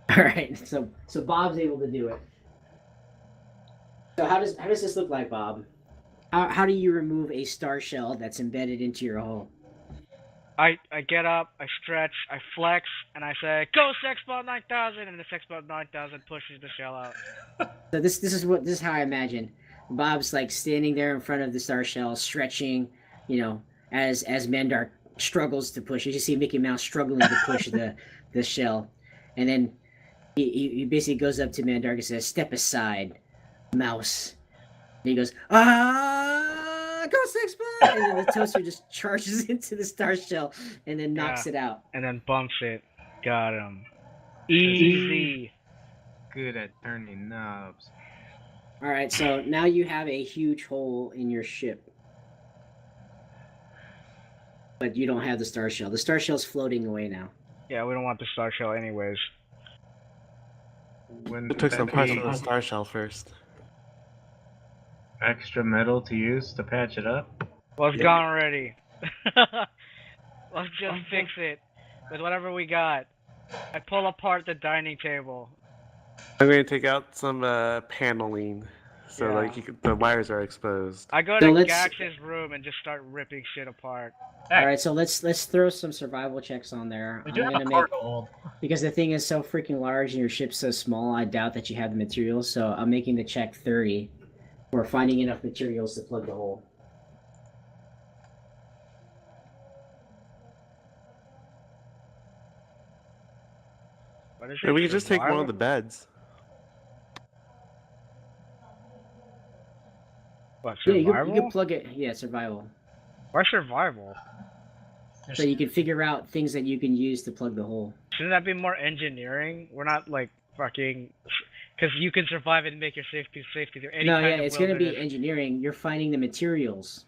All right, so Bob's able to do it. So how does this look like, Bob? How do you remove a star shell that's embedded into your hull? I get up, I stretch, I flex, and I say, "Go Sexbot 9000!" And the Sexbot 9000 pushes the shell out. So this is how I imagine. Bob's like standing there in front of the star shell, stretching, as Mandark struggles to push. You see Mickey Mouse struggling to push the shell, and then he basically goes up to Mandark and says, "Step aside, mouse." And he goes, "Go Sexbot!" And then the toaster just charges into the star shell and then knocks it out. And then bumps it. Got him. Easy. Good at turning knobs. All right, so now you have a huge hole in your ship. But you don't have the star shell. The star shell's floating away now. Yeah, we don't want the star shell anyways. When It took some parts of be the star shell first. extra metal to use to patch it up? Well, it's gone already. Let's just fix it with whatever we got. I pull apart the dining table. I'm going to take out some paneling, so Yeah. the wires are exposed. I go So to let's- Gax's room and just start ripping shit apart. All right, so let's throw some survival checks on there. We I'm do have gonna a make cargo hold. because the thing is so freaking large and your ship's so small. I doubt that you have the materials, so I'm making the check 30 for finding enough materials to plug the hole. What is And it? we can just take one of the Survival? beds. What, Yeah, survival? you can plug it. Yeah, survival. Why survival? So you can figure out things that you can use to plug the hole. Shouldn't that be more engineering? We're not like fucking... Because you can survive and make your safety through any No, kind yeah, of it's gonna be wilderness. engineering. You're finding the materials.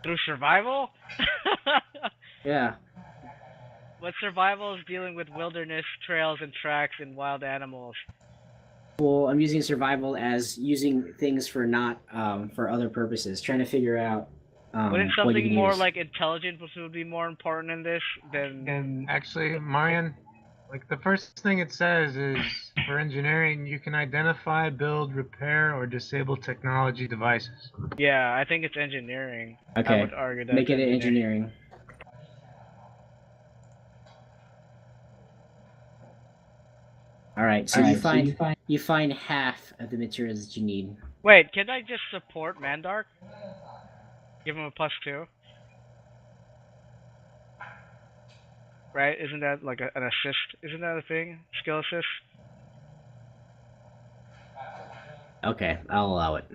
Through survival? Yeah. What survival is dealing with wilderness trails and tracks and wild animals. Well, I'm using survival as using things for not for other purposes. Trying to figure out Wouldn't what you something can more use. like intelligent would be more important in this than... And actually, Marian, like the first thing it says is for engineering, you can identify, build, repair, or disable technology devices. Yeah, I think it's engineering. Okay. I would argue that Make it it's engineering. All right, so you find half of the materials that you need. Wait, can I just support Mandark? Give him a +2? Right? Isn't that like an assist? Isn't that a thing? Skill assist? Okay, I'll allow it.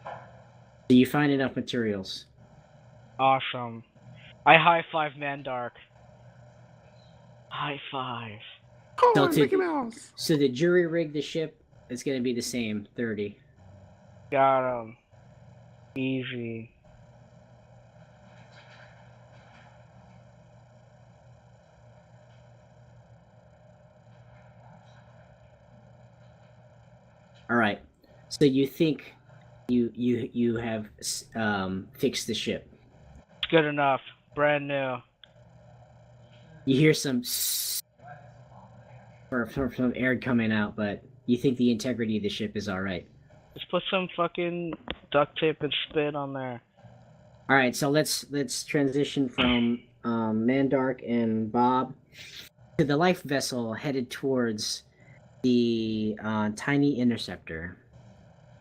So you find enough materials. Awesome. I high five Mandark. High five. Oh, So it's to- Mickey Mouse! So the jury rig the ship is going to be the same, 30. Got him. Easy. All right. So you think you have fixed the ship. It's good enough. Brand new. You hear some from air coming out, but you think the integrity of the ship is all right. Just put some fucking duct tape and spit on there. All right, so let's transition from Mandark and Bob to the life vessel headed towards the tiny interceptor.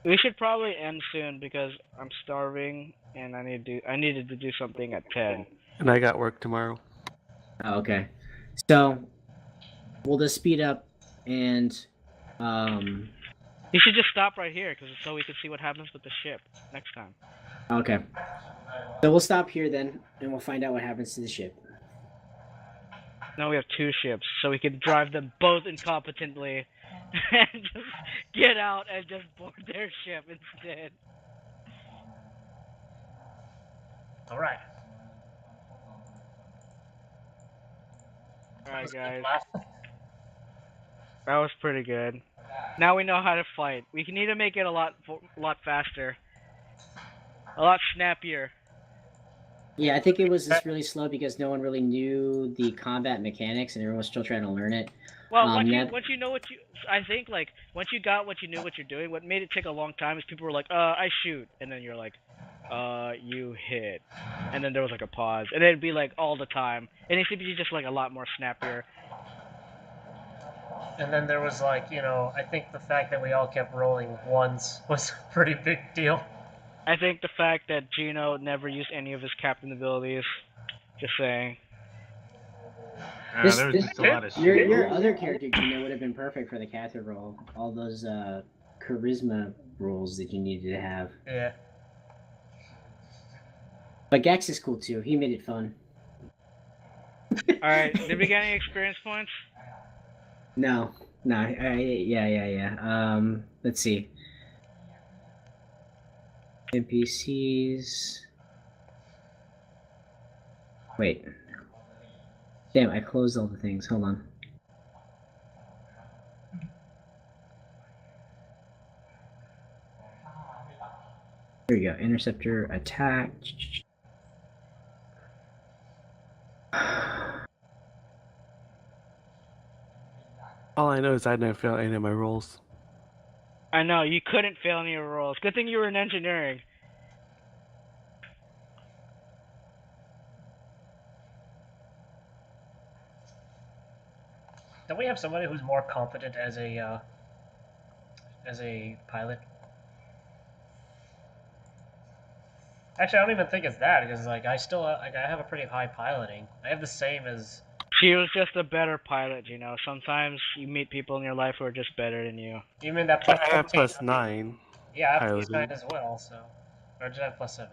We should probably end soon because I'm starving and I needed to do something at 10. And I got work tomorrow. Oh, okay. So we'll just speed up and You should just stop right here so we can see what happens with the ship next time. okay. So we'll stop here then, and we'll find out what happens to the ship. Now we have 2 ships, so we can drive them both incompetently and just get out and just board their ship instead. Alright. Alright, guys. That was pretty good. Now we know how to fight. We need to make it a lot faster. A lot snappier. Yeah, I think it was just really slow because no one really knew the combat mechanics, and everyone was still trying to learn it. Well, once you know what you, I think like once you got what you knew what you're doing, what made it take a long time is people were like, I shoot, and then you're like, you hit, and then there was like a pause, and it'd be like all the time, and it should be just like a lot more snappier. And then there was like, I think the fact that we all kept rolling ones was a pretty big deal. I think the fact that Gino never used any of his captain abilities, just saying. There was just a lot of shit. Your other character, Gino, would have been perfect for the captain role. All those charisma roles that you needed to have. Yeah. But Gax is cool too. He made it fun. Alright, did we get any experience points? No. Yeah. Let's see. NPCs. Wait. Damn, I closed all the things. Hold on. There you go. Interceptor attack. All I know is I didn't fail any of my rolls. I know, you couldn't fail any of your rolls. Good thing you were in engineering. Don't we have somebody who's more competent as a pilot? Actually, I don't even think it's that, because like I have a pretty high piloting. I have the same as. She was just a better pilot, you know. Sometimes you meet people in your life who are just better than you. You mean that I have +9. Yeah, I have piloting. +9 as well, so. Or did I have +7?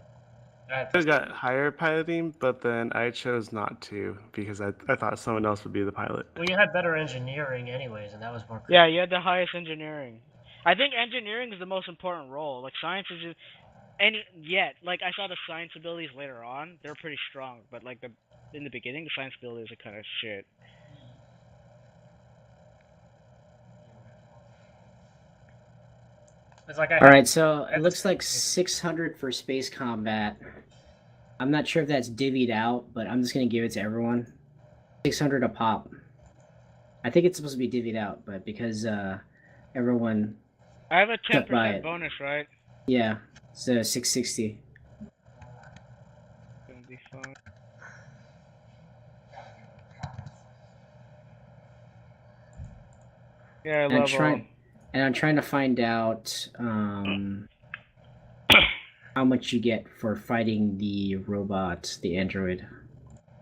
I got higher piloting, but then I chose not to because I thought someone else would be the pilot. Well, you had better engineering anyways, and that was more. Yeah, you had the highest engineering. I think engineering is the most important role. Like science is just, like I saw the science abilities later on, they're pretty strong, but like in the beginning, the science abilities are kind of shit. It's like Alright, so it looks like 600 for space combat. I'm not sure if that's divvied out, but I'm just going to give it to everyone. 600 a pop. I think it's supposed to be divvied out, but because everyone... I have a stuck by 10% it. bonus, right? Yeah, so 660. Gonna be fine. Yeah, I And I'm trying to find out how much you get for fighting the robot, the android.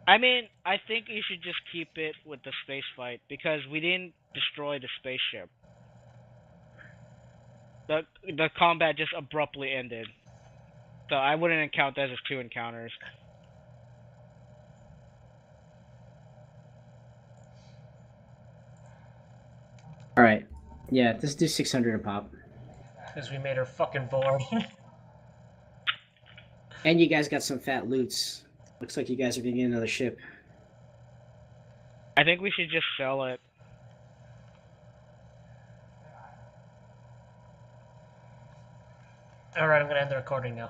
I mean, I think you should just keep it with the space fight because we didn't destroy the spaceship. The combat just abruptly ended. So I wouldn't count that as 2 encounters. Alright. Yeah, let's do 600 a pop. Because we made her fucking bored. And you guys got some fat loots. Looks like you guys are gonna get another ship. I think we should just sell it. Alright, I'm gonna end the recording now.